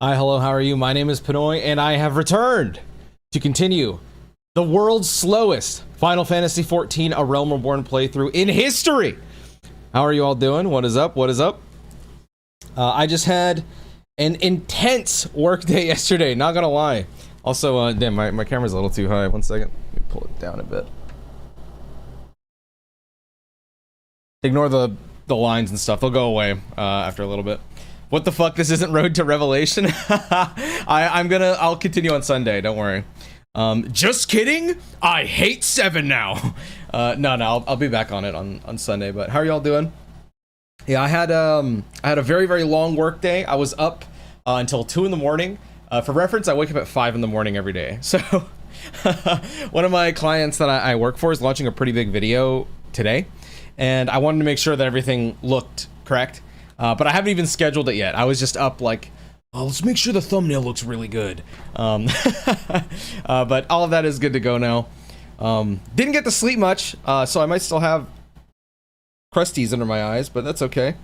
Hi, hello, how are you? My name is Pinoy, and I have returned to continue the world's slowest Final Fantasy XIV A Realm Reborn playthrough in history. How are you all doing? What is up? What is up? I just had an intense work day yesterday, not gonna lie. Also, damn, my camera's a little too high. 1 second. Let me pull it down a bit. Ignore the lines and stuff. They'll go away after a little bit. What the fuck? This isn't Road to Revelation? I'll continue on Sunday, don't worry. Just kidding. I hate 7 now. No, I'll be back on it on Sunday, but how are y'all doing? Yeah, I had a very, very long work day. I was up until 2 in the morning. For reference, I wake up at 5 in the morning every day. So one of my clients that I work for is launching a pretty big video today, and I wanted to make sure that everything looked correct. But I haven't even scheduled it yet. I was just up like, oh, let's make sure the thumbnail looks really good. But all of that is good to go now. Didn't get to sleep much, so I might still have crusties under my eyes, but that's okay.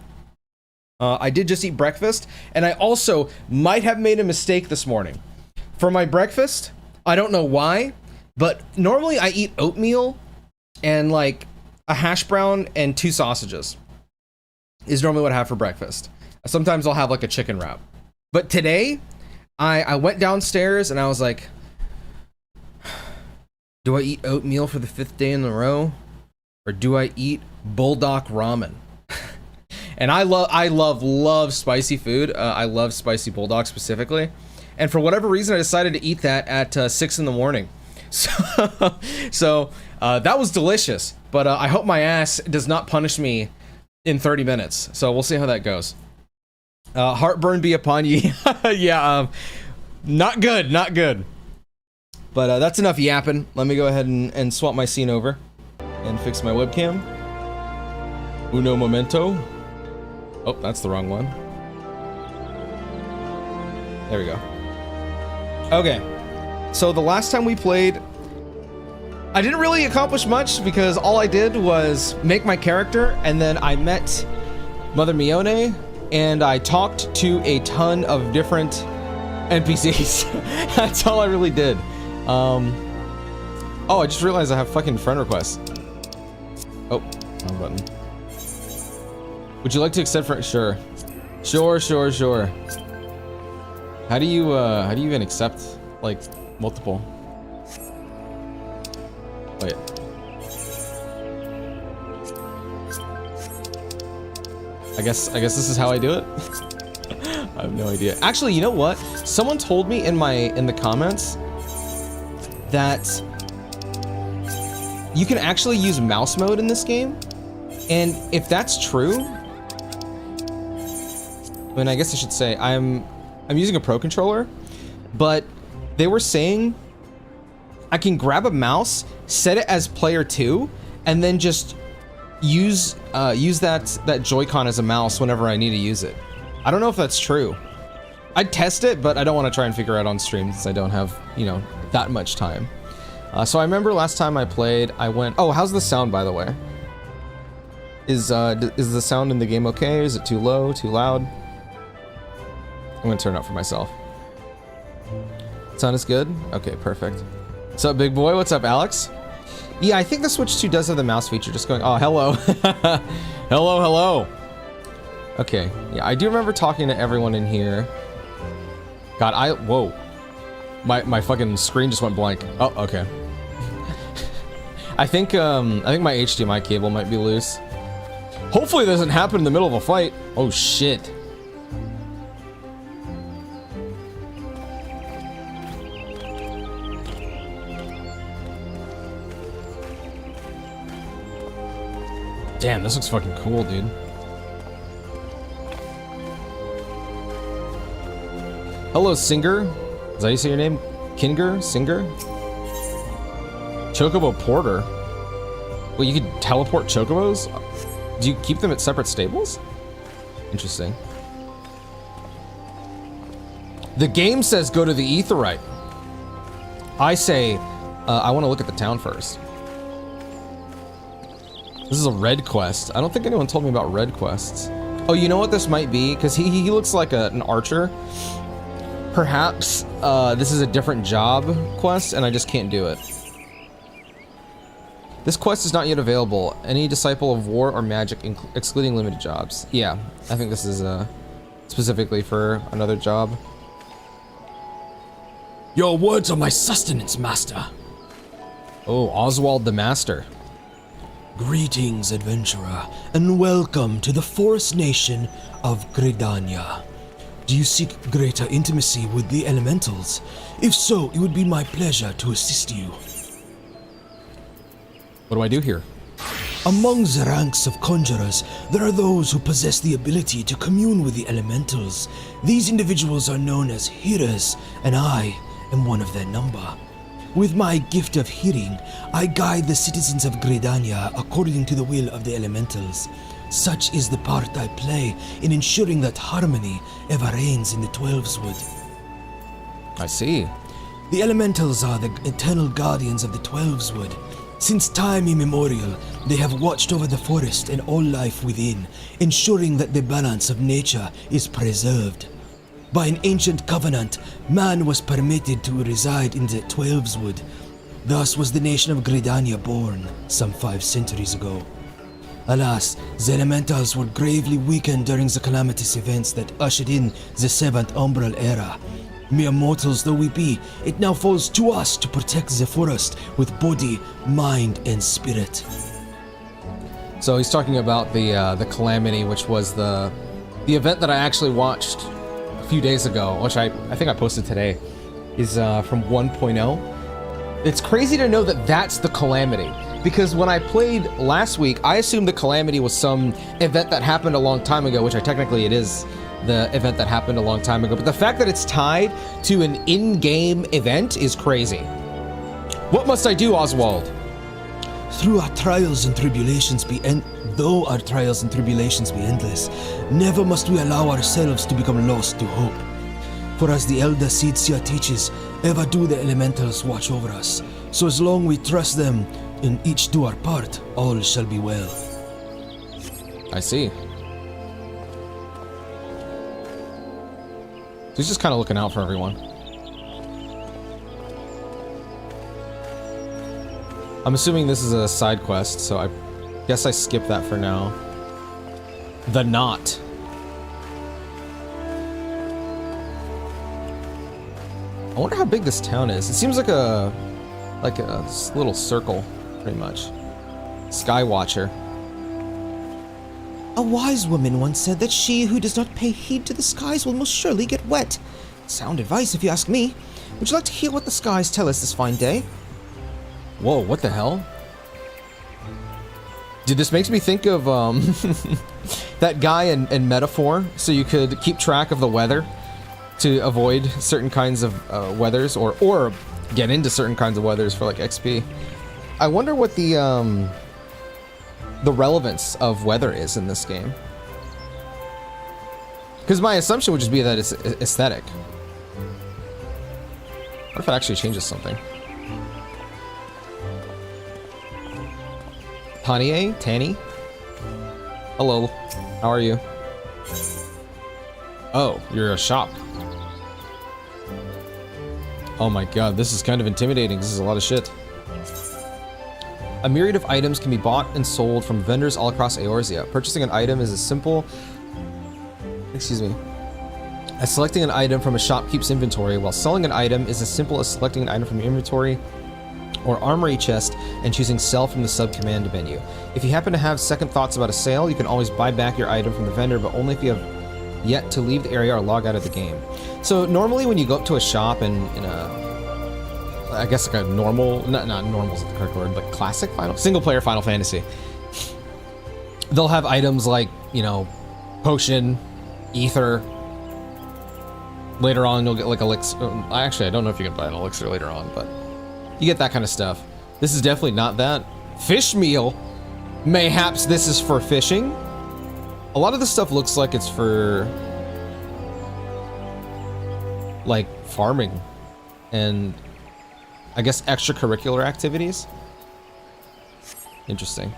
I did just eat breakfast, and I also might have made a mistake this morning. For my breakfast, I don't know why, but normally I eat oatmeal and like a hash brown and 2 sausages. Is normally what I have for breakfast. Sometimes I'll have like a chicken wrap. But today, I went downstairs and I was like, do I eat oatmeal for the 5th day in a row? Or do I eat bulldog ramen? And I love spicy food. I love spicy bulldog specifically. And for whatever reason, I decided to eat that at 6 in the morning. So that was delicious. But I hope my ass does not punish me in 30 minutes. So we'll see how that goes. Heartburn be upon ye. Yeah, not good, not good. But that's enough yapping. Let me go ahead and swap my scene over and fix my webcam. Uno momento. Oh, that's the wrong one. There we go. Okay. So the last time we played, I didn't really accomplish much because all I did was make my character, and then I met Mother Mione, and I talked to a ton of different NPCs. That's all I really did. Oh, I just realized I have fucking friend requests. Oh, wrong button. Would you like to accept friend? Sure. Sure. How do you even accept, like, multiple? Wait. I guess this is how I do it. I have no idea. Actually, you know what? Someone told me in the comments that you can actually use mouse mode in this game, and if that's true, I mean, I guess I should say I'm using a Pro controller, but they were saying I can grab a mouse, set it as player 2, and then just use that Joy-Con as a mouse whenever I need to use it. I don't know if that's true. I'd test it, but I don't want to try and figure it out on stream since I don't have, you know, that much time. So I remember last time I played, I went... Oh, how's the sound, by the way? Is the sound in the game okay? Is it too low, too loud? I'm gonna turn it up for myself. Sound is good? Okay, perfect. What's up, big boy? What's up, Alex? Yeah, I think the Switch 2 does have the mouse feature, just going, oh, hello. hello. Okay, yeah, I do remember talking to everyone in here. God, whoa. My fucking screen just went blank. Oh, okay. I think my HDMI cable might be loose. Hopefully it doesn't happen in the middle of a fight. Oh, shit. Damn, this looks fucking cool, dude. Hello, Singer. Is that how you say your name? Kinger? Singer? Chocobo Porter? Well, you could teleport chocobos? Do you keep them at separate stables? Interesting. The game says go to the Aetheryte. I say, I want to look at the town first. This is a red quest. I don't think anyone told me about red quests. Oh, you know what this might be? Because he looks like an archer. perhaps this is a different job quest and I just can't do it. This quest is not yet available. Any disciple of war or magic, excluding limited jobs. Yeah, I think this is specifically for another job. Your words are my sustenance, master. Oh, Oswald the Master. Greetings, adventurer, and welcome to the forest nation of Gridania. Do you seek greater intimacy with the elementals? If so, it would be my pleasure to assist you. What do I do here? Among the ranks of conjurers, there are those who possess the ability to commune with the elementals. These individuals are known as hearers, and I am one of their number. With my gift of hearing, I guide the citizens of Gridania according to the will of the elementals. Such is the part I play in ensuring that harmony ever reigns in the Twelveswood. I see. The elementals are the eternal guardians of the Twelveswood. Since time immemorial, they have watched over the forest and all life within, ensuring that the balance of nature is preserved. By an ancient covenant, man was permitted to reside in the Twelveswood. Thus was the nation of Gridania born, some 5 centuries ago. Alas, the elementals were gravely weakened during the calamitous events that ushered in the 7th Umbral Era. Mere mortals though we be, it now falls to us to protect the forest with body, mind, and spirit. So he's talking about the Calamity, which was the event that I actually watched a few days ago, which I think I posted today, is from 1.0. It's crazy to know that that's the Calamity, because when I played last week, I assumed the Calamity was some event that happened a long time ago, which technically it is the event that happened a long time ago, but the fact that it's tied to an in-game event is crazy. What must I do, Oswald? Though our trials and tribulations be endless, never must we allow ourselves to become lost to hope. For as the elder Seedsia teaches, ever do the elementals watch over us. So as long we trust them and each do our part, all shall be well. I see. He's just kind of looking out for everyone. I'm assuming this is a side quest, so I guess I skip that for now. The Knot. I wonder how big this town is. It seems like a little circle, pretty much. Skywatcher. A wise woman once said that she who does not pay heed to the skies will most surely get wet. Sound advice if you ask me. Would you like to hear what the skies tell us this fine day? Whoa, what the hell? Dude, this makes me think of that guy in Metaphor, so you could keep track of the weather to avoid certain kinds of weathers, or get into certain kinds of weathers for like XP. I wonder what the relevance of weather is in this game. Because my assumption would just be that it's aesthetic. What if it actually changes something? Tanny? Hello. How are you? Oh, you're a shop. Oh my god, this is kind of intimidating. This is a lot of shit. A myriad of items can be bought and sold from vendors all across Eorzea. Purchasing an item is as simple... Excuse me. As selecting an item from a shopkeep's inventory, while selling an item is as simple as selecting an item from your inventory or armory chest and choosing sell from the sub-command menu. If you happen to have second thoughts about a sale, you can always buy back your item from the vendor, but only if you have yet to leave the area or log out of the game. So normally when you go up to a shop in a, I guess like a normal, not normal is the correct word, but classic single player Final Fantasy, they'll have items like, you know, potion, ether. Later on you'll get like elixir. Actually, I don't know if you can buy an elixir later on, but you get that kind of stuff. This is definitely not that. Fish meal. Mayhaps this is for fishing. A lot of this stuff looks like it's for like farming and I guess extracurricular activities. Interesting.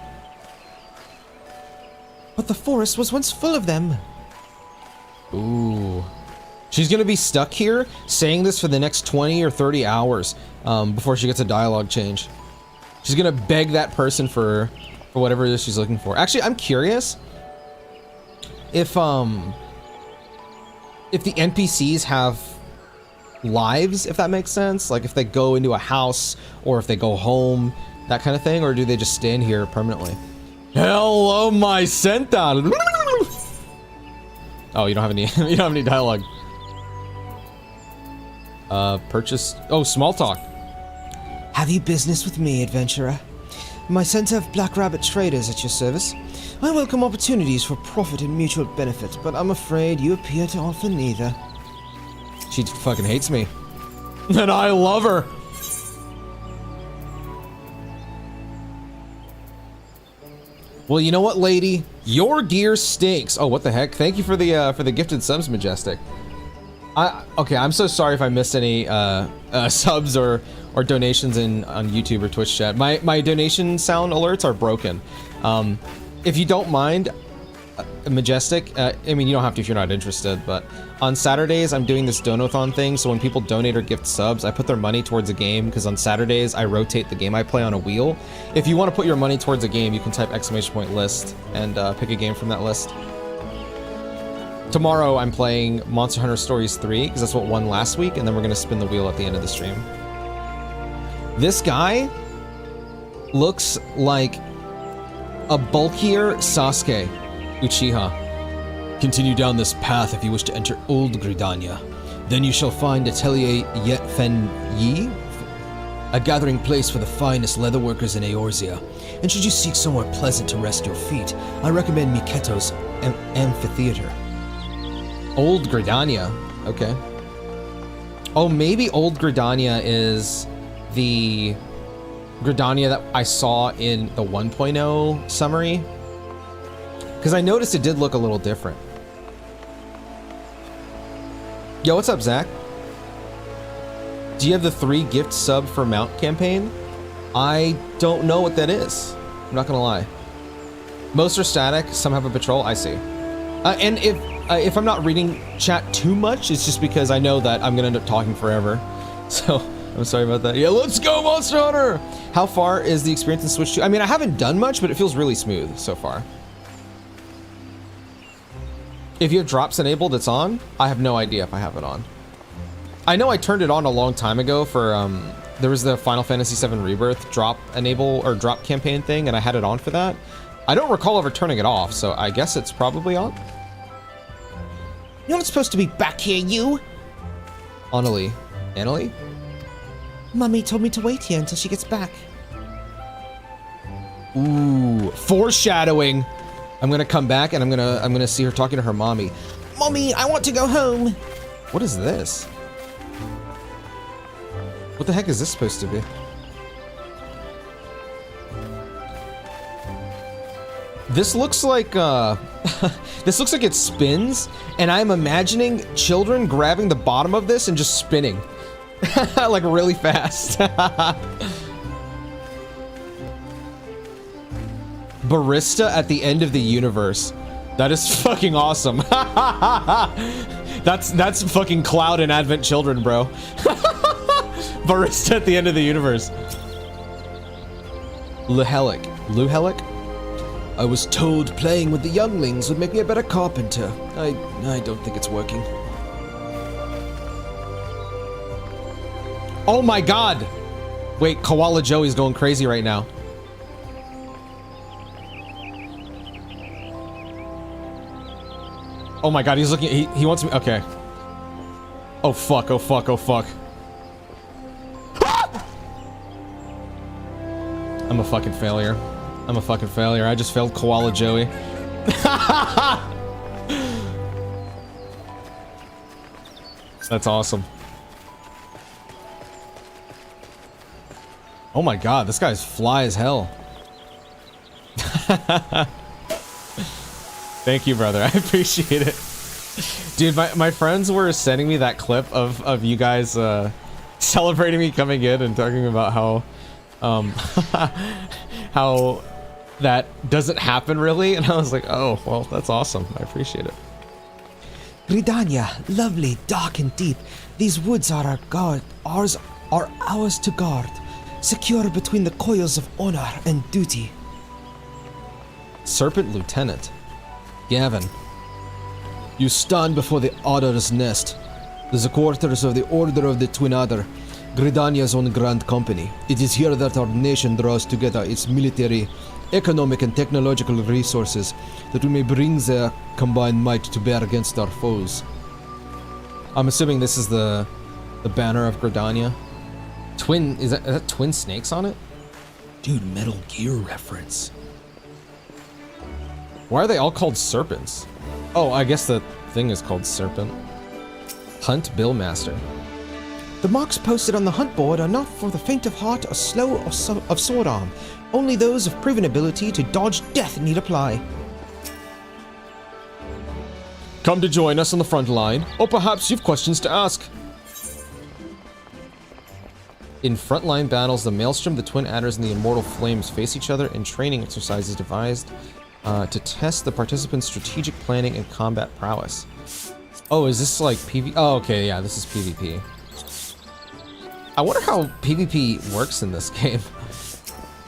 But the forest was once full of them. Ooh. She's gonna be stuck here saying this for the next 20 or 30 hours before she gets a dialogue change. She's gonna beg that person for whatever it is she's looking for. Actually, I'm curious if the NPCs have lives, if that makes sense. Like if they go into a house or if they go home, that kind of thing, or do they just stand here permanently? Hello, my Senta. Oh, you don't have any. You don't have any dialogue. Purchase. Oh, small talk. Have you business with me, adventurer? My center of Black Rabbit traders at your service. I welcome opportunities for profit and mutual benefit, but I'm afraid you appear to offer neither. She fucking hates me. And I love her. Well, you know what, lady? Your gear stinks. Oh, what the heck? Thank you for the gifted subs, Majestic. Okay, I'm so sorry if I missed any subs or donations on YouTube or Twitch chat. My donation sound alerts are broken. If you don't mind, Majestic, I mean, you don't have to if you're not interested, but on Saturdays I'm doing this donathon thing, so when people donate or gift subs, I put their money towards a game, because on Saturdays I rotate the game I play on a wheel. If you want to put your money towards a game, you can type !list and pick a game from that list. Tomorrow I'm playing Monster Hunter Stories 3, because that's what won last week, and then we're going to spin the wheel at the end of the stream. This guy looks like a bulkier Sasuke Uchiha. Continue down this path if you wish to enter Old Gridania. Then you shall find Atelier Yet Fen Yi, a gathering place for the finest leatherworkers in Eorzea. And should you seek somewhere pleasant to rest your feet, I recommend Miketo's Amphitheater. Old Gridania. Okay. Oh, maybe Old Gridania is the Gridania that I saw in the 1.0 summary. Because I noticed it did look a little different. Yo, what's up, Zach? Do you have the 3 gift sub for mount campaign? I don't know what that is. I'm not gonna lie. Most are static, some have a patrol, I see. And if I'm not reading chat too much, it's just because I know that I'm gonna end up talking forever. So, I'm sorry about that. Yeah, let's go, Monster Hunter! How far is the experience in Switch 2? I mean, I haven't done much, but it feels really smooth so far. If you have drops enabled, it's on? I have no idea if I have it on. I know I turned it on a long time ago for, there was the Final Fantasy VII Rebirth drop enable, or drop campaign thing, and I had it on for that. I don't recall ever turning it off, so I guess it's probably on. You're not supposed to be back here, you! Annalie. Annalie? Mummy told me to wait here until she gets back. Ooh, foreshadowing. I'm gonna come back and I'm gonna see her talking to her mommy. Mommy, I want to go home. What is this? What the heck is this supposed to be? This looks like this looks like it spins, and I'm imagining children grabbing the bottom of this and just spinning. Like really fast. Barista at the end of the universe. That is fucking awesome. That's fucking Cloud and Advent Children, bro. Barista at the end of the universe. Luhelic. Luhelic? I was told playing with the younglings would make me a better carpenter. I don't think it's working. Oh my god! Wait, Koala Joey's going crazy right now. Oh my god, he's looking, he wants me, okay. Oh fuck, oh fuck, oh fuck. Ah! I'm a fucking failure. I'm a fucking failure. I just failed Koala Joey. That's awesome. Oh my god, this guy's fly as hell. Thank you, brother. I appreciate it. Dude, my friends were sending me that clip of you guys celebrating me coming in and talking about how how that doesn't happen really, and I was like, oh, well, that's awesome. I appreciate it. Gridania, lovely, dark and deep. These woods are our guard. Ours are ours to guard. Secure between the coils of honor and duty. Serpent Lieutenant. Gavin. You stand before the Adder's Nest, the quarters of the Order of the Twin Adder, Gridania's own grand company. It is here that our nation draws together its military, economic and technological resources, that we may bring their combined might to bear against our foes. I'm assuming this is the banner of Gridania. Is that twin snakes on it? Dude, Metal Gear reference. Why are they all called serpents? Oh, I guess the thing is called Serpent. Hunt Billmaster. The marks posted on the hunt board are not for the faint of heart or slow of sword arm. Only those of proven ability to dodge death need apply. Come to join us on the front line, or perhaps you've questions to ask. In frontline battles, the Maelstrom, the Twin Adders, and the Immortal Flames face each other in training exercises devised to test the participants' strategic planning and combat prowess. Oh, is this like PvP? Oh, okay, yeah, this is PvP. I wonder how PvP works in this game.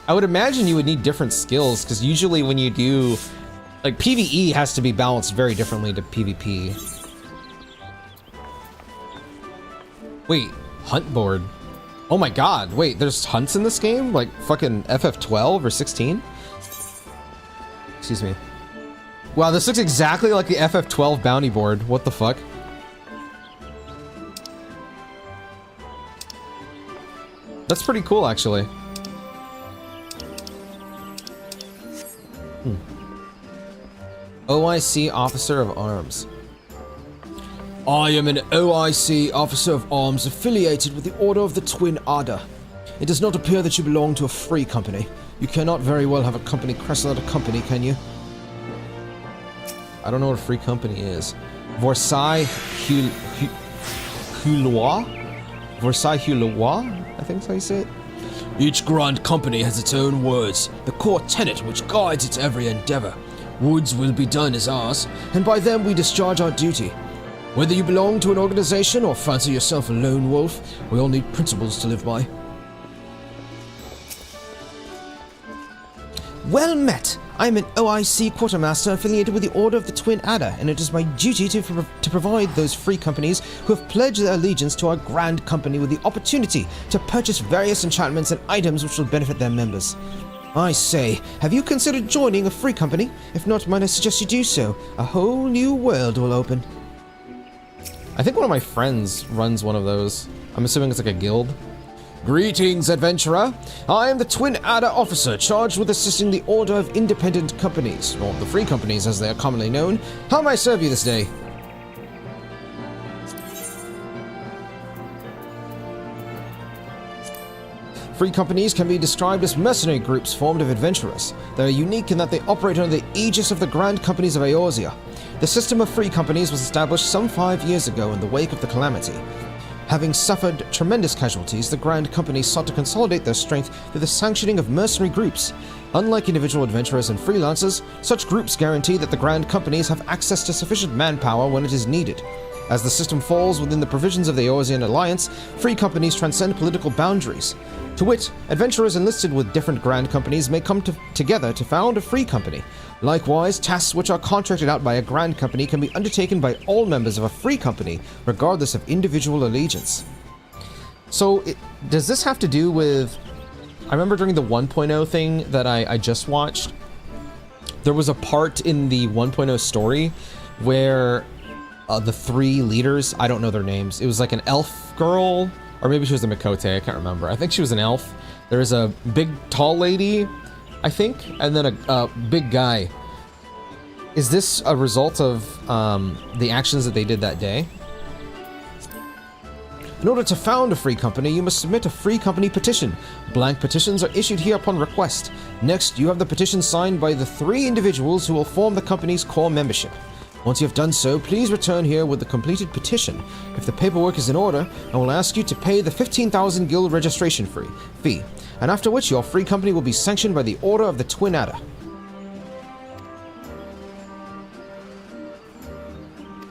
I would imagine you would need different skills, because usually when you do... Like, PvE has to be balanced very differently to PvP. Wait, hunt board. Oh my god, wait, there's hunts in this game? Like fucking FF12 or 16? Excuse me. Wow, this looks exactly like the FF12 bounty board. What the fuck? That's pretty cool, actually. OIC Officer of Arms. I am an OIC Officer of Arms affiliated with the Order of the Twin Adder. It does not appear that you belong to a free company. You cannot very well have a company crest without a company, can you? I don't know what a free company is. Versailles Hulois? Versailles Hulois? I think that's how you say it. Each grand company has its own words, the core tenet which guides its every endeavor. Woods will be done as ours, and by them we discharge our duty. Whether you belong to an organization or fancy yourself a lone wolf, we all need principles to live by. Well met! I am an OIC Quartermaster affiliated with the Order of the Twin Adder, and it is my duty to provide those free companies who have pledged their allegiance to our grand company with the opportunity to purchase various enchantments and items which will benefit their members. I say, have you considered joining a free company? If not, might I suggest you do so? A whole new world will open. I think one of my friends runs one of those. I'm assuming it's like a guild. Greetings, adventurer. I am the Twin Adder Officer charged with assisting the Order of Independent Companies, or the Free Companies as they are commonly known. How may I serve you this day? Free companies can be described as mercenary groups formed of adventurers. They are unique in that they operate under the aegis of the Grand Companies of Eorzea. The system of free companies was established some 5 years ago in the wake of the Calamity. Having suffered tremendous casualties, the Grand Companies sought to consolidate their strength through the sanctioning of mercenary groups. Unlike individual adventurers and freelancers, such groups guarantee that the Grand Companies have access to sufficient manpower when it is needed. As the system falls within the provisions of the Eorzean Alliance, free companies transcend political boundaries. To wit, adventurers enlisted with different grand companies may come together to found a free company. Likewise, tasks which are contracted out by a grand company can be undertaken by all members of a free company, regardless of individual allegiance. So, does this have to do with... I remember during the 1.0 thing that I just watched, there was a part in the 1.0 story where the three leaders, I don't know their names, it was like an elf girl, or maybe she was a Mikote, I can't remember. I think she was an elf. There was a big, tall lady, I think, and then a big guy. Is this a result of the actions that they did that day? In order to found a free company, you must submit a free company petition. Blank petitions are issued here upon request. Next, you have the petition signed by the 3 individuals who will form the company's core membership. Once you have done so, please return here with the completed petition. If the paperwork is in order, I will ask you to pay the 15,000 guild registration fee, and after which your free company will be sanctioned by the Order of the Twin Adder.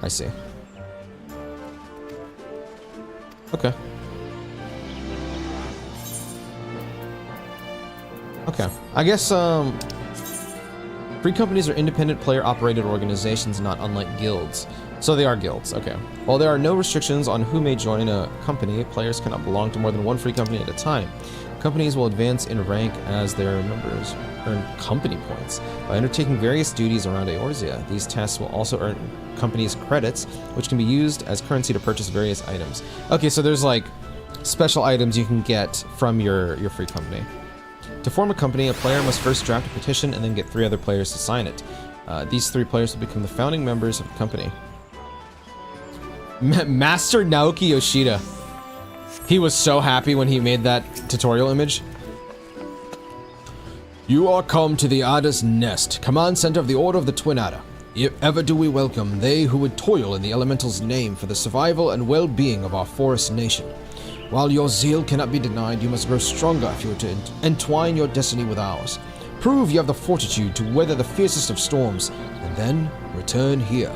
I see. Okay. Okay. I guess, free companies are independent player-operated organizations, not unlike guilds. So they are guilds, okay. While there are no restrictions on who may join a company, players cannot belong to more than one free company at a time. Companies will advance in rank as their members earn company points by undertaking various duties around Eorzea. These tasks will also earn companies credits, which can be used as currency to purchase various items. Okay, so there's like special items you can get from your free company. To form a company, a player must first draft a petition and then get 3 other players to sign it. These 3 players will become the founding members of the company. Master Naoki Yoshida. He was so happy when he made that tutorial image. You are come to the Adda's Nest, command center of the Order of the Twin Adda. Ever do we welcome they who would toil in the elemental's name for the survival and well-being of our forest nation. While your zeal cannot be denied, you must grow stronger if you are to entwine your destiny with ours. Prove you have the fortitude to weather the fiercest of storms, and then return here.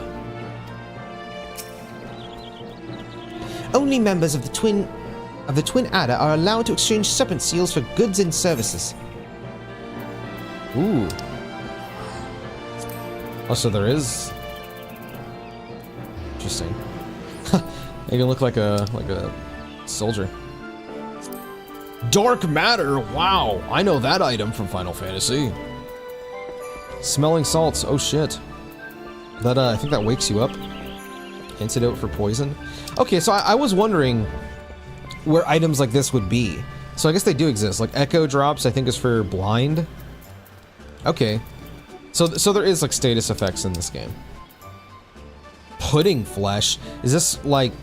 Only members of the Twin Adda are allowed to exchange serpent seals for goods and services. Ooh. Oh, so there is. Interesting. You can look like a soldier. Dark matter. Wow, I know that item from Final Fantasy. Smelling salts. Oh shit. That I think that wakes you up. Antidote for poison. Okay, so I was wondering where items like this would be. So I guess they do exist. Like Echo Drops, I think, is for blind. Okay. So there is like status effects in this game. Pudding flesh. Is this like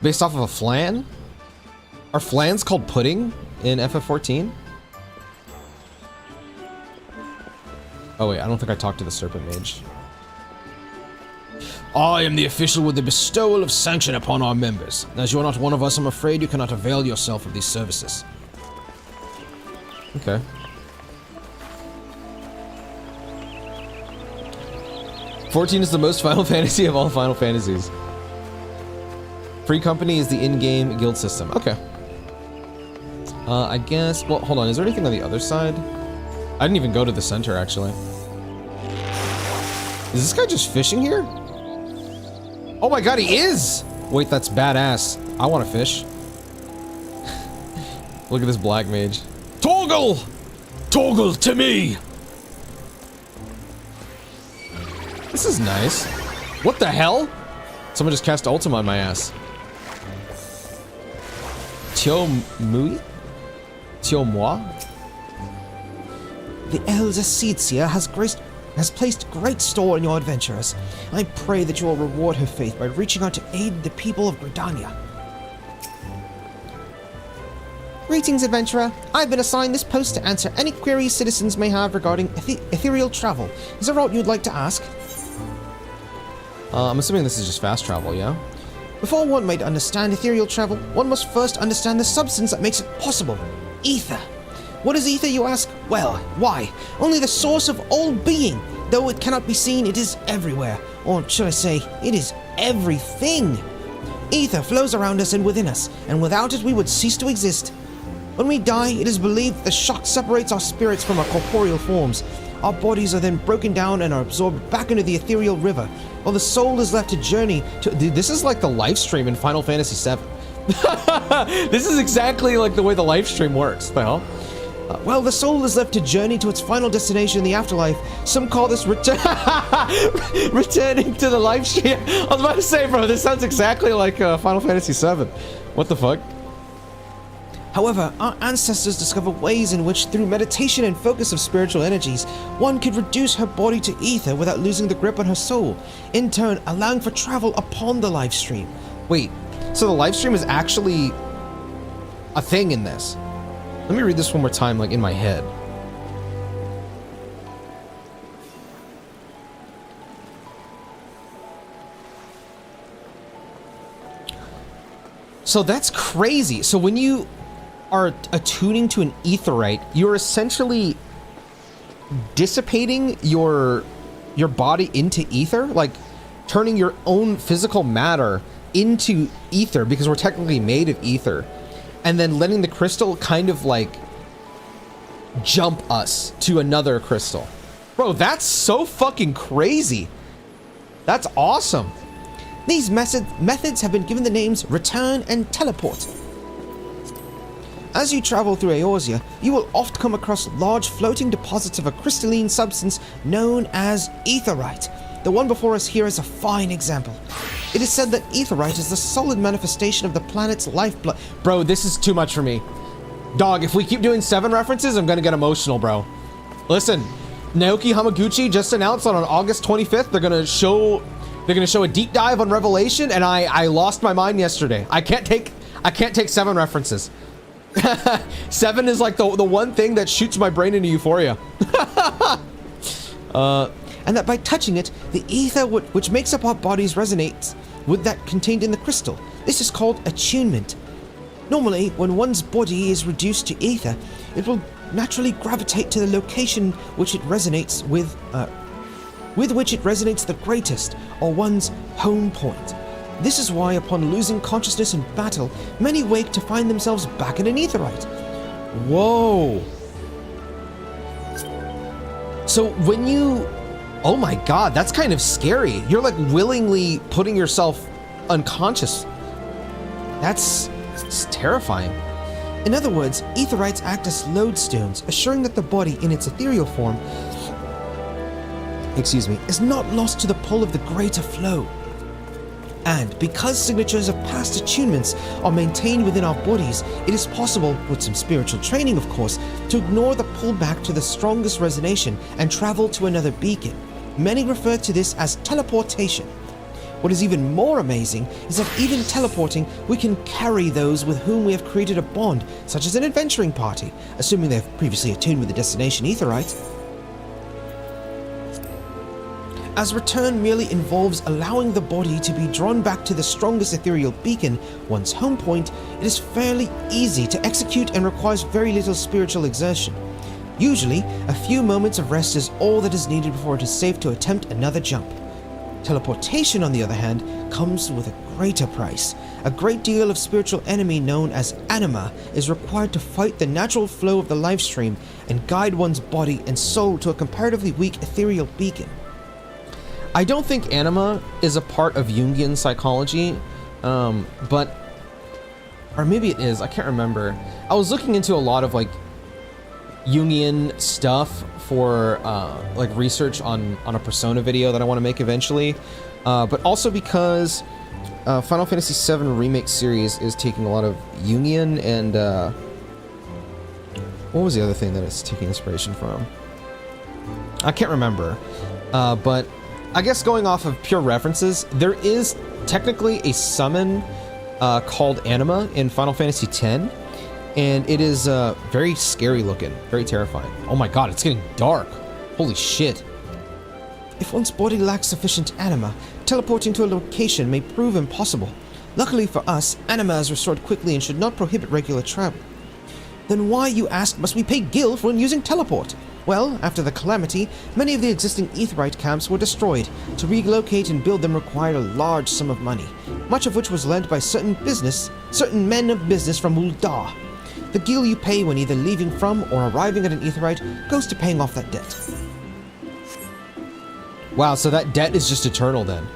based off of a flan? Are flans called pudding in FF14? Oh wait, I don't think I talked to the Serpent Mage. I am the official with the bestowal of sanction upon our members. As you are not one of us, I'm afraid you cannot avail yourself of these services. Okay. '14 is the most Final Fantasy of all Final Fantasies. Free company is the in-game guild system. Okay. I guess... Well, hold on. Is there anything on the other side? I didn't even go to the center, actually. Is this guy just fishing here? Oh my god, he is! Wait, that's badass. I want to fish. Look at this black mage. Toggle! Toggle to me! This is nice. What the hell? Someone just cast Ultima on my ass. Tio Mui? Tio Moi? The elder Seedseer has placed great store in your adventurers. I pray that you will reward her faith by reaching out to aid the people of Gridania. Greetings, adventurer. I've been assigned this post to answer any queries citizens may have regarding ethereal travel. Is there aught you'd like to ask? I'm assuming this is just fast travel, yeah? Before one might understand ethereal travel, one must first understand the substance that makes it possible. Ether. What is ether, you ask? Well, why? Only the source of all being. Though it cannot be seen, it is everywhere. Or should I say, it is everything. Ether flows around us and within us, and without it we would cease to exist. When we die, it is believed the shock separates our spirits from our corporeal forms. Our bodies are then broken down and are absorbed back into the ethereal river, while the soul is left to journey to... Dude, this is like the live stream in Final Fantasy VII. This is exactly like the way the live stream works. The hell? Well, the soul is left to journey to its final destination in the afterlife. Some call this returning to the live stream. I was about to say, bro, this sounds exactly like Final Fantasy VII. What the fuck? However, our ancestors discovered ways in which, through meditation and focus of spiritual energies, one could reduce her body to ether without losing the grip on her soul, in turn allowing for travel upon the live stream. Wait, so the live stream is actually a thing in this? Let me read this one more time, like in my head. So that's crazy. So when you are attuning to an aetheryte, you're essentially dissipating your body into ether, like turning your own physical matter into ether, because we're technically made of ether, and then letting the crystal kind of like jump us to another crystal. Bro, that's so fucking crazy. That's awesome. These methods have been given the names return and teleport. As you travel through Eorzea, you will oft come across large floating deposits of a crystalline substance known as aetheryte. The one before us here is a fine example. It is said that aetheryte is the solid manifestation of the planet's lifeblood. Bro, this is too much for me. Dog, if we keep doing 7 references, I'm gonna get emotional, bro. Listen, Naoki Hamaguchi just announced on August 25th, they're gonna show a deep dive on Revelation, and I lost my mind yesterday. I can't take 7 references. 7 is like the one thing that shoots my brain into euphoria. And that by touching it, the ether which makes up our bodies resonates with that contained in the crystal. This is called attunement. Normally, when one's body is reduced to ether, it will naturally gravitate to the location which it resonates with which it resonates the greatest, or one's home point. This is why, upon losing consciousness in battle, many wake to find themselves back in an aetheryte. Whoa. So when you... Oh my god, that's kind of scary. You're like willingly putting yourself unconscious. It's terrifying. In other words, aetherites act as lodestones, assuring that the body in its ethereal form is not lost to the pull of the greater flow. And because signatures of past attunements are maintained within our bodies, it is possible, with some spiritual training of course, to ignore the pull back to the strongest resonation and travel to another beacon. Many refer to this as teleportation. What is even more amazing is that even teleporting, we can carry those with whom we have created a bond, such as an adventuring party, assuming they have previously attuned with the destination aetheryte. As return merely involves allowing the body to be drawn back to the strongest ethereal beacon, one's home point, it is fairly easy to execute and requires very little spiritual exertion. Usually, a few moments of rest is all that is needed before it is safe to attempt another jump. Teleportation, on the other hand, comes with a greater price. A great deal of spiritual enemy known as anima is required to fight the natural flow of the life stream and guide one's body and soul to a comparatively weak ethereal beacon. I don't think anima is a part of Jungian psychology, but... Or maybe it is, I can't remember. I was looking into a lot of like Jungian stuff for like research on a Persona video that I want to make eventually, but also because Final Fantasy VII Remake series is taking a lot of Jungian and what was the other thing that it's taking inspiration from? I can't remember, but I guess going off of pure references, there is technically a summon called Anima in Final Fantasy X, and it is very scary looking, very terrifying. Oh my god, it's getting dark. Holy shit. If one's body lacks sufficient anima, teleporting to a location may prove impossible. Luckily for us, anima is restored quickly and should not prohibit regular travel. Then why, you ask, must we pay gil for using teleport? Well, after the calamity, many of the existing aetheryte camps were destroyed. To relocate and build them required a large sum of money, much of which was lent by certain certain men of business from Ul'dah. The gil you pay when either leaving from or arriving at an aetheryte goes to paying off that debt. Wow, so that debt is just eternal then.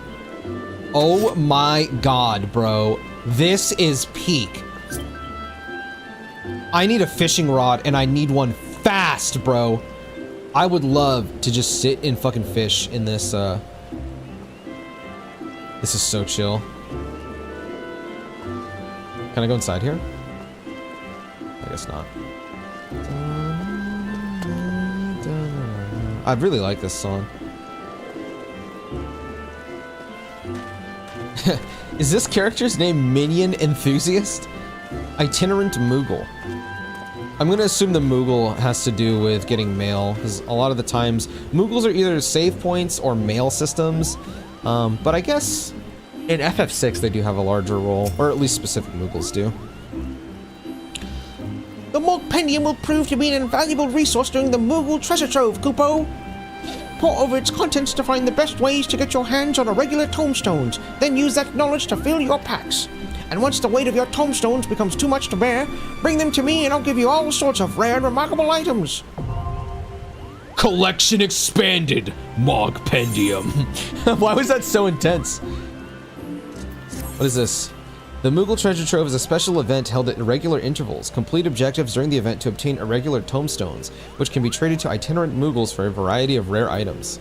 Oh my god, bro. This is peak. I need a fishing rod and I need one fast, bro. I would love to just sit and fucking fish in this, This is so chill. Can I go inside here? I guess not. I really like this song. Is this character's name Minion Enthusiast? Itinerant Moogle. I'm gonna assume the Moogle has to do with getting mail, because a lot of the times Moogles are either save points or mail systems, but I guess in FF6 they do have a larger role, or at least specific Moogles do. The Morg Pendium will prove to be an invaluable resource during the Moogle treasure trove, Kupo. pore over its contents to find the best ways to get your hands on irregular tomestones, then use that knowledge to fill your packs. And once the weight of your tomestones becomes too much to bear, bring them to me and I'll give you all sorts of rare and remarkable items. Collection expanded, Mogpendium. Why was that so intense? What is this? The Moogle Treasure Trove is a special event held at irregular intervals. Complete objectives during the event to obtain irregular tomestones, which can be traded to itinerant Moogles for a variety of rare items.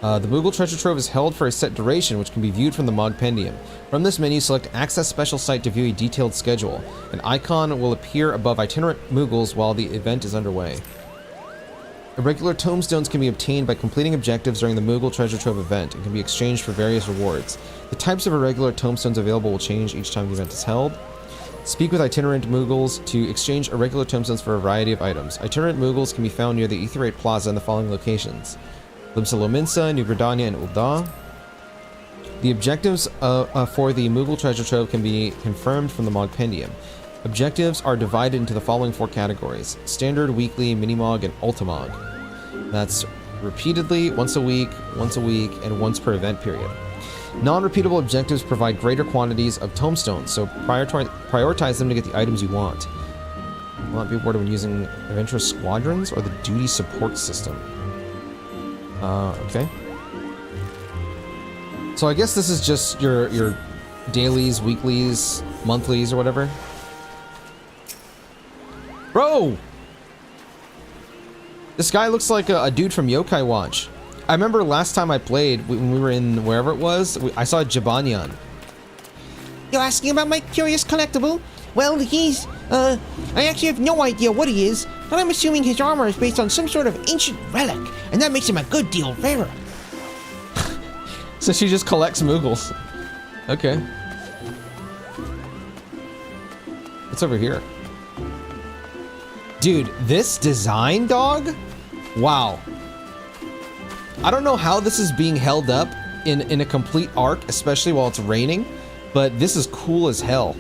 The Moogle Treasure Trove is held for a set duration, which can be viewed from the Mogpendium. From this menu, select Access Special Site to view a detailed schedule. An icon will appear above itinerant Moogles while the event is underway. Irregular tomestones can be obtained by completing objectives during the Moogle Treasure Trove event and can be exchanged for various rewards. The types of irregular tomestones available will change each time the event is held. Speak with itinerant Moogles to exchange irregular tomestones for a variety of items. Itinerant Moogles can be found near the Aetheryte Plaza in the following locations: Limsa Lominsa, New Gridania, and Ul'dah. The objectives for the Moogle Treasure Trove can be confirmed from the Mogpendium. Objectives are divided into the following 4 categories: Standard, Weekly, Minimog, and Ultimog. That's repeatedly, once a week, and once per event period. Non-repeatable objectives provide greater quantities of tomestones, so prioritize them to get the items you want. Will not be rewarded when using adventurous squadrons or the duty support system. Okay. So I guess this is just your dailies, weeklies, monthlies, or whatever. Bro! This guy looks like a dude from Yokai Watch. I remember last time I played, when we were in wherever it was, I saw Jibanyan. You're asking about my curious collectible? Well, he's, I actually have no idea what he is, but I'm assuming his armor is based on some sort of ancient relic, and that makes him a good deal rarer. So she just collects Moogles. Okay. What's over here? Dude, this design, dog? Wow. I don't know how this is being held up in a complete arc, especially while it's raining, but this is cool as hell.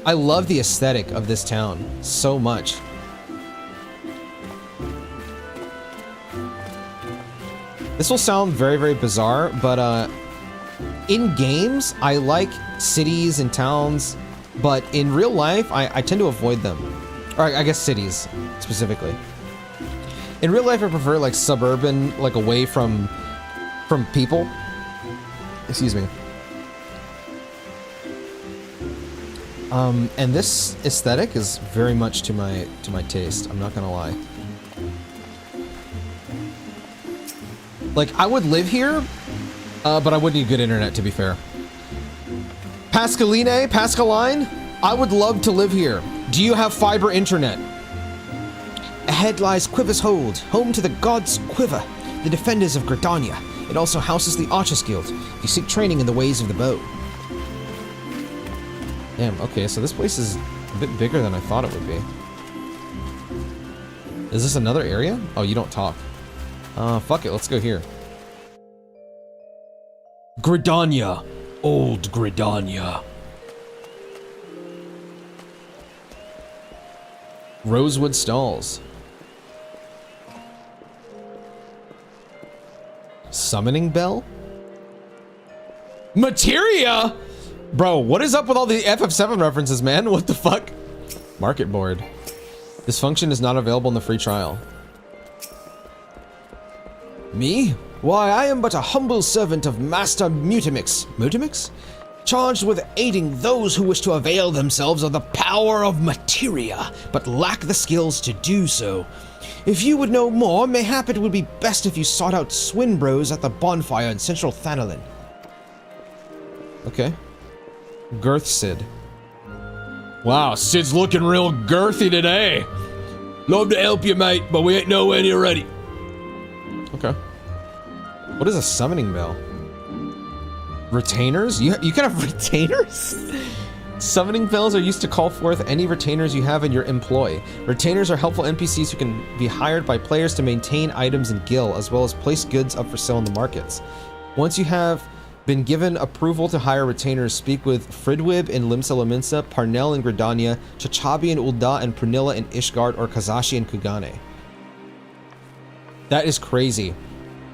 I love the aesthetic of this town so much. This will sound very, very bizarre, but in games, I like cities and towns, but in real life, I tend to avoid them. Or I guess cities, specifically. In real life, I prefer like suburban, like away from people. Excuse me. And this aesthetic is very much to my taste. I'm not gonna lie. Like, I would live here, but I would need good internet, to be fair. Pascaline, I would love to live here. Do you have fiber internet? Ahead lies Quiver's Hold, home to the gods Quiver, the defenders of Gridania. It also houses the Archers Guild, if you seek training in the ways of the bow. Damn, okay, so this place is a bit bigger than I thought it would be. Is this another area? Oh, you don't talk. Fuck it, let's go here. Gridania. Old Gridania. Rosewood Stalls. Summoning Bell? Materia? Bro, what is up with all the FF7 references, man? What the fuck? Market board. This function is not available in the free trial. Me? Why, I am but a humble servant of Master Mutimix. Mutimix? Charged with aiding those who wish to avail themselves of the power of materia, but lack the skills to do so. If you would know more, mayhap it would be best if you sought out Swinbros at the bonfire in central Thanalin. Okay. Girth Sid. Wow, Sid's looking real girthy today. Love to help you, mate, but we ain't nowhere near ready. Okay. What is a summoning bell? Retainers? You can have retainers? Summoning bells are used to call forth any retainers you have in your employ. Retainers are helpful NPCs who can be hired by players to maintain items in Gil, as well as place goods up for sale in the markets. Once you have been given approval to hire retainers, speak with Fridwib in Limsa Lominsa, Parnell in Gridania, Chachabi in Ul'dah, and Prunilla in Ishgard, or Kazashi in Kugane. That is crazy.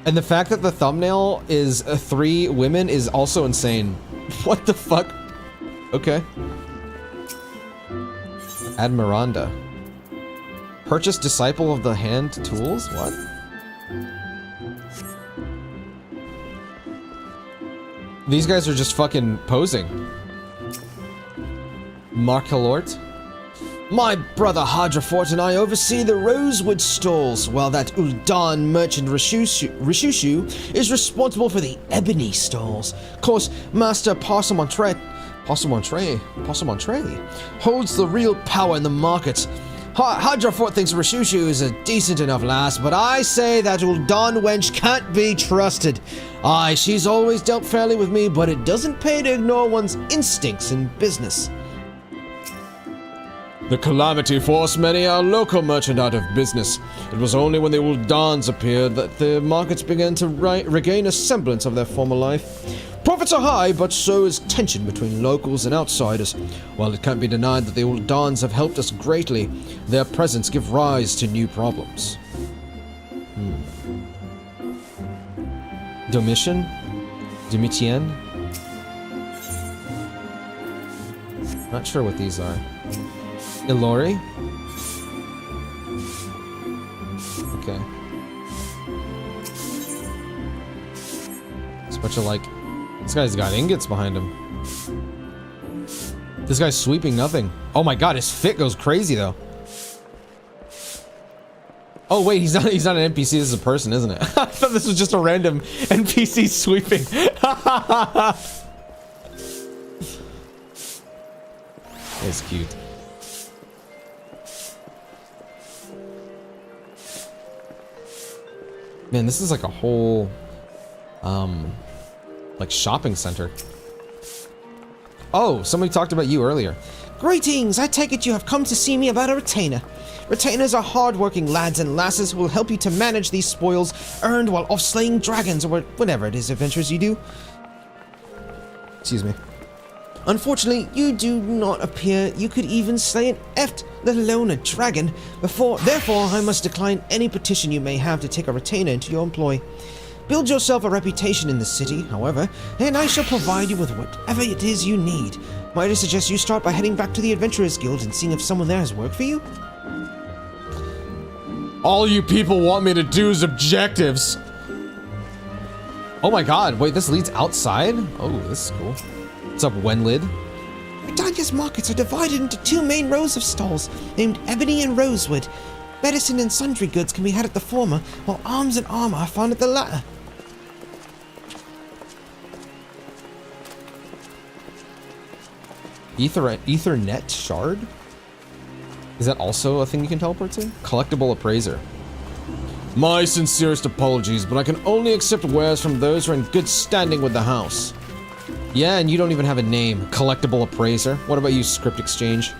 And the fact that the thumbnail is 3 women is also insane. What the fuck? Okay. Admiranda. Purchase Disciple of the Hand tools? What? These guys are just fucking posing. Markelort. My brother Hadrafort and I oversee the Rosewood stalls, while that Uldan merchant Rishushu is responsible for the Ebony stalls. Of course, Master Passamontre holds the real power in the market. Hadrafort thinks Rishushu is a decent enough lass, but I say that Uldan wench can't be trusted. Aye, she's always dealt fairly with me, but it doesn't pay to ignore one's instincts in business. The calamity forced many a local merchant out of business. It was only when the Uldans appeared that the markets began to regain a semblance of their former life. Profits are high, but so is tension between locals and outsiders. While it can't be denied that the Uldans have helped us greatly, their presence gives rise to new problems. Domitian? Domitian? Not sure what these are. Ilori? Okay. It's a bunch of like... This guy's got ingots behind him. This guy's sweeping nothing. Oh my god, his fit goes crazy though. Oh wait, he's not an NPC, this is a person, isn't it? I thought this was just a random NPC sweeping. It's cute. Man, this is like a whole, like shopping center. Oh, somebody talked about you earlier. Greetings, I take it you have come to see me about a retainer. Retainers are hard-working lads and lasses who will help you to manage these spoils earned while off slaying dragons or whatever it is adventures you do. Excuse me. Unfortunately, you do not appear you could even slay an eft, let alone a dragon. Therefore, I must decline any petition you may have to take a retainer into your employ. Build yourself a reputation in the city, however, and I shall provide you with whatever it is you need. Might I suggest you start by heading back to the Adventurers Guild and seeing if someone there has work for you? All you people want me to do is objectives. Oh my god, wait, this leads outside? Oh, this is cool. What's up, Wenlid? Gridania's markets are divided into 2 main rows of stalls, named Ebony and Rosewood. Medicine and sundry goods can be had at the former, while arms and armor are found at the latter. Ethernet shard? Is that also a thing you can teleport to? Collectible appraiser. My sincerest apologies, but I can only accept wares from those who are in good standing with the house. Yeah, and you don't even have a name. Collectible appraiser. What about you, Script Exchange?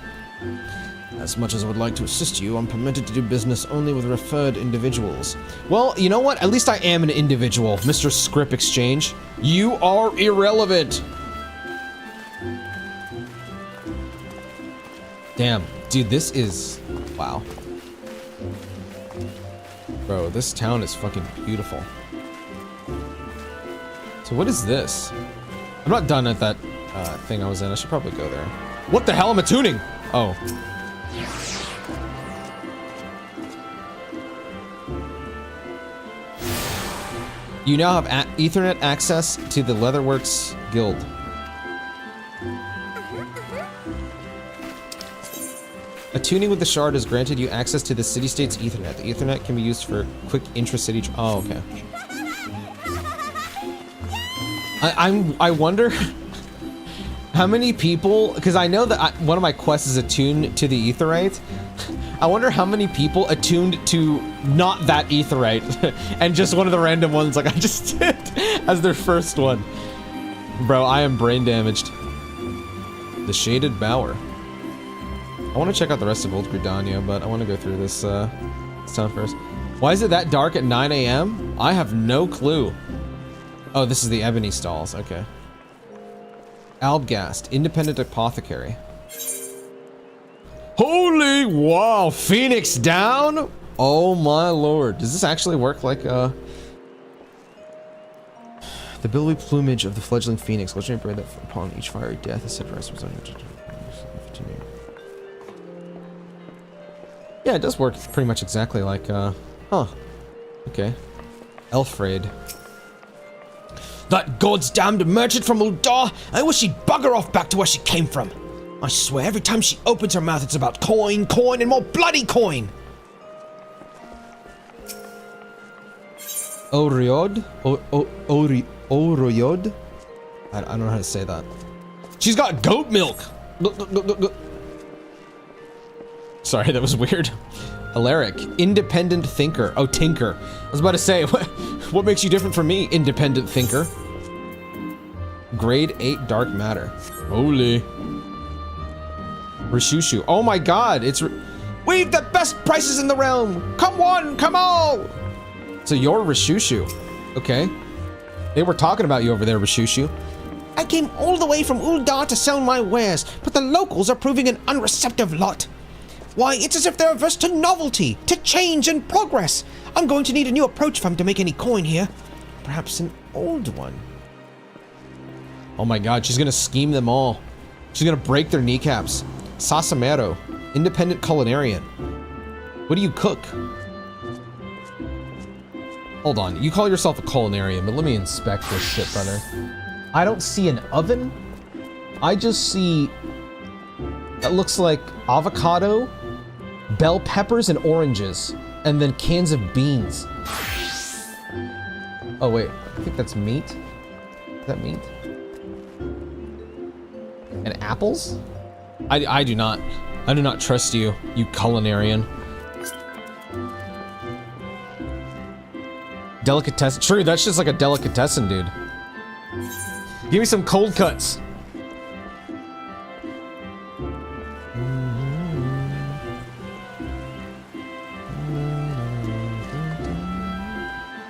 As much as I would like to assist you, I'm permitted to do business only with referred individuals. Well, you know what? At least I am an individual, Mr. Script Exchange. You are irrelevant. Damn. Dude, this is... Wow. Bro, this town is fucking beautiful. So what is this? I'm not done at that thing I was in. I should probably go there. What the hell am I tuning? Oh. You now have Ethernet access to the Leatherworks Guild. Attuning with the shard has granted you access to the city-state's Ethernet. The Ethernet can be used for quick intra-city... Oh, okay. I wonder how many people... Because I know that one of my quests is attuned to the Aetheryte. I wonder how many people attuned to not that Aetheryte and just one of the random ones like I just did as their first one. Bro, I am brain damaged. The Shaded Bower. I want to check out the rest of Old Gridania, but I want to go through this town first. Why is it that dark at 9 a.m.? I have no clue. Oh, this is the Ebony stalls. Okay. Albgast, Independent Apothecary. Holy wow! Phoenix down? Oh my lord. Does this actually work like, The billowy plumage of the fledgling phoenix, legendary bird that upon each fiery death is said to rest. Yeah, it does work pretty much exactly like, huh. Okay. Elfraid. That god's damned merchant from Uldar! I wish she'd bugger off back to where she came from. I swear, every time she opens her mouth, it's about coin, coin, and more bloody coin! Oriod? Oroyod? I don't know how to say that. She's got goat milk! Sorry, that was weird. Alaric. Independent thinker. Oh, tinker. I was about to say, what makes you different from me, independent thinker? Grade 8 dark matter. Holy. Rishushu. Oh my god, it's... We've the best prices in the realm! Come one, come all! So you're Rishushu. Okay. They were talking about you over there, Rishushu. I came all the way from Uldar to sell my wares, but the locals are proving an unreceptive lot. Why, it's as if they're averse to novelty, to change and progress. I'm going to need a new approach if I'm to make any coin here. Perhaps an old one. Oh my god, she's gonna scheme them all. She's gonna break their kneecaps. Sasamero. Independent culinarian. What do you cook? Hold on, you call yourself a culinarian, but let me inspect this shit, brother. I don't see an oven. I just see... That looks like avocado, bell peppers, and oranges. And then cans of beans. Oh wait, I think that's meat. Is that meat? And apples? I do not trust you, you culinarian. Delicatessen. True, that's just like a delicatessen, dude. Give me some cold cuts.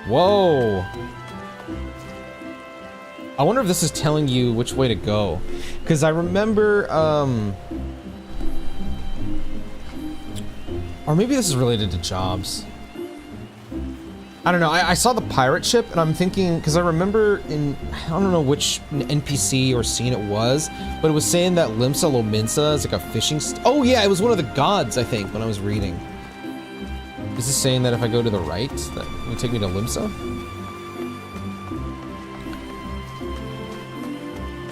Whoa. I wonder if this is telling you which way to go. Because I remember, or maybe this is related to jobs. I don't know, I saw the pirate ship and I'm thinking, because I remember in, I don't know which NPC or scene it was, but it was saying that Limsa Lominsa is like a fishing oh yeah, it was one of the gods, I think, when I was reading. Is this saying that if I go to the right, that will take me to Limsa?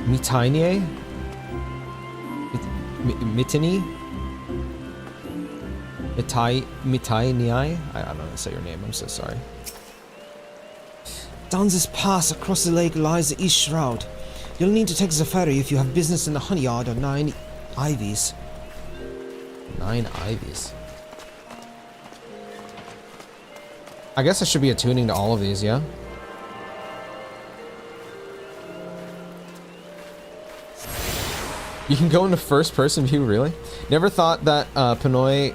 Mitainie? Mitini? Mitainie? I don't know how to say your name, I'm so sorry. Down this pass across the lake lies the East Shroud. You'll need to take the ferry if you have business in the Honey Yard or 9 Ivies. 9 Ivies. I guess I should be attuning to all of these, yeah? You can go into first-person view, really? Never thought that Pinoy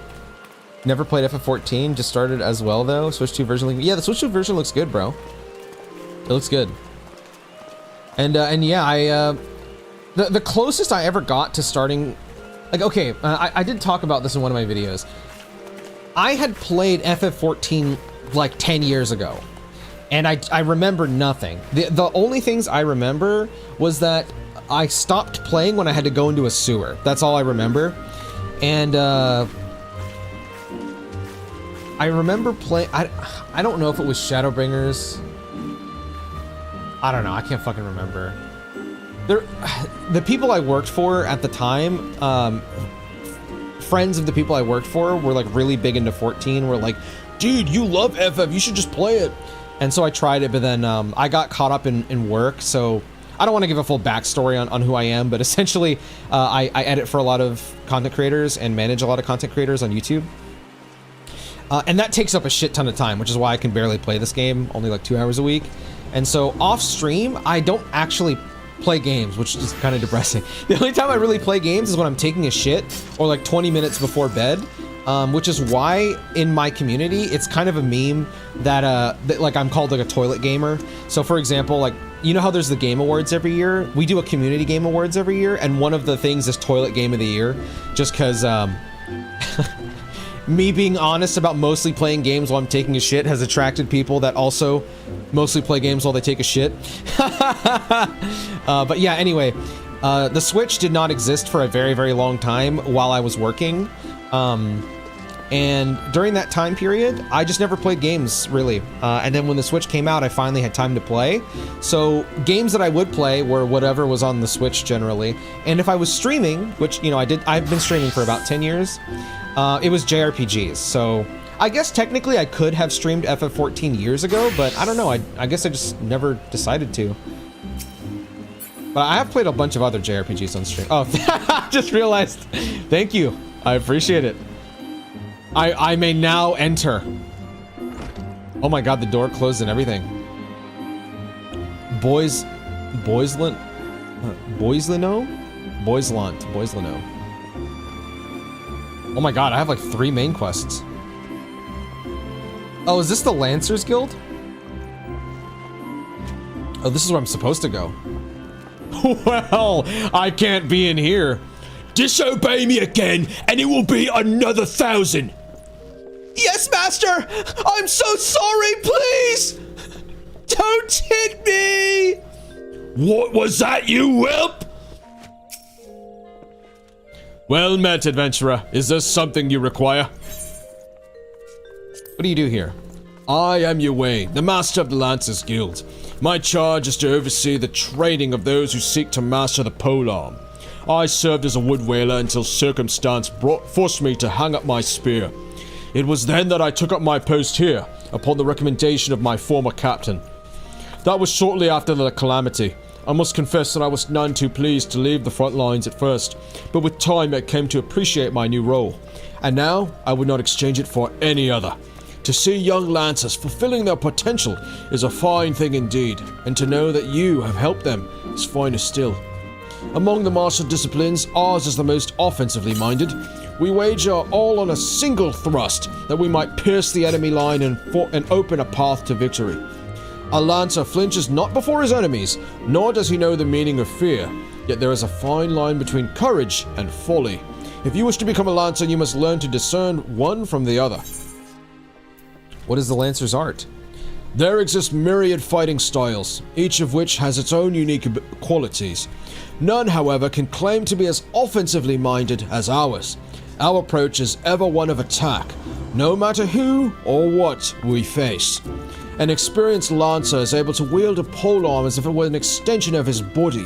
never played FF14, just started as well, though. Switch 2 version. Yeah, the Switch 2 version looks good, bro. It looks good. And yeah, the closest I ever got to starting... Like, okay, I did talk about this in one of my videos. I had played FF14 like 10 years ago, and I remember nothing. The only things I remember was that I stopped playing when I had to go into a sewer. That's all I remember. And I remember playing... I don't know if it was Shadowbringers. I don't know. I can't fucking remember. The people I worked for at the time, friends of the people I worked for were like really big into 14. Were like, dude, you love FF. You should just play it. And so I tried it, but then I got caught up in work. So I don't want to give a full backstory on who I am, but essentially I edit for a lot of content creators and manage a lot of content creators on YouTube. And that takes up a shit ton of time, which is why I can barely play this game, only like 2 hours a week. And so off stream, I don't actually play games, which is kind of depressing. The only time I really play games is when I'm taking a shit or like 20 minutes before bed, which is why in my community, it's kind of a meme that like I'm called like a toilet gamer. So for example, like, you know how there's the Game Awards every year? We do a Community Game Awards every year, and one of the things is Toilet Game of the Year, just because me being honest about mostly playing games while I'm taking a shit has attracted people that also mostly play games while they take a shit. But yeah, anyway, the Switch did not exist for a very, very long time while I was working. And during that time period, I just never played games, really. And then when the Switch came out, I finally had time to play. So games that I would play were whatever was on the Switch generally. And if I was streaming, which, you know, I've been streaming for about 10 years, it was JRPGs. So I guess technically I could have streamed FF14 years ago, but I don't know. I guess I just never decided to. But I have played a bunch of other JRPGs on stream. Oh, I just realized. Thank you. I appreciate it. I may now enter. Oh my god, the door closed and everything. Boislano? Boislano. Oh my god, I have like 3 main quests. Oh, is this the Lancers Guild? Oh, this is where I'm supposed to go. Well, I can't be in here. Disobey me again, and it will be another 1,000. Yes, Master! I'm so sorry, please! Don't hit me! What was that, you whelp? Well met, adventurer. Is there something you require? What do you do here? I am Yue, the master of the Lancers Guild. My charge is to oversee the training of those who seek to master the polearm. I served as a wood whaler until circumstance forced me to hang up my spear. It was then that I took up my post here, upon the recommendation of my former captain. That was shortly after the calamity. I must confess that I was none too pleased to leave the front lines at first, but with time I came to appreciate my new role. And now, I would not exchange it for any other. To see young Lancers fulfilling their potential is a fine thing indeed, and to know that you have helped them is finer still. Among the martial disciplines, ours is the most offensively minded. We wager all on a single thrust, that we might pierce the enemy line and open a path to victory. A Lancer flinches not before his enemies, nor does he know the meaning of fear, yet there is a fine line between courage and folly. If you wish to become a Lancer, you must learn to discern one from the other. What is the Lancer's art? There exist myriad fighting styles, each of which has its own unique qualities. None, however, can claim to be as offensively minded as ours. Our approach is ever one of attack, no matter who or what we face. An experienced Lancer is able to wield a polearm as if it were an extension of his body.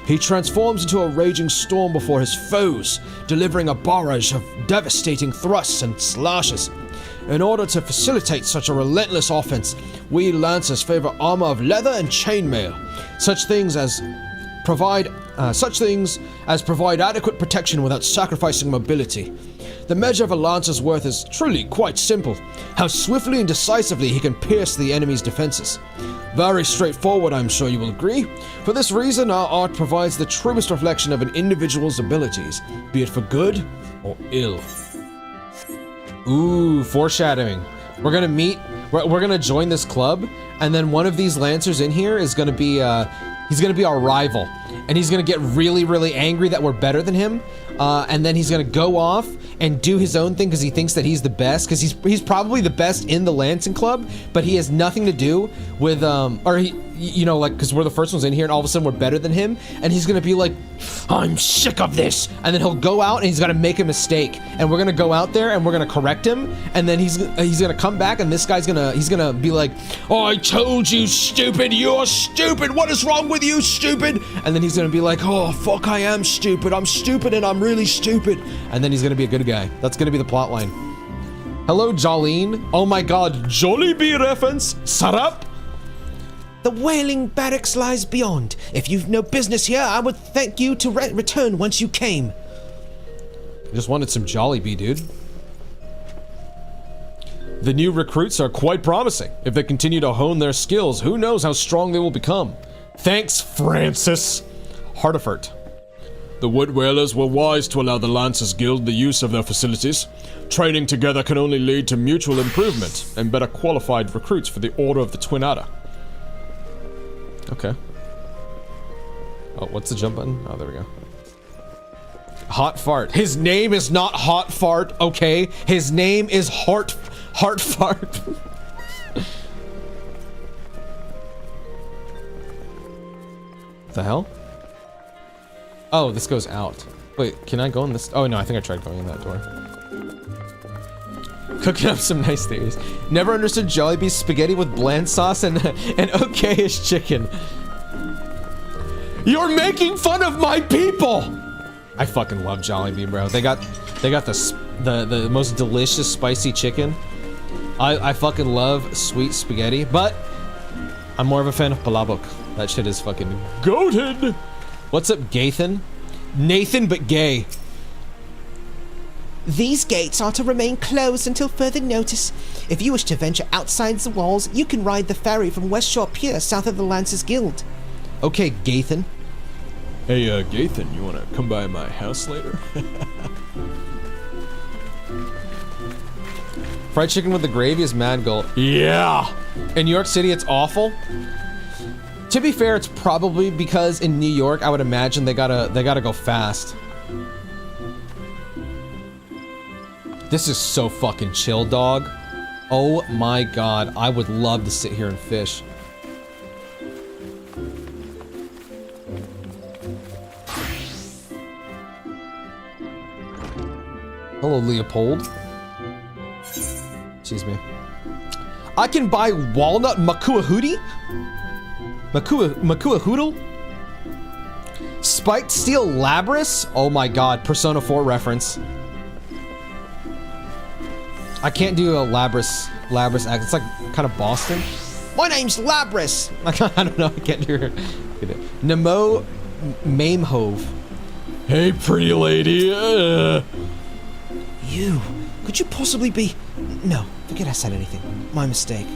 He transforms into a raging storm before his foes, delivering a barrage of devastating thrusts and slashes. In order to facilitate such a relentless offense, we Lancers favor armor of leather and chainmail, such things as provide adequate protection without sacrificing mobility. The measure of a Lancer's worth is truly quite simple: how swiftly and decisively he can pierce the enemy's defenses. Very straightforward, I'm sure you will agree. For this reason, our art provides the truest reflection of an individual's abilities, be it for good or ill. Ooh, foreshadowing. We're gonna meet, we're gonna join this club, and then one of these Lancers in here is gonna be, he's gonna be our rival. And he's gonna get really, really angry that we're better than him. And then he's gonna go off and do his own thing because he thinks that he's the best, because he's probably the best in the Lancing Club, but he has nothing to do with, or he, you know, like, because we're the first ones in here and all of a sudden we're better than him, and he's gonna be like, I'm sick of this, and then he'll go out and he's gonna make a mistake, and we're gonna go out there and we're gonna correct him, and then he's gonna come back and this guy's gonna be like, oh, I told you, stupid, you're stupid, what is wrong with you, stupid? And then he's gonna be like, oh, fuck, I'm stupid and I'm really stupid, and then he's gonna be a good guy. That's gonna be the plot line. Hello, Jolene. Oh my god, Jollibee reference. Sarap. The whaling barracks lies beyond. If you've no business here, I would thank you to return once you came. I just wanted some Jollibee, dude. The new recruits are quite promising. If they continue to hone their skills, who knows how strong they will become. Thanks, Francis. Hardefort. The Wood Whalers were wise to allow the Lancers Guild the use of their facilities. Training together can only lead to mutual improvement and better qualified recruits for the Order of the Twin Adder. Okay. Oh, what's the jump button? Oh, there we go. Hot Fart. His name is not Hot Fart, okay? His name is Heart Fart. The hell? Oh, this goes out. Wait, can I go in this? Oh no, I think I tried going in that door. Cooking up some nice theories. Never understood Jollibee's spaghetti with bland sauce and okayish chicken. You're making fun of my people! I fucking love Jollibee, bro. They got the most delicious spicy chicken. I fucking love sweet spaghetti, but I'm more of a fan of palabok. That shit is fucking goated. What's up, Gathan? Nathan, but gay. These gates are to remain closed until further notice. If you wish to venture outside the walls, you can ride the ferry from West Shore Pier south of the Lancers Guild. Okay, Gathan. Hey, Gathan, you wanna come by my house later? Fried chicken with the gravy is mad gold. Yeah! In New York City, it's awful. To be fair, it's probably because in New York, I would imagine they gotta go fast. This is so fucking chill, dog. Oh my god, I would love to sit here and fish. Hello, Leopold. Excuse me. I can buy walnut makua hootie? Makua hoodle? Spiked steel Labras? Oh my god, Persona 4 reference. I can't do a Labras act. It's like kind of Boston. My name's Labras. I don't know. I can't do it. Nemo Mamehove. Hey, pretty lady. You. Could you possibly be... No, forget I said anything. My mistake.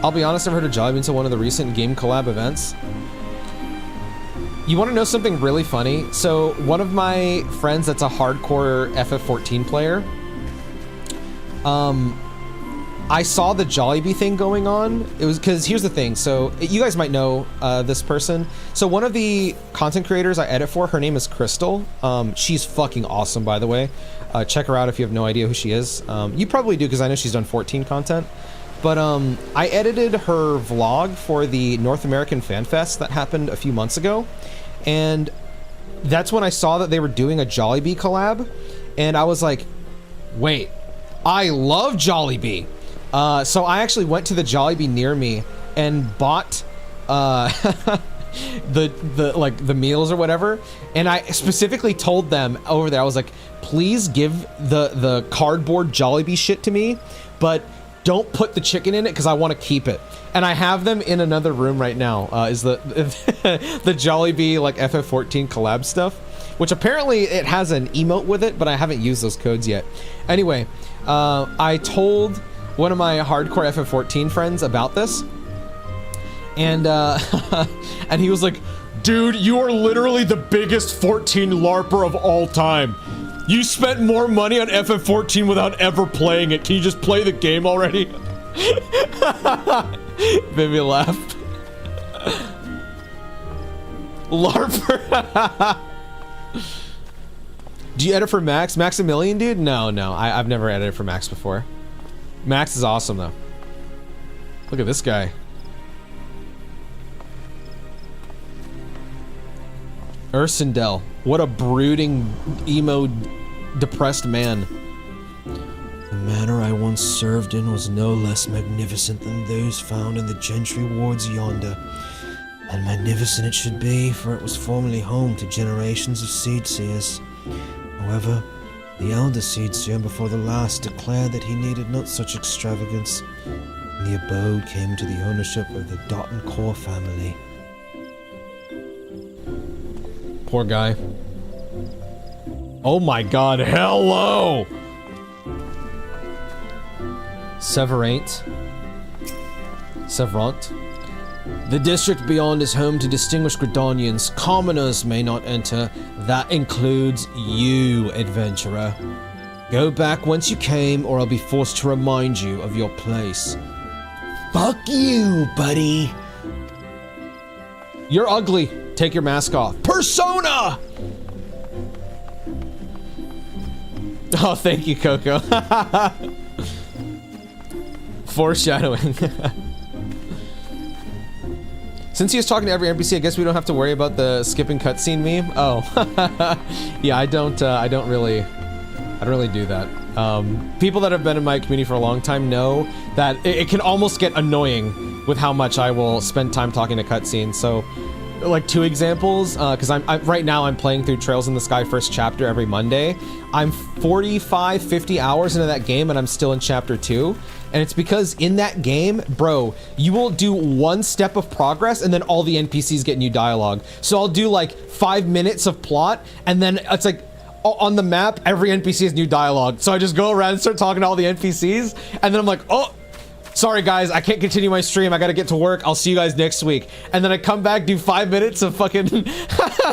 I'll be honest, I've heard of Jollibee until one of the recent game collab events. You want to know something really funny? So, one of my friends that's a hardcore FF14 player, I saw the Jollibee thing going on. It was because, here's the thing. So, you guys might know this person. So, one of the content creators I edit for, her name is Crystal. She's fucking awesome, by the way. Check her out if you have no idea who she is. You probably do, because I know she's done 14 content. But I edited her vlog for the North American Fan Fest that happened a few months ago. And that's when I saw that they were doing a Jollibee collab. And I was like, wait, I love Jollibee. So I actually went to the Jollibee near me and bought the meals or whatever. And I specifically told them over there, I was like, please give the cardboard Jollibee shit to me, but don't put the chicken in it because I want to keep it. And I have them in another room right now. Is the the Jollibee like FF14 collab stuff, which apparently it has an emote with it, but I haven't used those codes yet. Anyway, I told one of my hardcore FF14 friends about this, and and he was like, "Dude, you are literally the biggest 14 LARPer of all time. You spent more money on FF14 without ever playing it. Can you just play the game already?" Made me laugh. LARPer. Do you edit for Max? Maximilian, dude? No. I've never edited for Max before. Max is awesome, though. Look at this guy. Ursendel. What a brooding, emo, depressed man. The manor I once served in was no less magnificent than those found in the gentry wards yonder. And magnificent it should be, for it was formerly home to generations of seed-seers. However, the elder seed-seer before the last declared that he needed not such extravagance, and the abode came into the ownership of the Dottencore family. Poor guy. Oh my god, hello! Severant. The district beyond is home to distinguished Gridanians. Commoners may not enter. That includes you, adventurer. Go back whence you came, or I'll be forced to remind you of your place. Fuck you, buddy. You're ugly. Take your mask off. Persona! Oh, thank you, Coco. Foreshadowing. Since he was talking to every NPC, I guess we don't have to worry about the skipping cutscene meme. Oh, yeah, I don't really do that. People that have been in my community for a long time know that it can almost get annoying with how much I will spend time talking to cutscenes. So, like 2 examples, because right now I'm playing through Trails in the Sky first chapter every Monday. I'm 45, 50 hours into that game and I'm still in chapter 2. And it's because in that game, bro, you will do 1 step of progress and then all the NPCs get new dialogue. So I'll do like 5 minutes of plot and then it's like on the map, every NPC has new dialogue. So I just go around and start talking to all the NPCs and then I'm like, oh, sorry guys, I can't continue my stream. I gotta get to work. I'll see you guys next week. And then I come back, do 5 minutes of fucking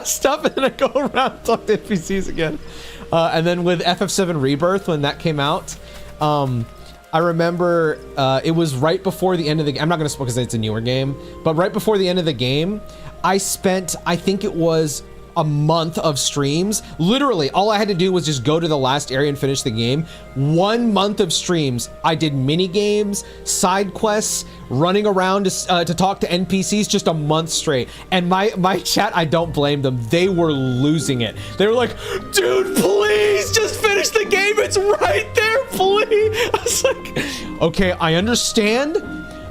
stuff, and then I go around and talk to NPCs again. And then with FF7 Rebirth, when that came out, I remember it was right before the end of the game. I'm not gonna spoil because it's a newer game, but right before the end of the game, I spent, I think it was a month of streams. Literally, all I had to do was just go to the last area and finish the game. 1 month of streams. I did mini games, side quests, running around to talk to NPCs, just a month straight. And my chat, I don't blame them. They were losing it. They were like, dude, please just finish the game. It's right there, please. I was like, okay, I understand,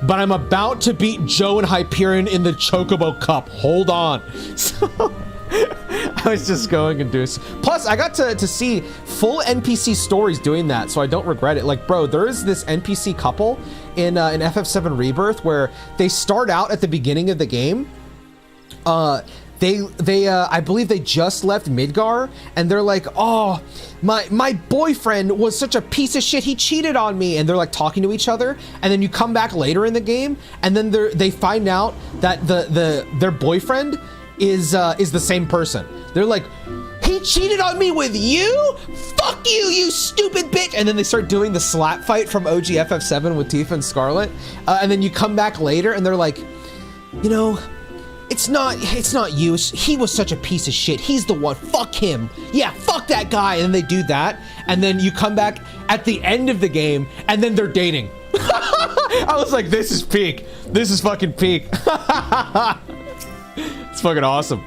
but I'm about to beat Joe and Hyperion in the Chocobo Cup. Hold on. So I was just going and doing. Plus, I got to see full NPC stories doing that, so I don't regret it. Like, bro, there is this NPC couple in FF7 Rebirth where they start out at the beginning of the game. I believe they just left Midgar, and they're like, oh, my boyfriend was such a piece of shit, he cheated on me, and they're like talking to each other, and then you come back later in the game, and then they find out that their boyfriend is the same person. They're like, he cheated on me with you? Fuck you, you stupid bitch! And then they start doing the slap fight from OG FF7 with Tifa and Scarlet, and then you come back later, and they're like, you know, it's not you. He was such a piece of shit. He's the one. Fuck him. Yeah, fuck that guy. And then they do that. And then you come back at the end of the game and then they're dating. I was like, this is peak. This is fucking peak. It's fucking awesome.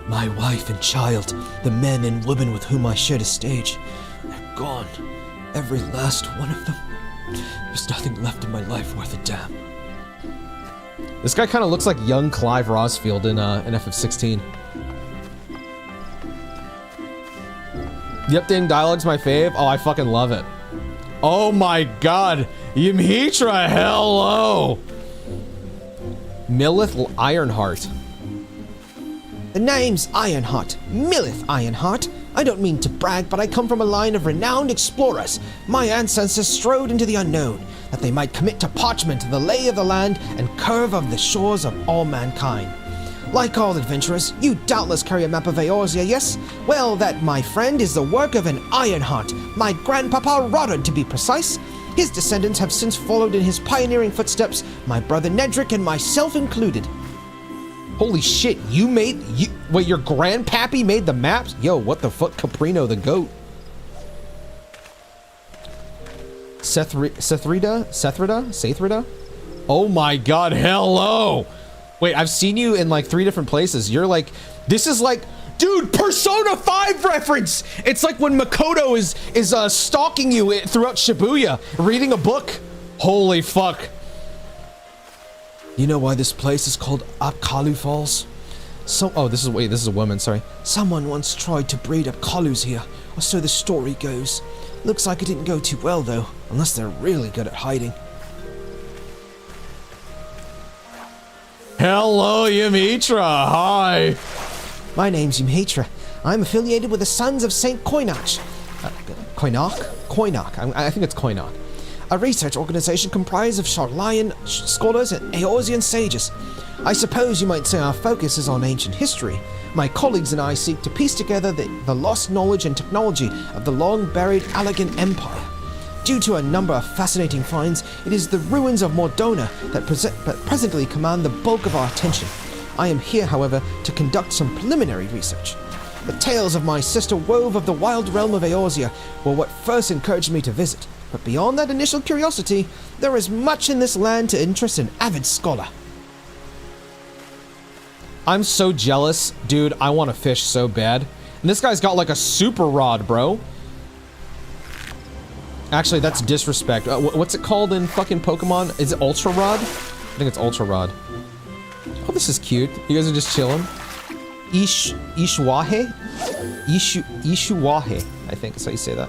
My wife and child, the men and women with whom I shared a stage, they're gone. Every last one of them. There's nothing left in my life worth a damn. This guy kind of looks like young Clive Rosfield in FF16. The updating dialogue's my fave. Oh, I fucking love it. Oh my god. Ymhitra, hello! Millith Ironheart. The name's Ironheart. Millith Ironheart. I don't mean to brag, but I come from a line of renowned explorers. My ancestors strode into the unknown, that they might commit to parchment the lay of the land and curve of the shores of all mankind. Like all adventurers, you doubtless carry a map of Eorzea, yes? Well, that, my friend, is the work of an Ironheart, my grandpapa Rodard to be precise. His descendants have since followed in his pioneering footsteps, my brother Nedrick and myself included. Holy shit, wait, your grandpappy made the maps? Yo, what the fuck, Caprino the goat? Sethrida? Oh my god, hello! Wait, I've seen you in like 3 different places. You're like, this is like, dude, Persona 5 reference! It's like when Makoto is stalking you throughout Shibuya, reading a book. Holy fuck. You know why this place is called Apkalu Falls? This is a woman, sorry. Someone once tried to breed Apkalus here, or so the story goes. Looks like it didn't go too well though, unless they're really good at hiding. Hello, Ymhitra, hi! My name's Ymhitra. I'm affiliated with the Sons of St. Koinach. Koinach. I think it's Koinach. A research organization comprised of Sharlayan scholars and Eorzean sages. I suppose you might say our focus is on ancient history. My colleagues and I seek to piece together the lost knowledge and technology of the long-buried Allegan Empire. Due to a number of fascinating finds, it is the ruins of Mordona that presently command the bulk of our attention. I am here, however, to conduct some preliminary research. The tales of my sister wove of the wild realm of Eorzea were what first encouraged me to visit. But beyond that initial curiosity, there is much in this land to interest an avid scholar. I'm so jealous. Dude, I want to fish so bad. And this guy's got like a super rod, bro. Actually, that's disrespect. What's it called in fucking Pokemon? Is it Ultra Rod? I think it's Ultra Rod. Oh, this is cute. You guys are just chilling. Ishwahe? Ishuwahe, I think is how you say that.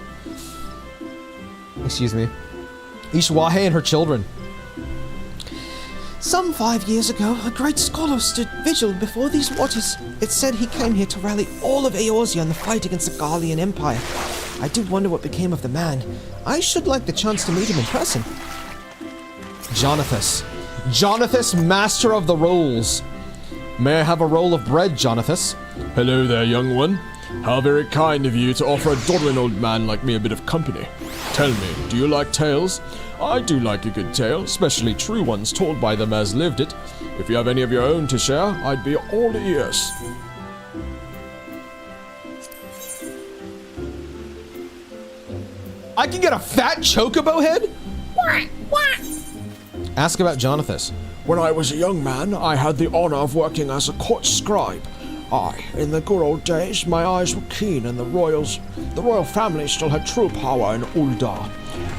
Excuse me. Ishwahe and her children. Some 5 years ago, a great scholar stood vigil before these waters. It said he came here to rally all of Eorzea in the fight against the Garlean Empire. I did wonder what became of the man. I should like the chance to meet him in person. Jonathas. Jonathas, master of the rolls. May I have a roll of bread, Jonathas? Hello there, young one. How very kind of you to offer a doddering old man like me a bit of company. Tell me, do you like tales? I do like a good tale, especially true ones told by them as lived it. If you have any of your own to share, I'd be all ears. I can get a fat chocobo head? Ask about Jonathas. When I was a young man, I had the honor of working as a court scribe. Aye, in the good old days, my eyes were keen and the royal family still had true power in Uldar.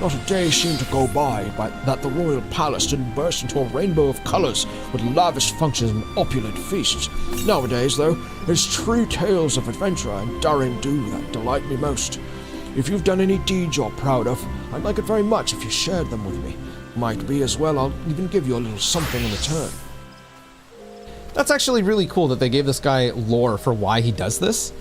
Not a day seemed to go by that the royal palace didn't burst into a rainbow of colors with lavish functions and opulent feasts. Nowadays, though, it's true tales of adventure and daring do that delight me most. If you've done any deeds you're proud of, I'd like it very much if you shared them with me. Might be as well I'll even give you a little something in return. That's actually really cool that they gave this guy lore for why he does this.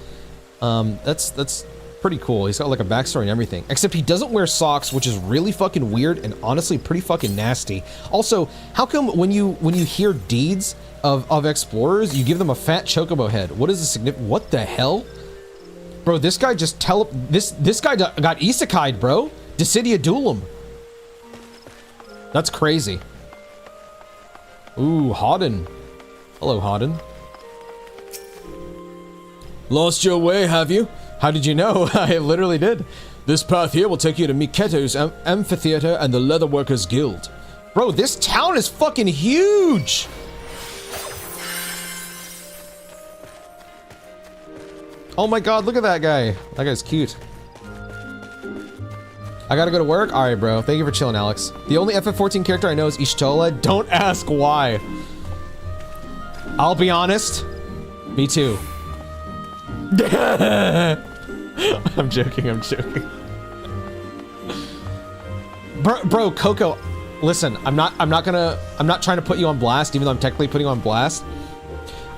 That's pretty cool. He's got like a backstory and everything. Except he doesn't wear socks, which is really fucking weird and honestly pretty fucking nasty. Also, how come when you hear deeds of explorers, you give them a fat chocobo head? What is the significance? What the hell? Bro, this guy just this guy got isekai'd, bro. Decidia Duelim. That's crazy. Ooh, Hawden. Hello, Hawden. Lost your way, have you? How did you know? I literally did. This path here will take you to Miketo's Amphitheater and the Leatherworkers Guild. Bro, this town is fucking huge! Oh my god, look at that guy. That guy's cute. I gotta go to work? Alright, bro. Thank you for chilling, Alex. The only FF14 character I know is Ishtola. Don't ask why. I'll be honest. Me too. I'm joking. Bro, Coco, listen, I'm not trying to put you on blast, even though I'm technically putting you on blast.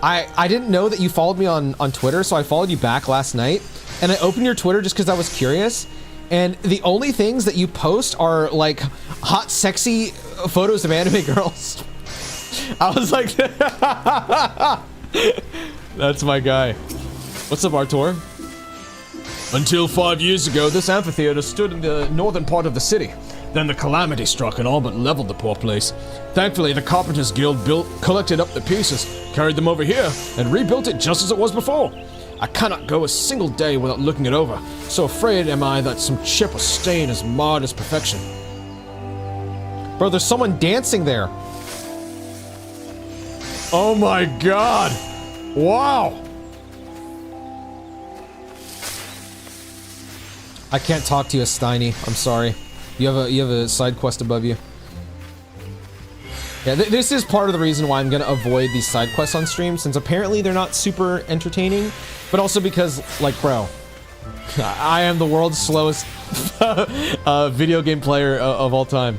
I didn't know that you followed me on Twitter, so I followed you back last night, and I opened your Twitter just because I was curious, and the only things that you post are, like, hot, sexy photos of anime girls. I was like, that's my guy. What's up, Artur? Until 5 years ago, this amphitheater stood in the northern part of the city. Then the calamity struck and all but leveled the poor place. Thankfully, the Carpenters Guild collected up the pieces, carried them over here, and rebuilt it just as it was before. I cannot go a single day without looking it over, so afraid am I that some chip or stain has marred its perfection. Bro, there's someone dancing there. Oh my god! Wow! I can't talk to you, Steiny. I'm sorry. You have a side quest above you. Yeah, this is part of the reason why I'm gonna avoid these side quests on stream, since apparently they're not super entertaining, but also because, like, bro, I am the world's slowest video game player of all time.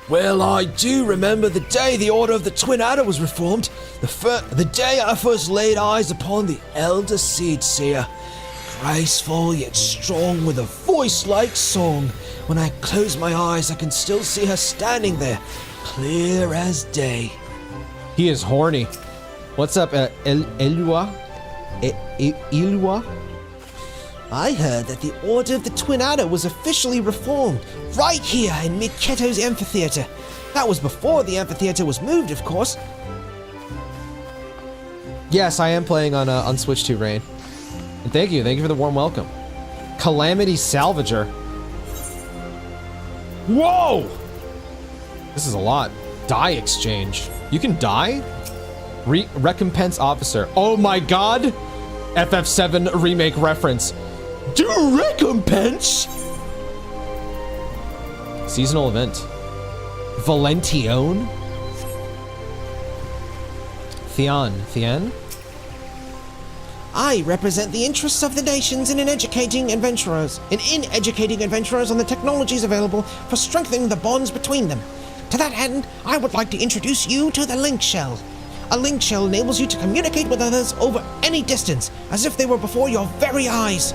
Well, I do remember the day the Order of the Twin Adder was reformed. The day I first laid eyes upon the Elder Seed Seer. Graceful yet strong with a voice like song. When I close my eyes, I can still see her standing there, clear as day. He is horny. What's up, Ilwa? Ilwa? I heard that the Order of the Twin Adder was officially reformed right here in Miketo's amphitheater. That was before the amphitheater was moved, of course. Yes, I am playing on Switch 2, Rain. And thank you for the warm welcome. Calamity Salvager. Whoa! This is a lot. Die exchange. You can die? Recompense officer. Oh my god! FF7 remake reference. Do recompense? Seasonal event. Valentione? Thean? I represent the interests of the nations in educating adventurers on the technologies available for strengthening the bonds between them. To that end, I would like to introduce you to the Link Shell. A Link Shell enables you to communicate with others over any distance, as if they were before your very eyes.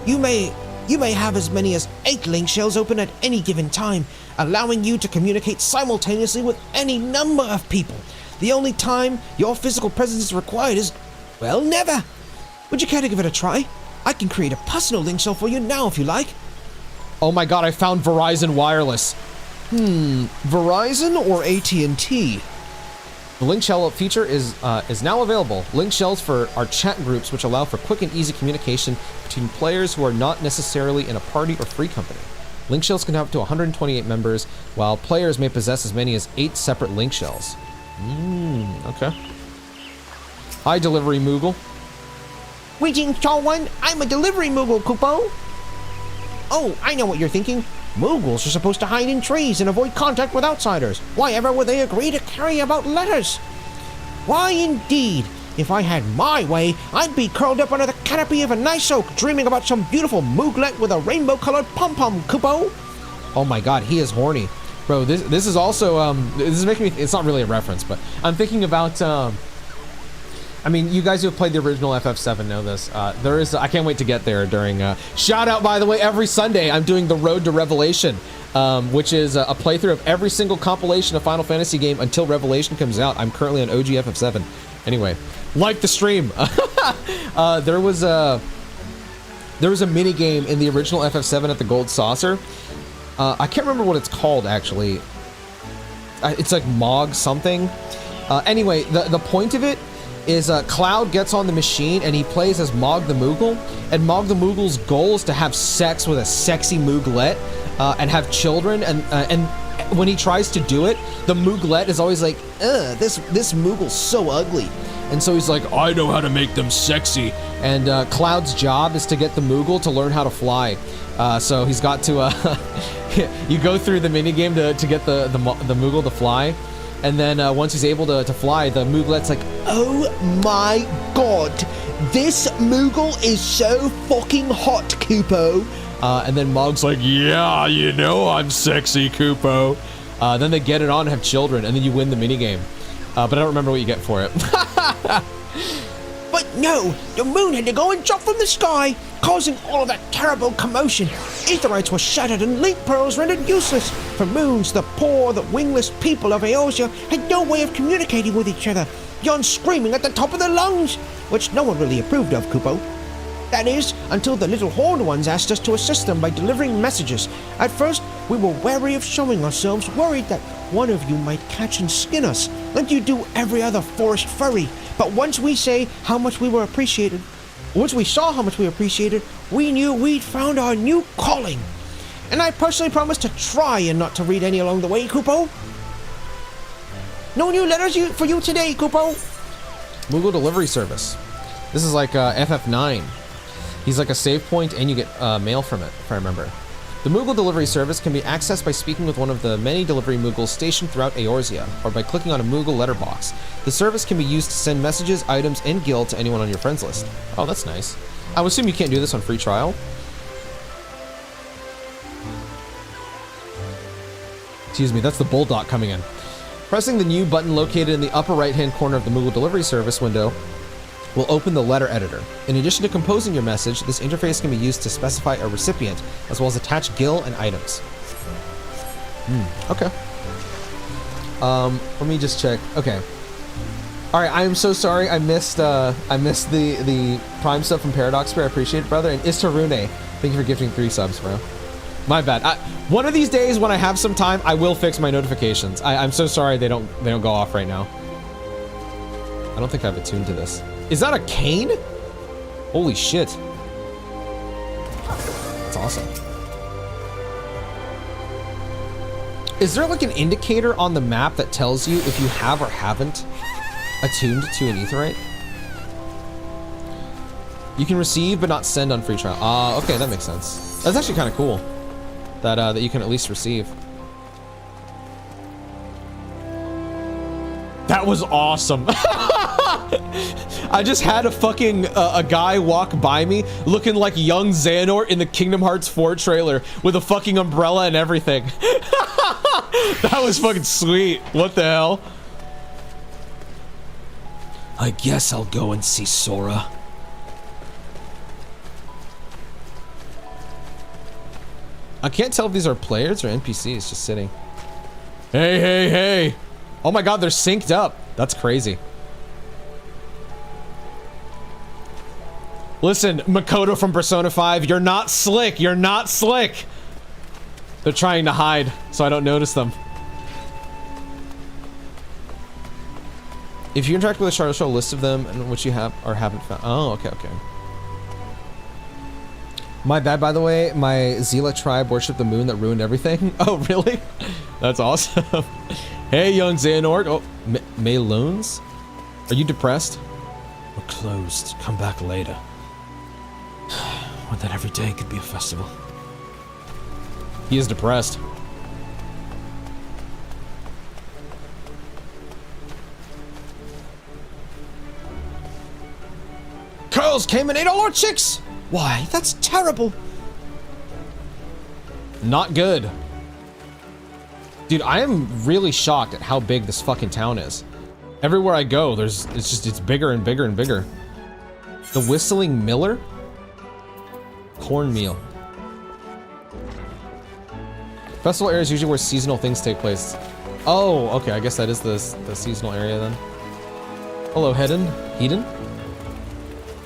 You may have as many as 8 Link Shells open at any given time, allowing you to communicate simultaneously with any number of people. The only time your physical presence is required is, well, never. Would you care to give it a try? I can create a personal Link Shell for you now if you like. Oh my god, I found Verizon Wireless. Verizon or AT&T? The Link Shell feature is now available. Link Shells are chat groups which allow for quick and easy communication between players who are not necessarily in a party or free company. Link Shells can have up to 128 members, while players may possess as many as 8 separate Link Shells. Okay. Hi, Delivery Moogle. Greetings, tall one. I'm a delivery Moogle, Kupo. Oh, I know what you're thinking. Moogles are supposed to hide in trees and avoid contact with outsiders. Why ever would they agree to carry about letters? Why, indeed. If I had my way, I'd be curled up under the canopy of a nice oak, dreaming about some beautiful Mooglet with a rainbow-colored pom-pom, Kupo. Oh my god, he is horny. Bro, this is also, this is making me, it's not really a reference, but I'm thinking about, I mean, you guys who have played the original FF7 know this. I can't wait to get there during, shout out, by the way, every Sunday I'm doing the Road to Revelation, which is a playthrough of every single compilation of Final Fantasy game until Revelation comes out. I'm currently on OG FF7. Anyway, like the stream. There was a mini game in the original FF7 at the Gold Saucer. I can't remember what it's called, actually. It's like Mog something. Anyway, the point of it is Cloud gets on the machine and he plays as Mog the Moogle, and Mog the Moogle's goal is to have sex with a sexy Mooglet and have children, and when he tries to do it, the Mooglet is always like, ugh, this Moogle's so ugly. And so he's like, I know how to make them sexy. And Cloud's job is to get the Moogle to learn how to fly. So he's got to, you go through the minigame to get the Moogle to fly. And then once he's able to fly, the Mooglet's like, oh my god, this Moogle is so fucking hot, Kupo. And then Mog's like, yeah, you know I'm sexy, Kupo. Then they get it on and have children, and then you win the minigame. But I don't remember what you get for it. But no, the moon had to go and drop from the sky, causing all of that terrible commotion. Aetherytes were shattered and link pearls rendered useless. For moons, the poor, the wingless people of Eosia had no way of communicating with each other, beyond screaming at the top of their lungs, which no one really approved of, Kupo. That is, until the little horned ones asked us to assist them by delivering messages. At first, we were wary of showing ourselves, worried that one of you might catch and skin us, like you do every other forest furry. But once we saw how much we were appreciated, we knew we'd found our new calling. And I personally promised to try and not to read any along the way, Kupo. No new letters for you today, Kupo. Moogle Delivery Service. This is like FF9. He's like a save point, and you get mail from it, if I remember. The Moogle Delivery Service can be accessed by speaking with one of the many delivery Moogles stationed throughout Eorzea, or by clicking on a Moogle letterbox. The service can be used to send messages, items, and guild to anyone on your friends list. Oh, that's nice. I would assume you can't do this on free trial. Excuse me, that's the Bulldog coming in. Pressing the new button located in the upper right-hand corner of the Moogle Delivery Service window will open the letter editor. In addition to composing your message, this interface can be used to specify a recipient, as well as attach gil and items. Okay. Let me just check. Okay. All right, I am so sorry. I missed the Prime stuff from Paradox Bear. I appreciate it, brother. And Istarune, thank you for gifting 3 subs, bro. My bad. One of these days when I have some time, I will fix my notifications. I'm so sorry they don't go off right now. I don't think I've attuned to this. Is that a cane? Holy shit. That's awesome. Is there like an indicator on the map that tells you if you have or haven't attuned to an Aetheryte? You can receive but not send on free trial. Okay, that makes sense. That's actually kind of cool. That you can at least receive. That was awesome. I just had a fucking a guy walk by me looking like young Xehanort in the Kingdom Hearts 4 trailer with a fucking umbrella and everything. That was fucking sweet. What the hell? I guess I'll go and see Sora. I can't tell if these are players or NPCs just sitting. Hey, hey, hey. Oh my god, they're synced up. That's crazy. Listen, Makoto from Persona 5, you're not slick. You're not slick. They're trying to hide, so I don't notice them. If you interact with a shard, show a list of them and which you have or haven't found. Oh, okay, okay. My bad, by the way. My Zila tribe worshipped the moon that ruined everything. Oh, really? That's awesome. Hey, young Xehanort. Oh, Mayloons? Are you depressed? We're closed. Come back later. What, that every day could be a festival? He is depressed. Curls came and ate all our chicks! Why, that's terrible! Not good. Dude, I am really shocked at how big this fucking town is. Everywhere I go, it's bigger and bigger and bigger. The Whistling Miller? Cornmeal. Festival area is usually where seasonal things take place. Oh, okay, I guess that is the seasonal area then. Hello, Hedon.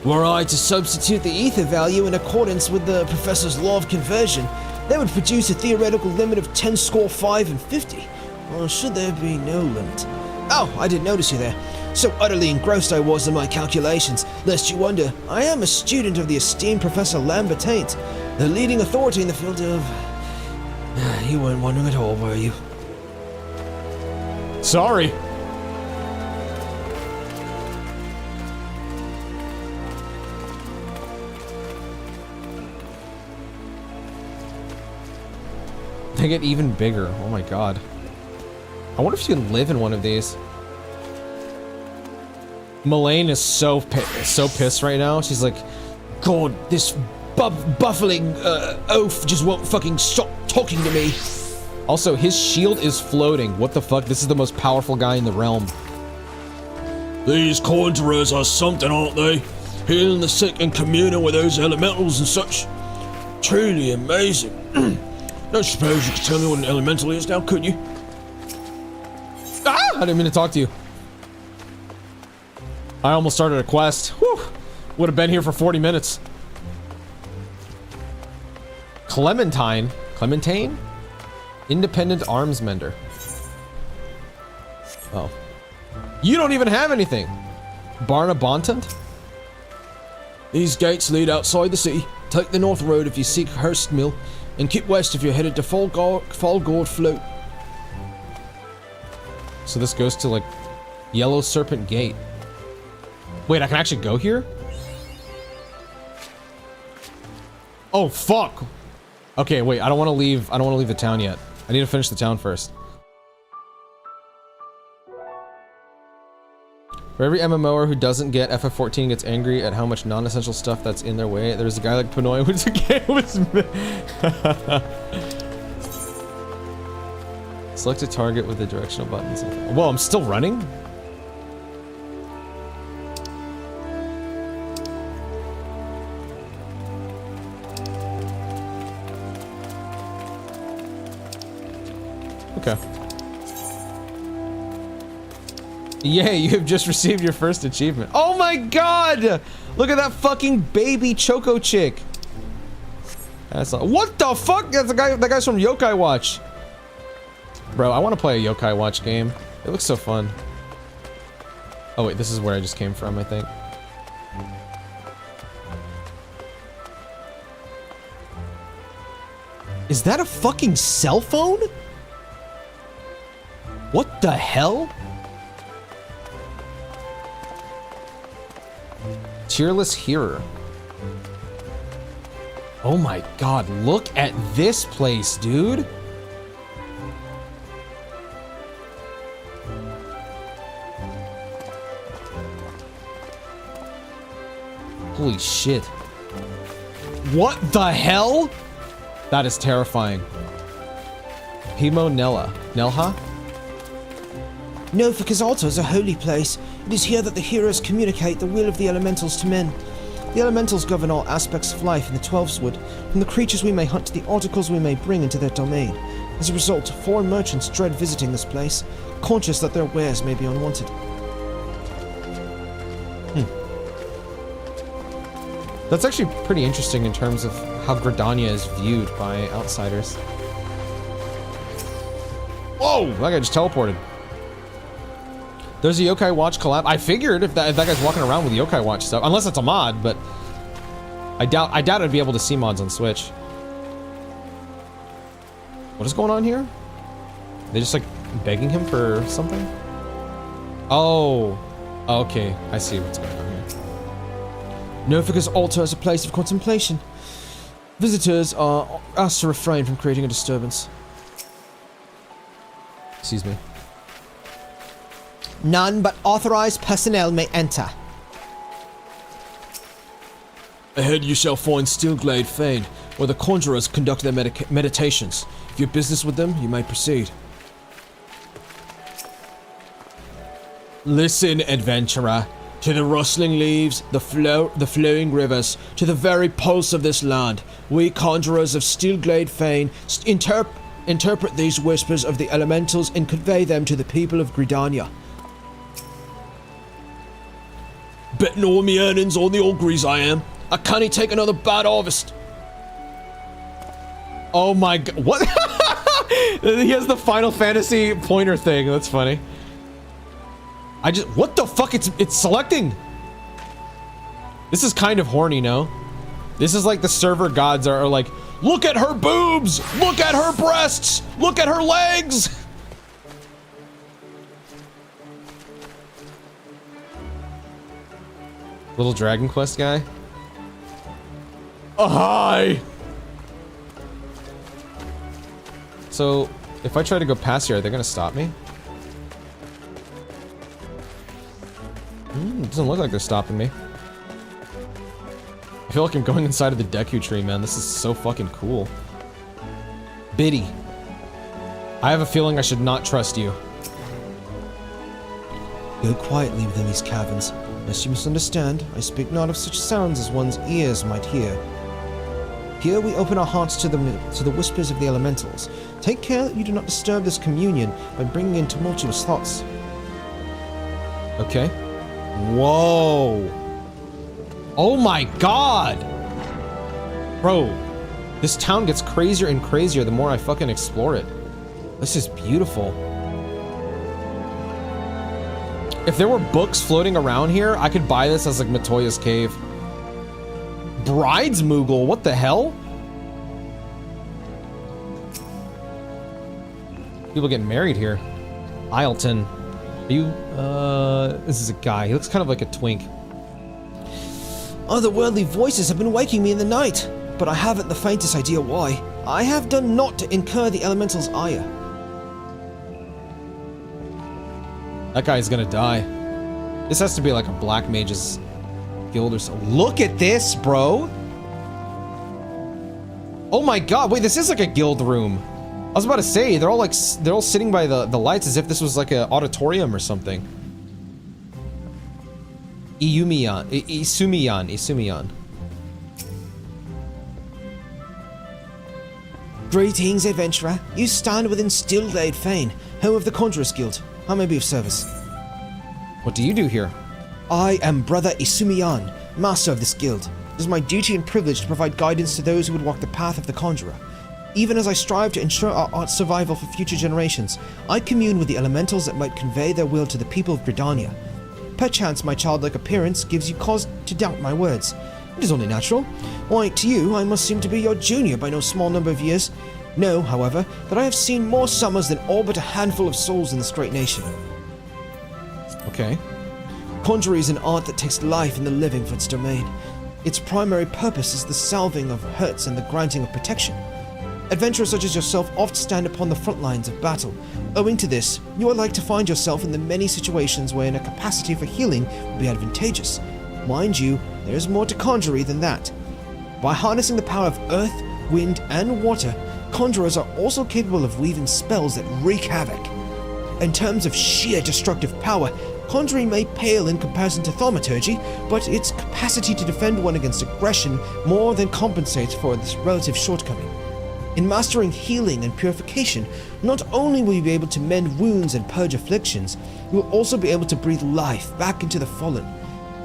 Were I to substitute the ether value in accordance with the professor's law of conversion, that would produce a theoretical limit of 10 score 5 and 50. Or should there be no limit? Oh, I didn't notice you there. So utterly engrossed I was in my calculations, lest you wonder, I am a student of the esteemed Professor Lambertaint, the leading authority in the field of... You weren't wondering at all, were you? Sorry. They get even bigger. Oh my god. I wonder if you can live in one of these. Mullane is so pissed right now. She's like, God, this buffling oaf just won't fucking stop talking to me. Also, his shield is floating. What the fuck? This is the most powerful guy in the realm. These conjurers are something, aren't they? Healing the sick and communing with those elementals and such. Truly amazing. Don't suppose you could tell me what an elemental is now, could you? Ah! I didn't mean to talk to you. I almost started a quest. Whew. Would have been here for 40 minutes. Clementine? Independent arms mender. Oh. You don't even have anything. Barna Bontant? These gates lead outside the city. Take the north road if you seek Hurst Mill, and keep west if you're headed to Fallgord Float. So this goes to, like, Yellow Serpent Gate. Wait, I can actually go here? Oh, fuck! Okay, wait, I don't want to leave the town yet. I need to finish the town first. For every MMOer who doesn't get FF14 gets angry at how much non-essential stuff that's in their way, there's a guy like Pinoy who's a game with select a target with the directional buttons. Well, I'm still running? Okay. Yay, you have just received your first achievement. Oh my god! Look at that fucking baby Choco chick. That's not, what the fuck? That's the guy. That guy's from Yokai Watch. Bro, I want to play a Yokai Watch game. It looks so fun. Oh wait, this is where I just came from, I think. Is that a fucking cell phone? What the hell? Tearless Hearer. Oh my god, look at this place, dude. Holy shit. What the hell? That is terrifying. Pimo Nella. Nelha? Nofika's altar is a holy place. It is here that the heroes communicate the will of the elementals to men. The elementals govern all aspects of life in the Twelveswood, from the creatures we may hunt to the articles we may bring into their domain. As a result, foreign merchants dread visiting this place, conscious that their wares may be unwanted. That's actually pretty interesting in terms of how Gridania is viewed by outsiders. Whoa! That guy just teleported. There's a Yokai Watch collab. I figured if that guy's walking around with Yokai Watch stuff, unless it's a mod, but I doubt I'd be able to see mods on Switch. What is going on here? They just like begging him for something? Oh, okay. I see what's going on here. Nofika's altar is a place of contemplation. Visitors are asked to refrain from creating a disturbance. Excuse me. None but authorized personnel may enter. Ahead you shall find Steelglade Fane, where the conjurers conduct their meditations. If you have business with them, you may proceed. Listen, adventurer. To the rustling leaves, the flowing rivers, to the very pulse of this land, we conjurers of Steelglade Fane interpret these whispers of the elementals and convey them to the people of Gridania. Betting all me earnings on the auguries I am. I can't take another bad harvest. Oh my god, what? He has the Final Fantasy pointer thing, that's funny. What the fuck, it's selecting. This is kind of horny, no? This is like the server gods are like, look at her boobs, look at her breasts, look at her legs. Little Dragon Quest guy. Oh, hi. So, if I try to go past here, are they gonna stop me? Doesn't look like they're stopping me. I feel like I'm going inside of the Deku tree, man. This is so fucking cool. Biddy. I have a feeling I should not trust you. Go quietly within these caverns. Lest you misunderstand, I speak not of such sounds as one's ears might hear. Here we open our hearts to the whispers of the elementals. Take care that you do not disturb this communion by bringing in tumultuous thoughts. Okay. Whoa. Oh my god. Bro, this town gets crazier and crazier the more I fucking explore it. This is beautiful. If there were books floating around here, I could buy this as like Matoya's Cave. Bride's Moogle, what the hell? People getting married here. Ileton. Are you, this is a guy. He looks kind of like a twink. Otherworldly voices have been waking me in the night, but I haven't the faintest idea why. I have done naught to incur the elemental's ire. That guy's gonna die. This has to be like a Black Mage's guild or so. Look at this, bro! Oh my god, wait, this is like a guild room. I was about to say, they're all sitting by the lights as if this was like an auditorium or something. Isumiyan. Greetings, adventurer. You stand within Steelglade Fane, home of the Conjurers Guild. How may I be of service? What do you do here? I am Brother Isumiyan, master of this guild. It is my duty and privilege to provide guidance to those who would walk the path of the Conjurer. Even as I strive to ensure our art's survival for future generations, I commune with the elementals that might convey their will to the people of Gridania. Perchance my childlike appearance gives you cause to doubt my words. It is only natural. Why, to you, I must seem to be your junior by no small number of years. Know, however, that I have seen more summers than all but a handful of souls in this great nation. Okay. Conjuring is an art that takes life in the living for its domain. Its primary purpose is the salving of hurts and the granting of protection. Adventurers such as yourself oft stand upon the front lines of battle. Owing to this, you are like to find yourself in the many situations wherein a capacity for healing will be advantageous. Mind you, there is more to conjuring than that. By harnessing the power of earth, wind, and water, conjurers are also capable of weaving spells that wreak havoc. In terms of sheer destructive power, conjuring may pale in comparison to thaumaturgy, but its capacity to defend one against aggression more than compensates for this relative shortcoming. In mastering healing and purification, not only will you be able to mend wounds and purge afflictions, you will also be able to breathe life back into the fallen.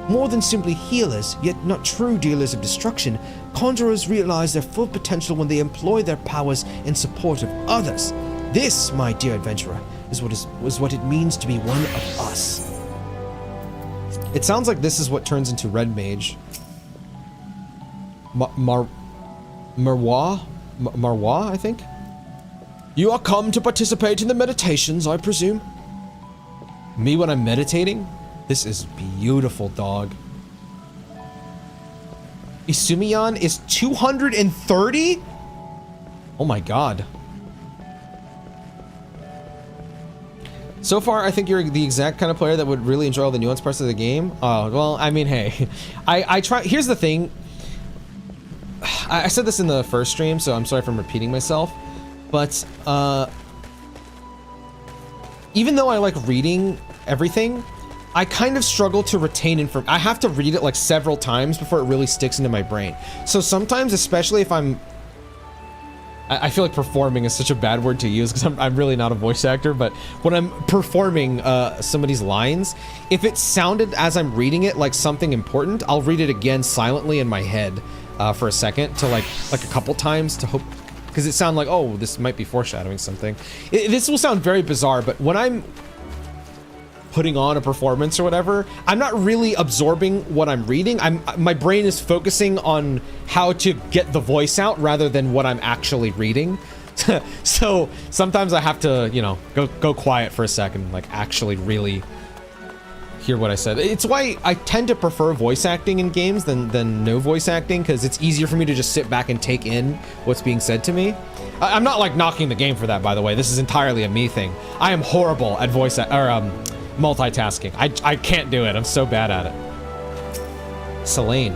More than simply healers, yet not true dealers of destruction, conjurers realize their full potential when they employ their powers in support of others. This, my dear adventurer, is what it means to be one of us. It sounds like this is what turns into Red Mage. Marwa, I think? You are come to participate in the meditations, I presume? Me when I'm meditating? This is beautiful, dog. Isumiyan is 230? Oh my god. So far, I think you're the exact kind of player that would really enjoy all the nuanced parts of the game. Oh, well, I mean, hey. I try. Here's the thing. I said this in the first stream, so I'm sorry if I'm repeating myself. But, even though I like reading everything, I kind of struggle to retain information. I have to read it like several times before it really sticks into my brain. So sometimes, especially if I feel like performing is such a bad word to use because I'm really not a voice actor, but when I'm performing somebody's lines, if it sounded as I'm reading it like something important, I'll read it again silently in my head for a second to like a couple times to hope, because it sounded like, oh, this might be foreshadowing something. This will sound very bizarre, but when I'm putting on a performance or whatever, I'm not really absorbing what I'm reading. My brain is focusing on how to get the voice out rather than what I'm actually reading. So sometimes I have to, you know, go quiet for a second, like actually really hear what I said. It's why I tend to prefer voice acting in games than no voice acting, because it's easier for me to just sit back and take in what's being said to me. I'm not like knocking the game for that, by the way. This is entirely a me thing. I am horrible at multitasking. I can't do it. I'm so bad at it. Selene.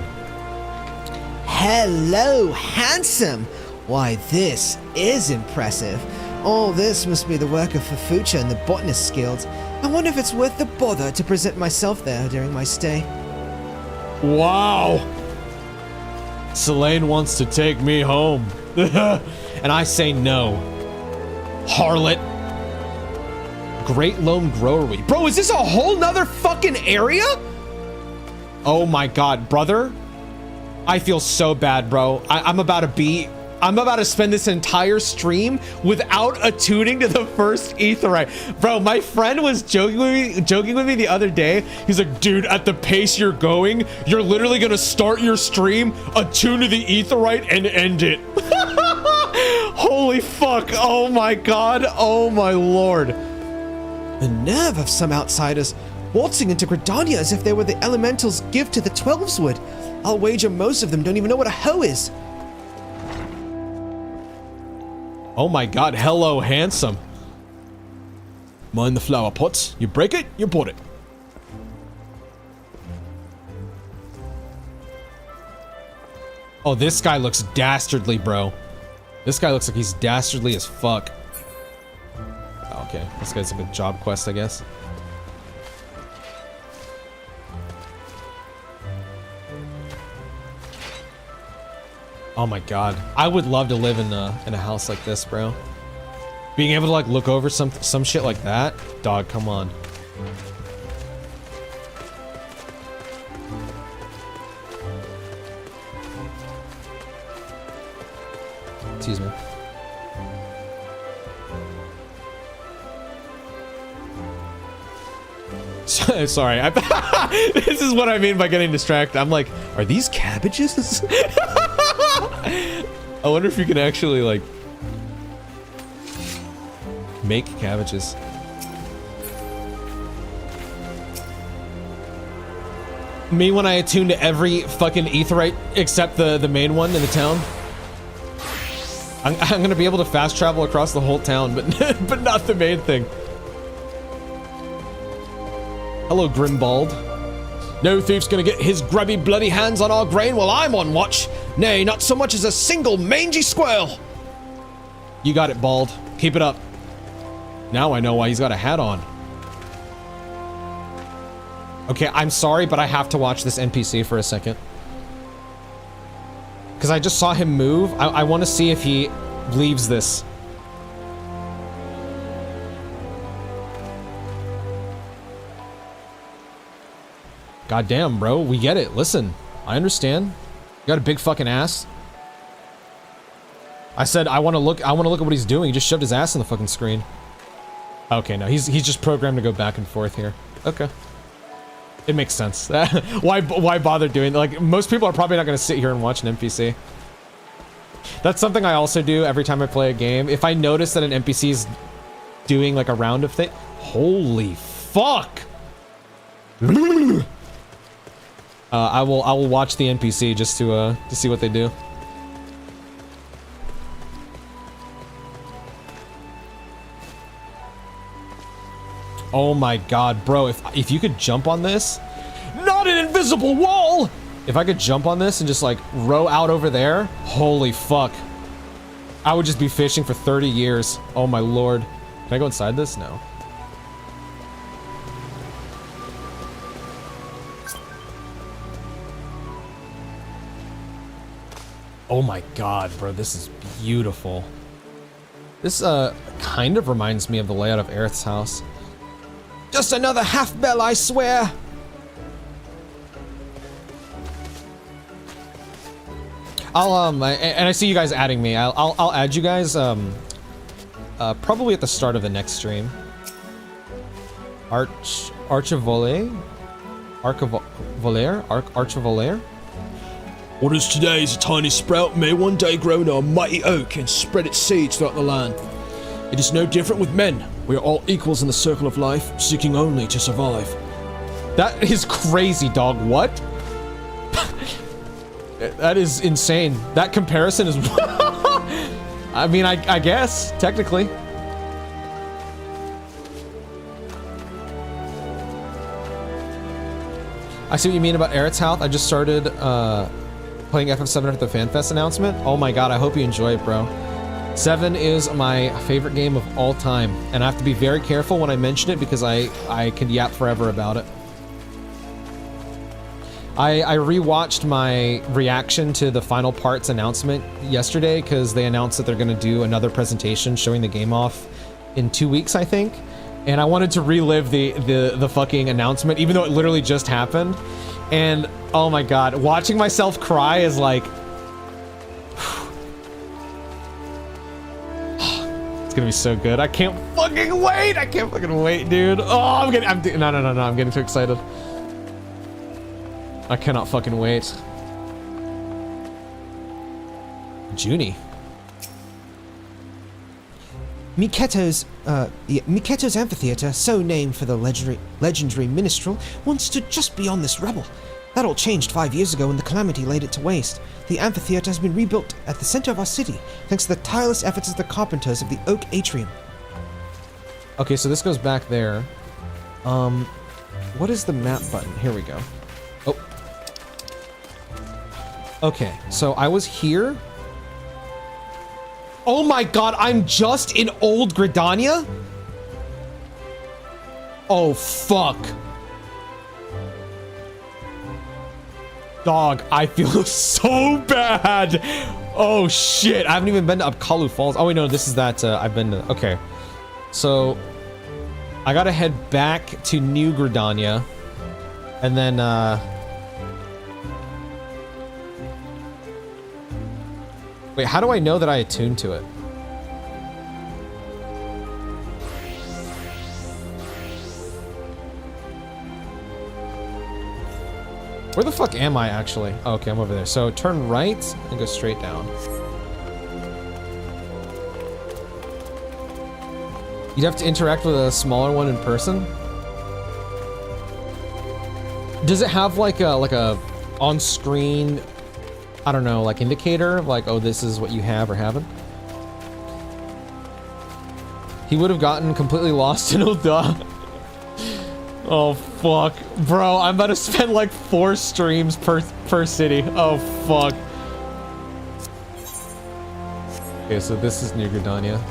Hello, handsome! Why, this is impressive. All this must be the work of Fafucha and the Botanist's Guild. I wonder if it's worth the bother to present myself there during my stay. Wow! Selene wants to take me home. And I say no. Harlot. Great Loam Growery. Bro, is this a whole nother fucking area? Oh my god, brother. I feel so bad, bro. I'm about to spend this entire stream without attuning to the first Aetheryte. Bro, my friend was joking with me the other day. He's like, dude, at the pace you're going, you're literally gonna start your stream, attune to the Aetheryte, and end it. Holy fuck. Oh my god. Oh my lord. The nerve of some outsiders, waltzing into Gridania as if they were the elemental's gift to the Twelves would. I'll wager most of them don't even know what a hoe is. Oh my god, hello, handsome. Mind the flower pots. You break it, you bought it. Oh, this guy looks dastardly, bro. This guy looks like he's dastardly as fuck. Oh, okay, this guy's like a job quest, I guess. Oh my god, I would love to live in a house like this, bro. Being able to like look over some shit like that, dog. Come on. Excuse me. Sorry, this is what I mean by getting distracted. I'm like, are these cabbages? I wonder if you can actually, like, make cabbages. Me when I attune to every fucking Aetheryte except the main one in the town. I'm gonna be able to fast travel across the whole town, but but not the main thing. Hello, Grimbald. No thief's gonna get his grubby bloody hands on our grain while I'm on watch. Nay, not so much as a single mangy squirrel. You got it, Bald. Keep it up. Now I know why he's got a hat on. Okay, I'm sorry, but I have to watch this NPC for a second. Because I just saw him move. I want to see if he leaves this. Goddamn, bro. We get it. Listen, I understand. You got a big fucking ass. I said I want to look at what he's doing. He just shoved his ass in the fucking screen. Okay, no, he's just programmed to go back and forth here. Okay. It makes sense. Why bother doing, like, most people are probably not going to sit here and watch an NPC. That's something I also do every time I play a game. If I notice that an NPC is doing like a round of thing, holy fuck! I will watch the NPC just to see what they do. Oh my god, bro, if you could jump on this, not an invisible wall! If I could jump on this and just like row out over there, holy fuck. I would just be fishing for 30 years. Oh my lord. Can I go inside this? No. Oh my god, bro, this is beautiful. This kind of reminds me of the layout of Aerith's house. Just another half bell, I swear. I'll and I see you guys adding me. I'll add you guys probably at the start of the next stream. Archivolaire. What is today is a tiny sprout may one day grow into a mighty oak and spread its seeds throughout the land. It is no different with men. We are all equals in the circle of life, seeking only to survive. That is crazy, dog. What? That is insane. That comparison is... I mean, I guess, technically. I see what you mean about Aerith's house. I just started playing FF7 after the FanFest announcement. Oh my god, I hope you enjoy it, bro. 7 is my favorite game of all time, and I have to be very careful when I mention it because I can yap forever about it. I rewatched my reaction to the final parts announcement yesterday because they announced that they're going to do another presentation showing the game off in 2 weeks, I think. And I wanted to relive the fucking announcement, even though it literally just happened. And oh my god, watching myself cry is like... It's gonna be so good. I can't fucking wait! I can't fucking wait, dude. Oh, no, I'm getting too excited. I cannot fucking wait. Junie. Miketo's amphitheater, so named for the legendary minstrel, once stood just beyond this rubble. That all changed 5 years ago when the calamity laid it to waste. The amphitheater has been rebuilt at the center of our city, thanks to the tireless efforts of the carpenters of the Oak Atrium. Okay, so this goes back there. What is the map button? Here we go. Oh. Okay, so I was here. Oh my god, I'm just in old Gridania? Oh, fuck. Dog, I feel so bad. Oh, shit. I haven't even been to Upkalu Falls. Oh, wait, no, this is that. I've been to... Okay. So, I gotta head back to New Gridania. And then, Wait, how do I know that I attuned to it? Where the fuck am I actually? Oh, okay, I'm over there. So turn right and go straight down. You'd have to interact with a smaller one in person. Does it have like a on-screen, I don't know, like indicator? Like, oh, this is what you have or haven't? He would have gotten completely lost in Ul'dah. Oh, fuck. Bro, I'm about to spend like 4 streams per city. Oh, fuck. Okay, so this is New Gridania.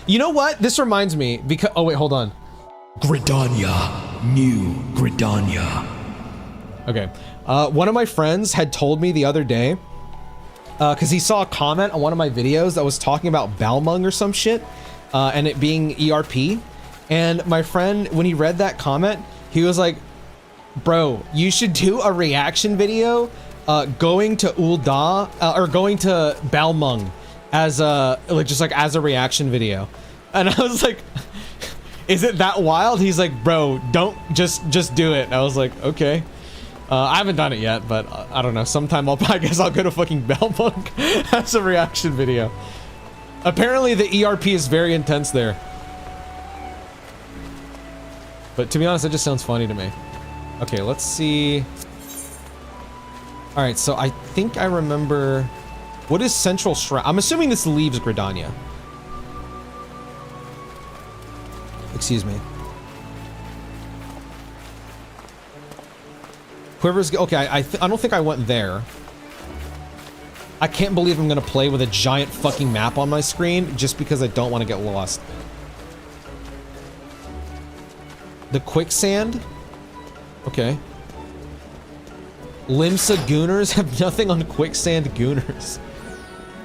You know what? This reminds me because... Oh, wait, hold on. Gridania. New Gridania. Okay. One of my friends had told me the other day, because he saw a comment on one of my videos that was talking about Balmung or some shit, and it being ERP. And my friend, when he read that comment, he was like, bro, you should do a reaction video going to Ul'dah, or going to Balmung as a, like, just like as a reaction video. And I was like, is it that wild? He's like, bro, don't, just do it. I was like, okay. I haven't done it yet, but I don't know. Sometime I guess I'll go to fucking Balmung as a reaction video. Apparently the ERP is very intense there. But to be honest, it just sounds funny to me. Okay, let's see. All right, so I think I remember. What is Central Shrine? I'm assuming this leaves Gridania. Excuse me. Whoever's okay, I don't think I went there. I can't believe I'm gonna play with a giant fucking map on my screen just because I don't want to get lost. The quicksand? Okay. Limsa Gooners have nothing on quicksand Gooners.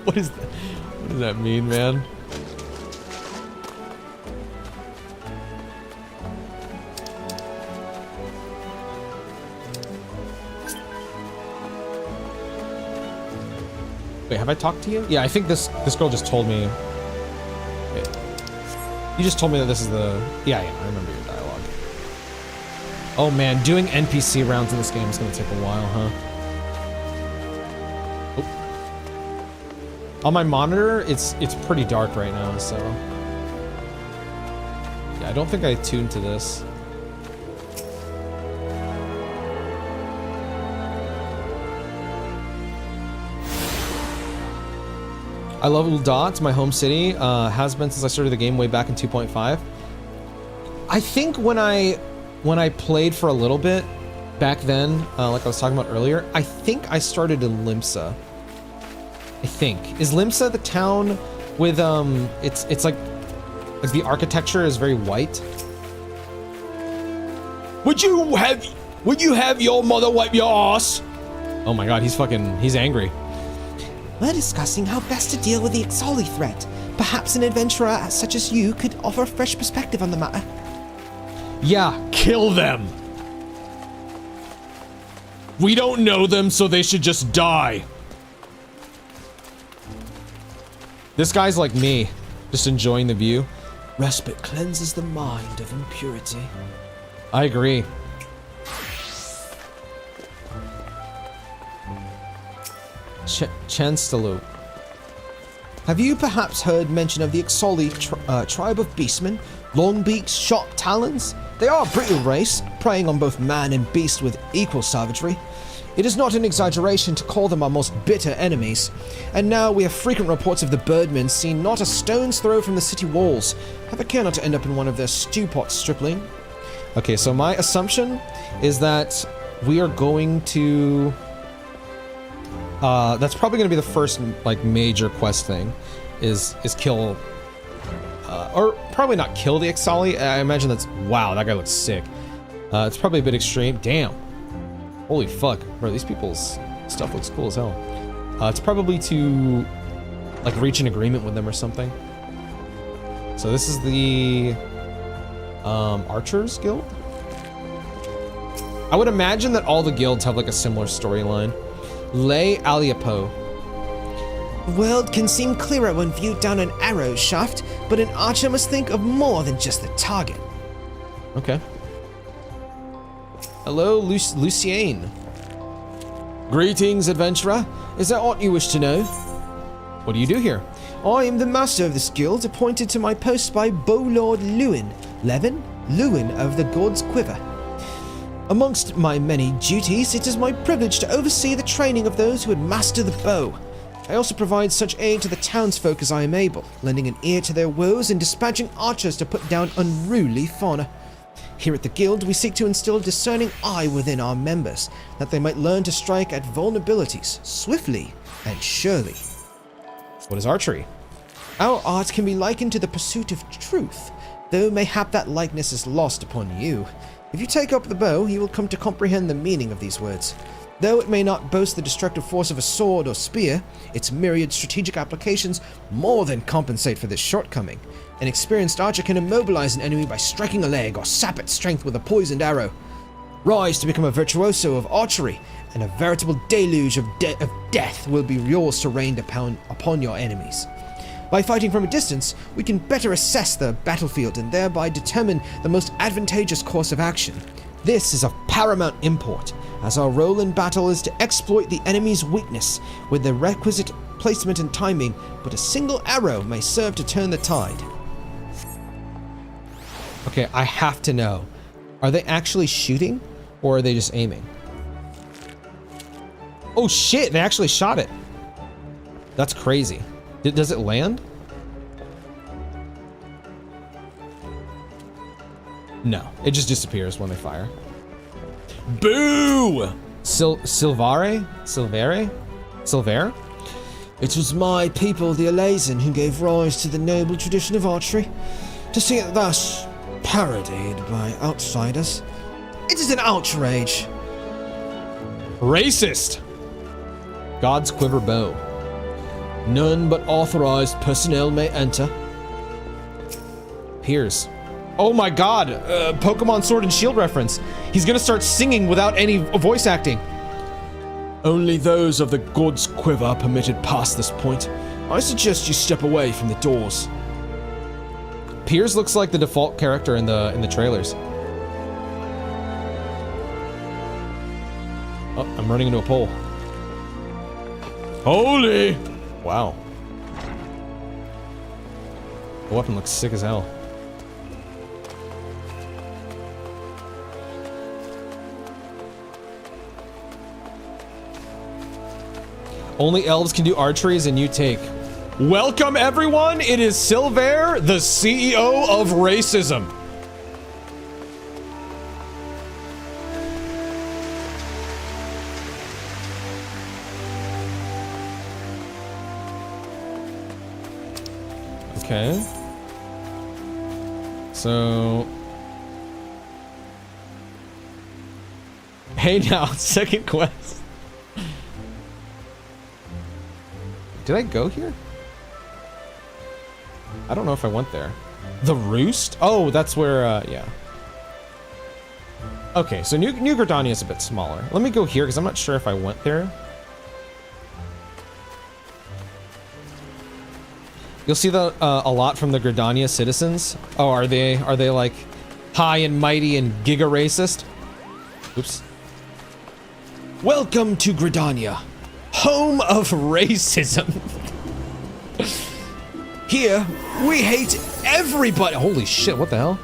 What is that? What does that mean, man? Wait, have I talked to you? Yeah, I think this girl just told me. Wait. You just told me that this is the... Yeah, I remember your dialogue. Oh man, doing NPC rounds in this game is gonna take a while, huh? Oh. On my monitor, it's pretty dark right now, so... Yeah, I don't think I tuned to this. I love Ul'dah, it's my home city. Has been since I started the game way back in 2.5. I think when I played for a little bit back then, like I was talking about earlier, I think I started in Limsa. I think. Is Limsa the town with it's like the architecture is very white? Would you have your mother wipe your ass? Oh my god, he's angry. We're discussing how best to deal with the XIV threat. Perhaps an adventurer such as you could offer a fresh perspective on the matter. Yeah, kill them. We don't know them, so they should just die. This guy's like me, just enjoying the view. Respite cleanses the mind of impurity. I agree. Chanstalu. Have you perhaps heard mention of the XIV tribe of beastmen? Longbeaks, sharp talons? They are a brutal race, preying on both man and beast with equal savagery. It is not an exaggeration to call them our most bitter enemies. And now we have frequent reports of the birdmen seen not a stone's throw from the city walls. Have a care not to end up in one of their stew pots, stripling. Okay, so my assumption is that we are going to... that's probably going to be the first, like, major quest thing, is kill, or probably not kill the XIV. I imagine that's, wow, that guy looks sick. It's probably a bit extreme. Damn. Holy fuck. Bro, these people's stuff looks cool as hell. It's probably to, like, reach an agreement with them or something. So this is the, Archers Guild? I would imagine that all the guilds have, like, a similar storyline. Le Aliapo. The world can seem clearer when viewed down an arrow shaft, but an archer must think of more than just the target. Okay. Hello, Luciane. Greetings, adventurer. Is there aught you wish to know? What do you do here? I am the master of this guild, appointed to my post by Bowlord Lewin of the God's Quiver. Amongst my many duties, it is my privilege to oversee the training of those who would master the bow. I also provide such aid to the townsfolk as I am able, lending an ear to their woes and dispatching archers to put down unruly fauna. Here at the guild, we seek to instill a discerning eye within our members, that they might learn to strike at vulnerabilities swiftly and surely. What is archery? Our art can be likened to the pursuit of truth, though mayhap that likeness is lost upon you. If you take up the bow, you will come to comprehend the meaning of these words. Though it may not boast the destructive force of a sword or spear, its myriad strategic applications more than compensate for this shortcoming. An experienced archer can immobilize an enemy by striking a leg or sap its strength with a poisoned arrow. Rise to become a virtuoso of archery, and a veritable deluge of death will be yours to rain upon your enemies. By fighting from a distance, we can better assess the battlefield and thereby determine the most advantageous course of action. This is of paramount import, as our role in battle is to exploit the enemy's weakness with the requisite placement and timing, but a single arrow may serve to turn the tide. Okay, I have to know. Are they actually shooting, or are they just aiming? Oh shit, they actually shot it. That's crazy. Does it land? No, it just disappears when they fire. Boo! Silvere? It was my people, the Alazen, who gave rise to the noble tradition of archery. To see it thus parodied by outsiders, it is an outrage. Racist! God's Quiver Bow. None but authorized personnel may enter. Piers. Oh my god! Pokemon Sword and Shield reference. He's gonna start singing without any voice acting. Only those of the God's Quiver are permitted past this point. I suggest you step away from the doors. Piers looks like the default character in the trailers. Oh, I'm running into a pole. Holy! Wow. The weapon looks sick as hell. Only elves can do archeries and you take. Welcome everyone, it is Silver, the CEO of racism. Okay. So... Hey now, second quest. Did I go here? I don't know if I went there. The Roost? Oh, that's where, yeah. Okay, so New Gridania is a bit smaller. Let me go here, because I'm not sure if I went there. You'll see that a lot from the Gridania citizens. Oh, are they like high and mighty and giga racist? Oops. Welcome to Gridania, home of racism. Here, we hate everybody. Holy shit, what the hell?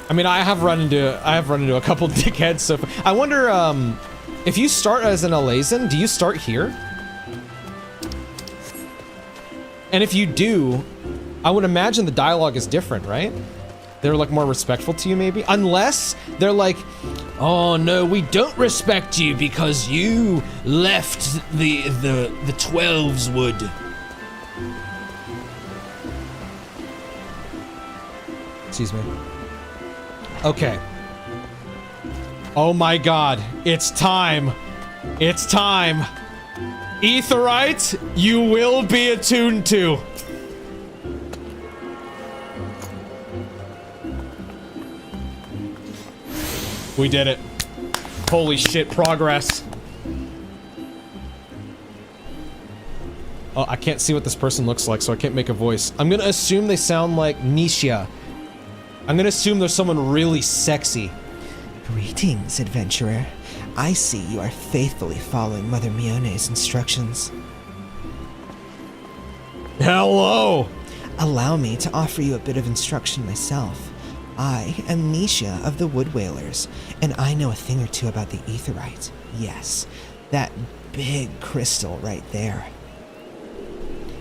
I mean, I have run into a couple dickheads so far. I wonder, if you start as an Alazen, do you start here? And if you do, I would imagine the dialogue is different, right? They're like more respectful to you, maybe? Unless they're like, oh no, we don't respect you because you left the 12's wood. Excuse me. Okay. Oh my god, it's time. It's time. Aetheryte, you will be attuned to. We did it. Holy shit, progress. Oh, I can't see what this person looks like, so I can't make a voice. I'm gonna assume they sound like Nisha. I'm gonna assume there's someone really sexy. Greetings, adventurer. I see you are faithfully following Mother Mione's instructions. Hello! Allow me to offer you a bit of instruction myself. I am Nisha of the Wood Whalers, and I know a thing or two about the Aetheryte. Yes, that big crystal right there.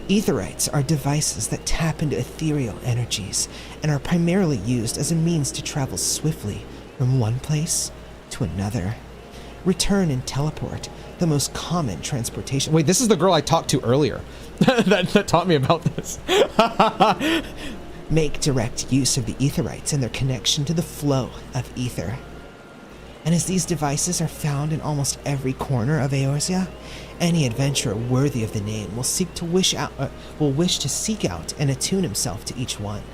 Aetherites are devices that tap into ethereal energies and are primarily used as a means to travel swiftly from one place to another. Return and teleport, the most common transportation. Wait, this is the girl I talked to earlier that taught me about this. Make direct use of the Aetherites and their connection to the flow of ether. And as these devices are found in almost every corner of Eorzea, any adventurer worthy of the name will wish to seek out and attune himself to each one.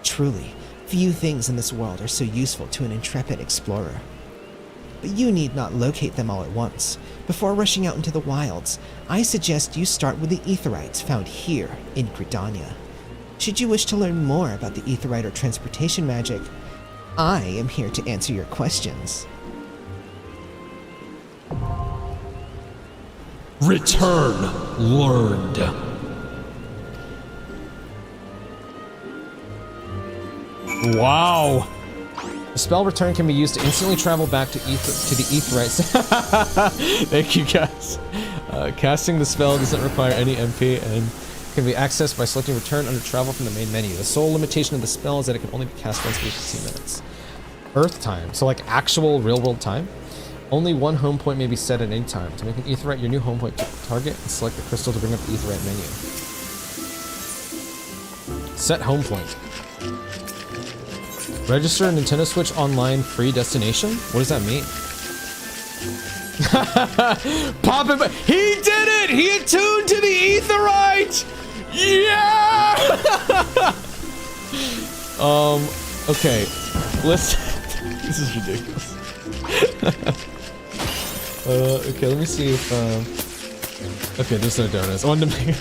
Truly, few things in this world are so useful to an intrepid explorer. But you need not locate them all at once. Before rushing out into the wilds, I suggest you start with the Aetherites found here in Gridania. Should you wish to learn more about the Aetherite or transportation magic, I am here to answer your questions. Return learned. Wow. The spell return can be used to instantly travel back to the Aetherites. Thank you, guys. Casting the spell doesn't require any MP and can be accessed by selecting return under travel from the main menu. The sole limitation of the spell is that it can only be cast once every 15 minutes. Earth time, so like actual real-world time. Only one home point may be set at any time. To make an Aetherite your new home point target, and select the crystal to bring up the Aetherite menu. Set home point. Register a Nintendo Switch Online free destination? What does that mean? Pop him! He did it! He attuned to the Aetherite! Yeah! Okay. Let's... This is ridiculous. Okay, let me see if, okay, there's no donuts. I wanted to make...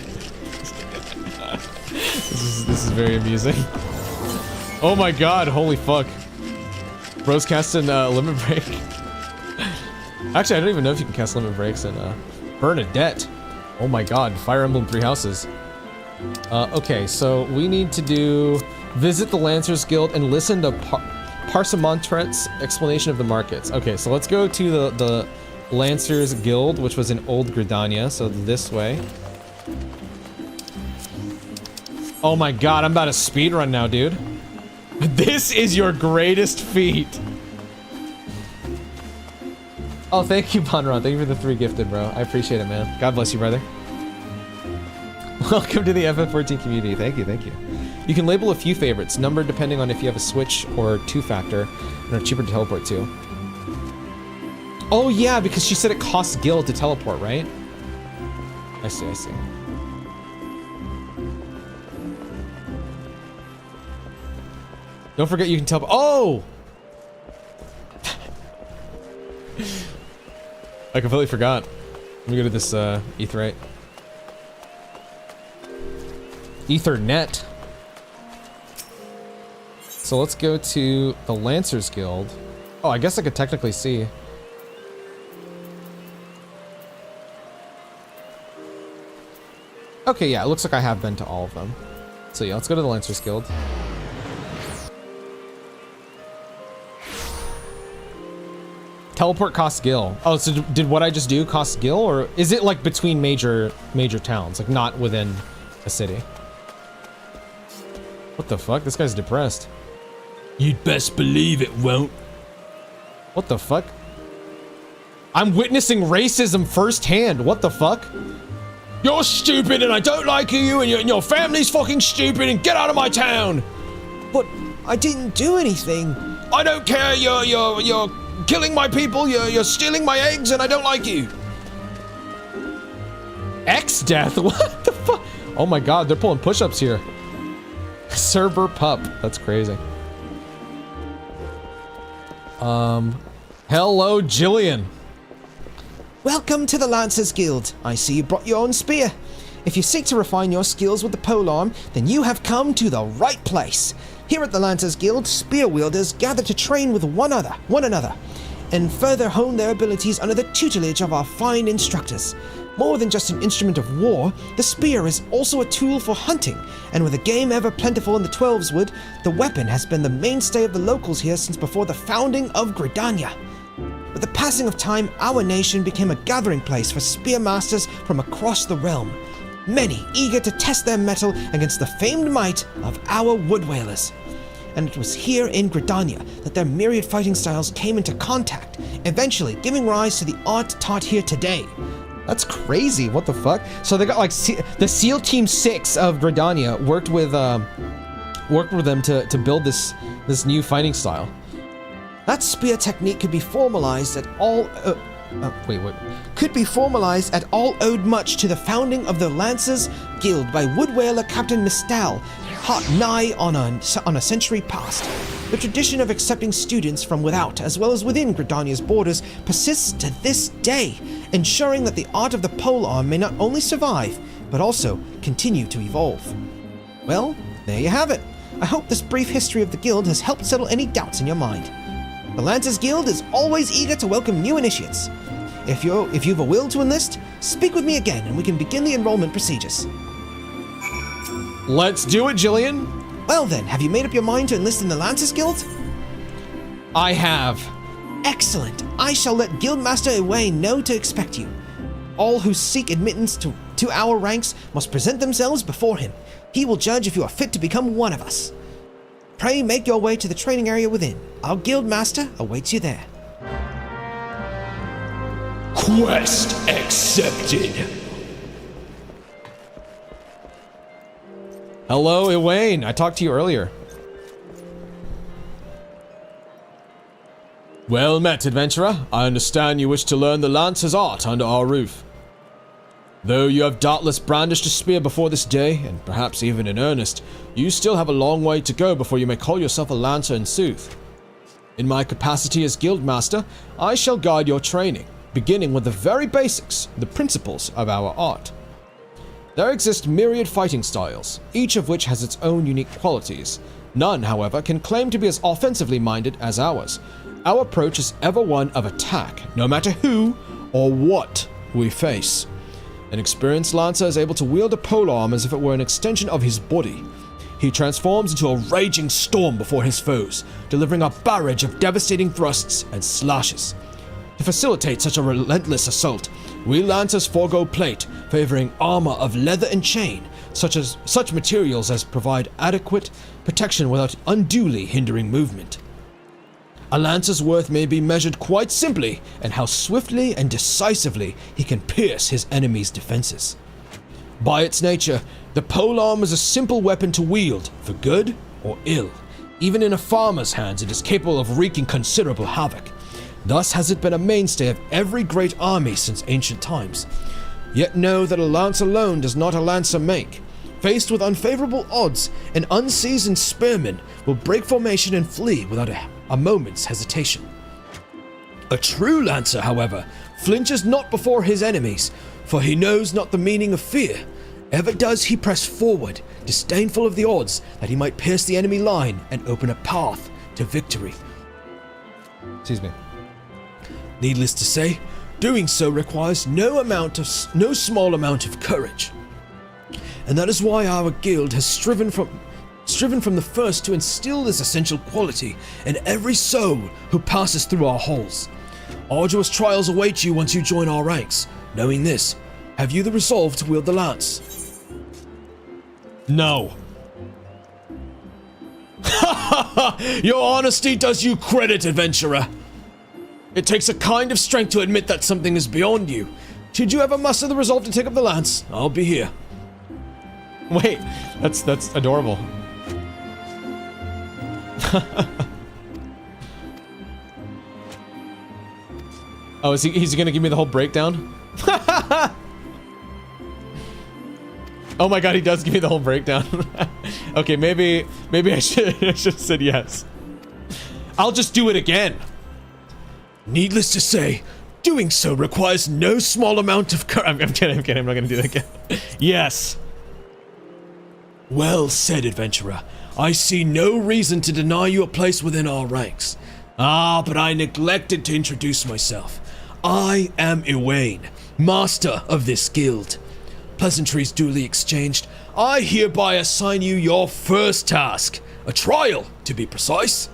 This is very amusing. Oh my god, holy fuck. Bro's casting, Limit Break. Actually, I don't even know if you can cast Limit Breaks in, Bernadette. Oh my god, Fire Emblem 3 Houses. Okay, so we need to do... Visit the Lancers Guild and listen to Parsamontret's explanation of the markets. Okay, so let's go to the Lancers Guild, which was in Old Gridania, so this way. Oh my god, I'm about to speedrun now, dude. This is your greatest feat. Oh, thank you, Bonron. Thank you for the 3 gifted, bro. I appreciate it, man. God bless you, brother. Welcome to the FF14 community. Thank you, thank you. You can label a few favorites, numbered depending on if you have a Switch or 2-factor, and are cheaper to teleport to. Oh yeah, because she said it costs guild to teleport, right? I see, I see. Don't forget you can teleport. Oh! I completely forgot. Let me go to this Aetherite. Ethernet. So let's go to the Lancers Guild. Oh, I guess I could technically see. Okay, yeah, it looks like I have been to all of them. So yeah, let's go to the Lancers Guild. Teleport costs gil. Oh, so did what I just do cost gil, or is it like between major towns, like not within a city? What the fuck? This guy's depressed. You'd best believe it won't. What the fuck? I'm witnessing racism firsthand. What the fuck? You're stupid and I don't like you and your family's fucking stupid and get out of my town! But I didn't do anything. I don't care, you're killing my people, you're stealing my eggs and I don't like you. X-Death? What the fuck? Oh my god, they're pulling push-ups here. Server pup. That's crazy. Hello, Jillian. Welcome to the Lancers Guild. I see you brought your own spear. If you seek to refine your skills with the polearm, then you have come to the right place. Here at the Lancers Guild, spear wielders gather to train with one another, and further hone their abilities under the tutelage of our fine instructors. More than just an instrument of war, the spear is also a tool for hunting, and with a game ever plentiful in the Twelveswood, the weapon has been the mainstay of the locals here since before the founding of Gridania. With the passing of time, our nation became a gathering place for spear masters from across the realm, many eager to test their mettle against the famed might of our wood whalers. And it was here in Gridania that their myriad fighting styles came into contact, eventually giving rise to the art taught here today. That's crazy. What the fuck? So they got like the SEAL Team 6 of Gridania worked with them to build this new fighting style. That spear technique could be formalized at all. Could be formalized at all owed much to the founding of the Lancers Guild by wood whaler Captain Mistal, hot nigh on a century past. The tradition of accepting students from without as well as within Gridania's borders persists to this day, ensuring that the art of the polearm may not only survive, but also continue to evolve. Well, there you have it. I hope this brief history of the guild has helped settle any doubts in your mind. The Lancers Guild is always eager to welcome new initiates. If you've a will to enlist, speak with me again and we can begin the enrollment procedures. Let's do it, Jillian. Well then, have you made up your mind to enlist in the Lancers Guild? I have. Excellent. I shall let Guildmaster Ewain know to expect you. All who seek admittance to our ranks must present themselves before him. He will judge if you are fit to become one of us. Pray make your way to the training area within. Our Guildmaster awaits you there. Quest accepted. Hello, Ewain. I talked to you earlier. Well met, adventurer. I understand you wish to learn the Lancer's art under our roof. Though you have doubtless brandished a spear before this day, and perhaps even in earnest, you still have a long way to go before you may call yourself a Lancer in sooth. In my capacity as Guildmaster, I shall guide your training, beginning with the very basics, the principles of our art. There exist myriad fighting styles, each of which has its own unique qualities. None, however, can claim to be as offensively minded as ours. Our approach is ever one of attack, no matter who or what we face. An experienced Lancer is able to wield a polearm as if it were an extension of his body. He transforms into a raging storm before his foes, delivering a barrage of devastating thrusts and slashes. To facilitate such a relentless assault, we Lancers forego plate, favoring armor of leather and chain, such materials as provide adequate protection without unduly hindering movement. A Lancer's worth may be measured quite simply in how swiftly and decisively he can pierce his enemy's defenses. By its nature, the polearm is a simple weapon to wield, for good or ill. Even in a farmer's hands, it is capable of wreaking considerable havoc. Thus has it been a mainstay of every great army since ancient times. Yet know that a lance alone does not a Lancer make. Faced with unfavorable odds, an unseasoned spearman will break formation and flee without a moment's hesitation. A true Lancer, however, flinches not before his enemies, for he knows not the meaning of fear. Ever does he press forward, disdainful of the odds that he might pierce the enemy line and open a path to victory. Excuse me. Needless to say, doing so requires no small amount of courage. And that is why our guild has striven from the first to instill this essential quality in every soul who passes through our halls. Arduous trials await you once you join our ranks. Knowing this, have you the resolve to wield the lance? No. Your honesty does you credit, adventurer. It takes a kind of strength to admit that something is beyond you. Should you ever muster the resolve to take up the lance, I'll be here. Wait, that's adorable. Oh, he's gonna give me the whole breakdown? Oh my god, he does give me the whole breakdown. Okay, maybe I should have said yes. I'll just do it again. Needless to say, doing so requires no small amount of courage. I'm kidding, I'm not gonna do that again. Yes. Well said, adventurer. I see no reason to deny you a place within our ranks. Ah, but I neglected to introduce myself. I am Iwain, master of this guild. Pleasantries duly exchanged, I hereby assign you your first task, a trial, to be precise.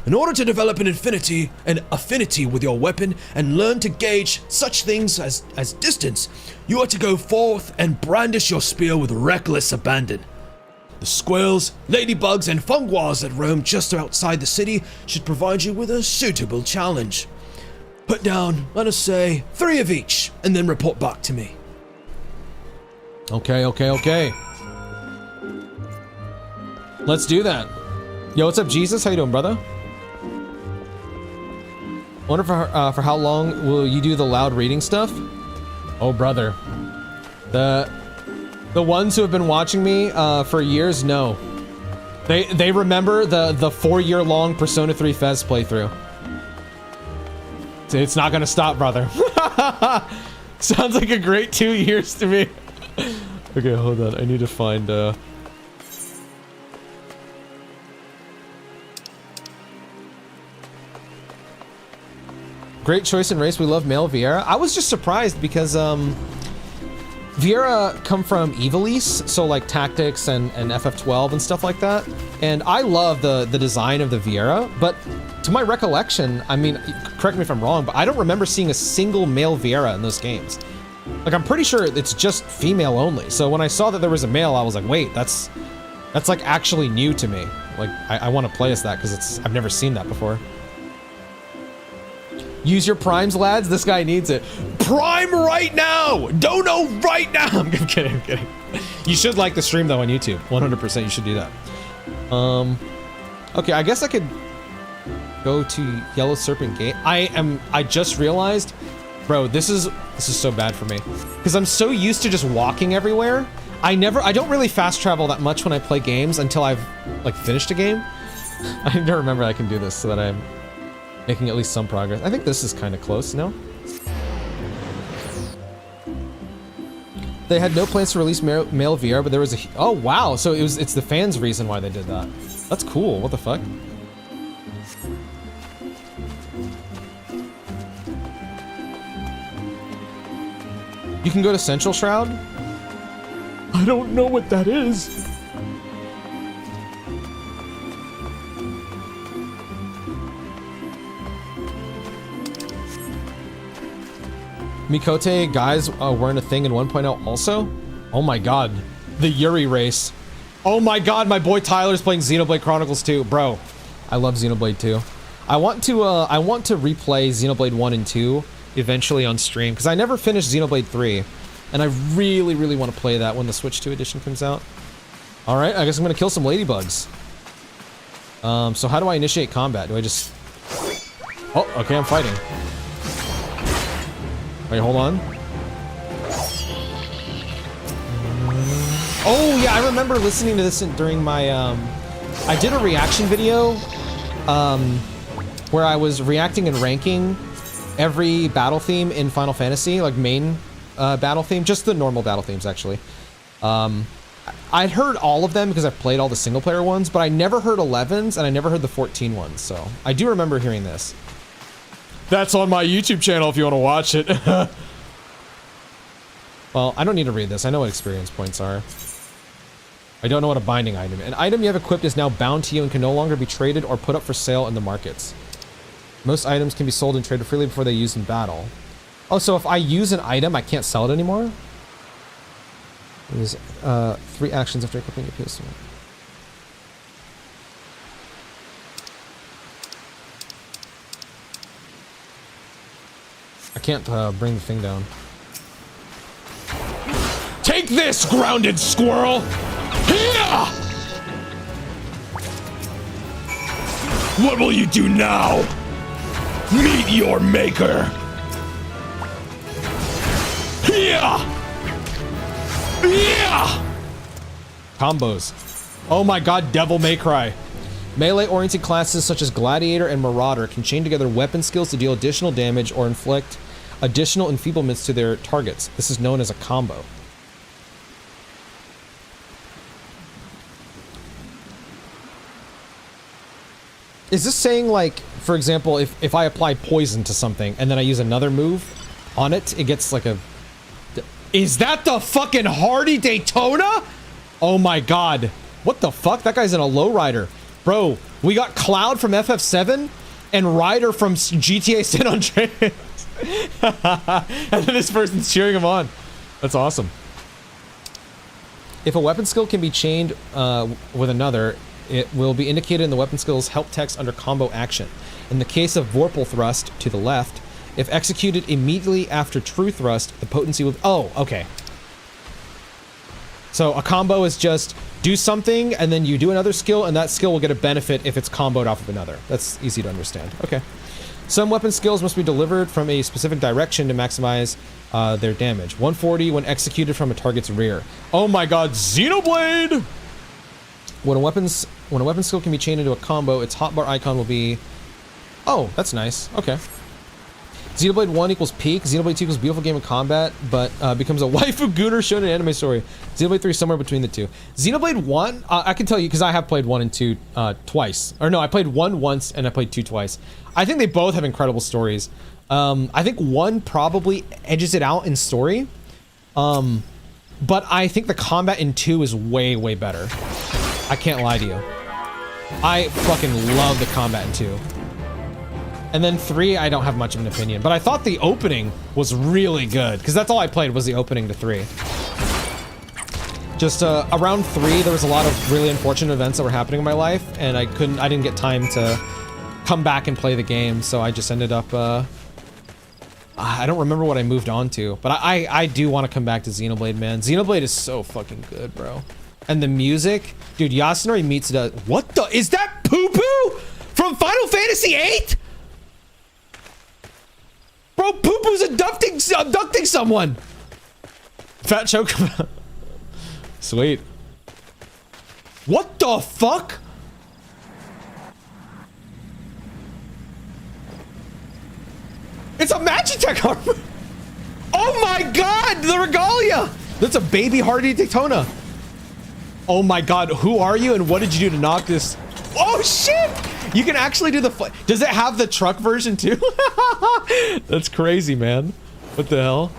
In order to develop an affinity with your weapon and learn to gauge such things as distance, you are to go forth and brandish your spear with reckless abandon. The squirrels, ladybugs, and funguars that roam just outside the city should provide you with a suitable challenge. Put down, let us say, 3 of each, and then report back to me. Okay. Let's do that. Yo, what's up, Jesus? How you doing, brother? Wonder for how long will you do the loud reading stuff? Oh, brother. The ones who have been watching me for years know. They remember the 4-year-long Persona 3 Fez playthrough. It's not gonna stop, brother. Sounds like a great 2 years to me. Okay, hold on. I need to find Great choice in race. We love male Vieira. I was just surprised because Vieira come from Evilise, so like tactics and FF12 and stuff like that. And I love the design of the Vieira, but to my recollection, I mean, correct me if I'm wrong, but I don't remember seeing a single male Vieira in those games. Like, I'm pretty sure it's just female only. So when I saw that there was a male, I was like, wait, that's like actually new to me. Like, I want to play as that because I've never seen that before. Use your primes, lads. This guy needs it. Prime right now! Dono right now! I'm kidding. You should like the stream though on YouTube. 100% you should do that. Okay, I guess I could go to Yellow Serpent Gate. I just realized, bro, this is so bad for me. Because I'm so used to just walking everywhere. I don't really fast travel that much when I play games until I've like finished a game. I need to remember I can do this so that I'm making at least some progress. I think this is kind of close, no? They had no plans to release male VR, but there was a... Oh, wow. So it's the fans' reason why they did that. That's cool. What the fuck? You can go to Central Shroud? I don't know what that is. Mikote guys weren't a thing in 1.0 also? Oh my god. The Yuri race. Oh my god, my boy Tyler's playing Xenoblade Chronicles 2. Bro, I love Xenoblade 2. I want to replay Xenoblade 1 and 2 eventually on stream, because I never finished Xenoblade 3. And I really, really want to play that when the Switch 2 edition comes out. Alright, I guess I'm gonna kill some ladybugs. So how do I initiate combat? Do I just... Oh, okay, I'm fighting. Wait, hold on. Oh, yeah, I remember listening to this during my, I did a reaction video, where I was reacting and ranking every battle theme in Final Fantasy, like main, battle theme, just the normal battle themes, actually. I'd heard all of them because I've played all the single-player ones, but I never heard 11s, and I never heard the 14 ones, so I do remember hearing this. That's on my YouTube channel if you want to watch it. Well, I don't need to read this. I know what experience points are. I don't know what a binding item is. An item you have equipped is now bound to you and can no longer be traded or put up for sale in the markets. Most items can be sold and traded freely before they're used in battle. Oh, so if I use an item, I can't sell it anymore? There's 3 actions after equipping your PS. I can't bring the thing down. Take this, grounded squirrel! Here! What will you do now? Meet your maker! Here! Yeah! Combos. Oh my god, Devil May Cry. Melee-oriented classes such as Gladiator and Marauder can chain together weapon skills to deal additional damage or inflict additional enfeeblements to their targets. This is known as a combo. Is this saying, like, for example, if I apply poison to something and then I use another move on it, it gets like a... Is that the fucking Hardy Daytona? Oh my god. What the fuck? That guy's in a lowrider. Bro, we got Cloud from FF7 and Ryder from GTA San Andreas. And then this person's cheering him on. That's awesome. If a weapon skill can be chained with another, it will be indicated in the weapon skill's help text under combo action. In the case of Vorpal Thrust to the left, if executed immediately after True Thrust, the potency will... Oh, okay. So a combo is just do something and then you do another skill and that skill will get a benefit if it's comboed off of another. That's easy to understand. Okay. Some weapon skills must be delivered from a specific direction to maximize their damage. 140 when executed from a target's rear. Oh my god, Xenoblade! When a weapon skill can be chained into a combo, its hotbar icon will be... Oh, that's nice. Okay. Xenoblade 1 equals peak. Xenoblade 2 equals beautiful game of combat, but becomes a waifu gooner shown in anime story. Xenoblade 3 is somewhere between the two. Xenoblade 1, I can tell you because I have played 1 and 2 twice. Or no, I played 1 once and I played 2 twice. I think they both have incredible stories. I think 1 probably edges it out in story. But I think the combat in 2 is way, way better. I can't lie to you. I fucking love the combat in 2. And then 3, I don't have much of an opinion. But I thought the opening was really good. Because that's all I played was the opening to 3. Just around 3, there was a lot of really unfortunate events that were happening in my life. And I didn't get time to come back and play the game. So I just ended up, I don't remember what I moved on to. But I do want to come back to Xenoblade, man. Xenoblade is so fucking good, bro. And the music. Dude, Yasunori Mitsuda. What the? Is that Poo-Poo from Final Fantasy VIII? Bro, Poo-Poo's abducting someone! Fat choke. Sweet. What the fuck? It's a Magitech armor! Oh my god, the Regalia! That's a baby Hardy Daytona. Oh my god, who are you and what did you do to knock this? Oh shit! You can actually do the... Does it have the truck version too? That's crazy, man. What the hell?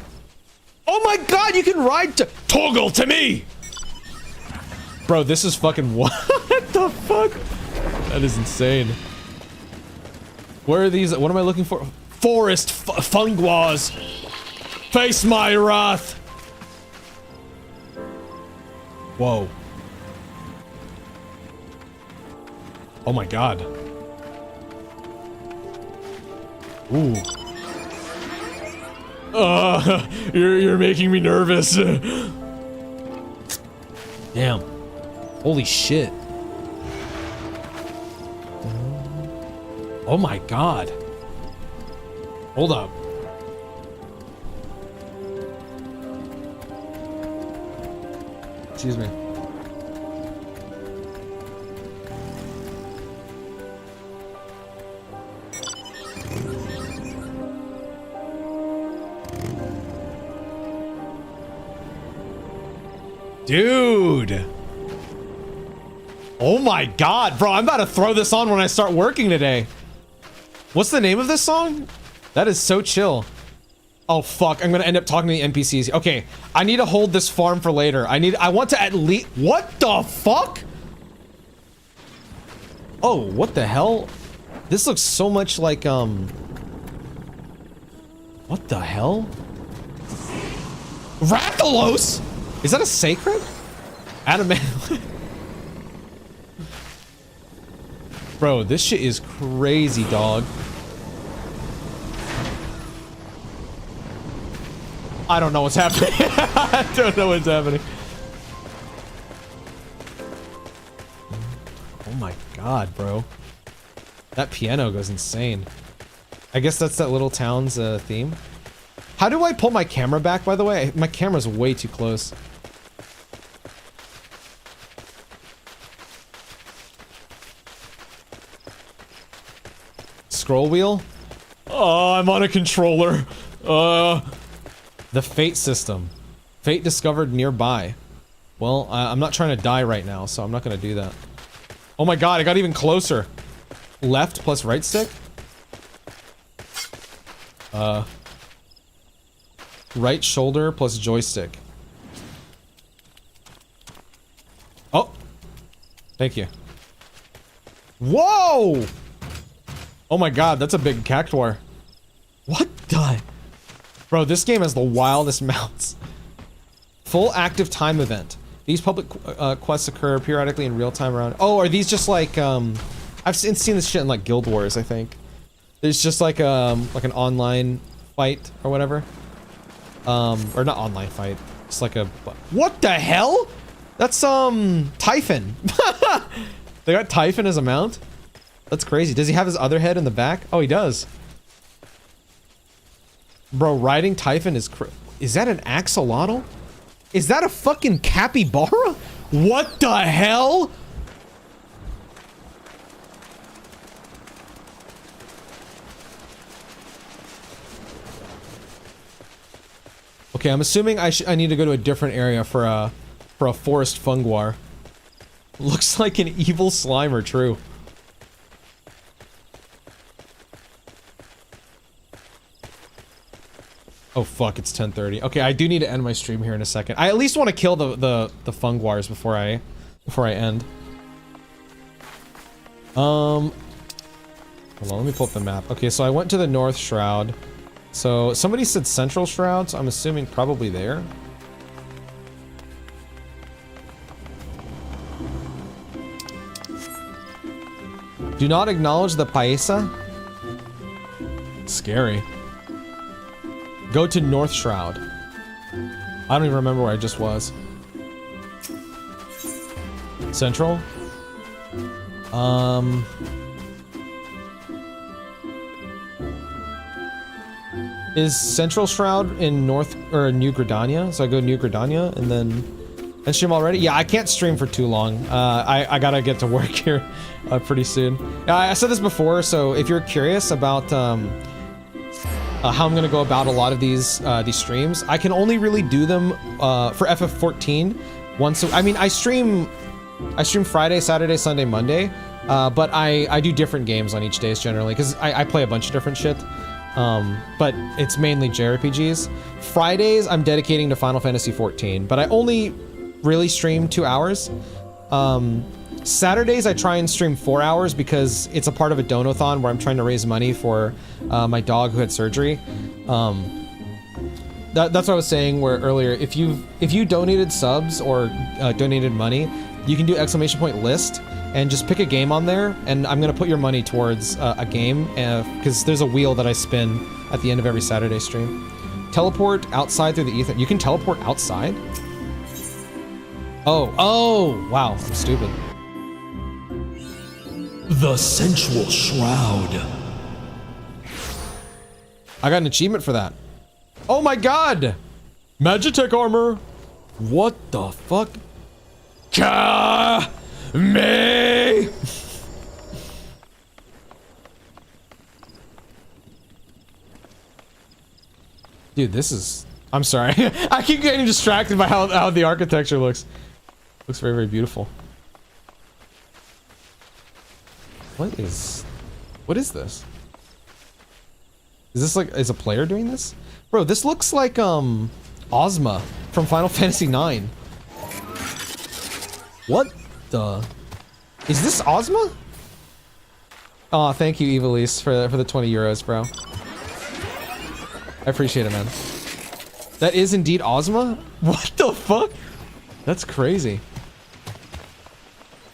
Oh my god, you can ride to... Toggle to me! Bro, this is fucking... What the fuck? That is insane. Where are these? What am I looking for? Forest Funguas! Face my wrath! Whoa. Oh my god. Ooh. You're making me nervous. Damn. Holy shit. Oh my god. Hold up. Excuse me. Dude. Oh my god, bro, I'm about to throw this on when I start working today. What's the name of this song? That is so chill. Oh fuck, I'm gonna end up talking to the NPCs. Okay, I need to hold this farm for later. I want to at least... What the fuck? Oh, what the hell? This looks so much like, what the hell? Rathalos? Is that a sacred? Adamant. Bro, this shit is crazy, dog. I don't know what's happening. I don't know what's happening. Oh my god, bro. That piano goes insane. I guess that's that little town's theme. How do I pull my camera back, by the way? My camera's way too close. scroll wheel? Oh, I'm on a controller. The fate system. Fate discovered nearby. Well, I'm not trying to die right now, so I'm not gonna do that. Oh my god, I got even closer. Left plus right stick? Right shoulder plus joystick. Oh! Thank you. Whoa! Oh my god, that's a big cactuar. What the? Bro, this game has the wildest mounts. Full active time event. These public quests occur periodically in real time around. Oh, are these just like I've seen this shit in like Guild Wars, I think. There's just like an online fight or whatever. Or not online fight. It's like a what the hell? That's Typhon. They got Typhon as a mount? That's crazy. Does he have his other head in the back? Oh, he does. Bro, riding Typhon is that an axolotl? Is that a fucking capybara? What the hell? Okay, I'm assuming I need to go to a different area for a forest funguar. Looks like an evil Slimer, true. Oh fuck, it's 10:30. Okay, I do need to end my stream here in a second. I at least want to kill the funguars before I end. Hold on, let me pull up the map. Okay, so I went to the North Shroud. So somebody said Central Shroud, so I'm assuming probably there. Do not acknowledge the Paisa. Scary. Go to North Shroud. I don't even remember where I just was. Central? Is Central Shroud in North or New Gridania? So I go New Gridania and then end stream already? Yeah, I can't stream for too long. I gotta get to work here pretty soon. I said this before, so if you're curious about how I'm gonna go about a lot of these streams, I can only really do them for FF14 once. I mean, I stream Friday, Saturday, Sunday, Monday, but I do different games on each days generally because I play a bunch of different shit. But it's mainly JRPGs. Fridays I'm dedicating to Final Fantasy XIV, but I only really stream 2 hours. Saturdays I try and stream 4 hours because it's a part of a donathon where I'm trying to raise money for my dog who had surgery. That's what I was saying earlier. If you donated subs or donated money, you can do !list and just pick a game on there, and I'm gonna put your money towards a game because there's a wheel that I spin at the end of every Saturday stream. Teleport outside through the ether. You can teleport outside? Oh, wow, I'm stupid. The Sensual Shroud. I got an achievement for that. Oh my god! Magitech armor! What the fuck? Me! Dude, this is... I'm sorry. I keep getting distracted by how the architecture looks. Looks very, very beautiful. What is this? Is this like... Is a player doing this? Bro, this looks like, Ozma from Final Fantasy IX. What the... Is this Ozma? Aw, thank you, Evilise, for the 20 euros, bro. I appreciate it, man. That is indeed Ozma? What the fuck? That's crazy.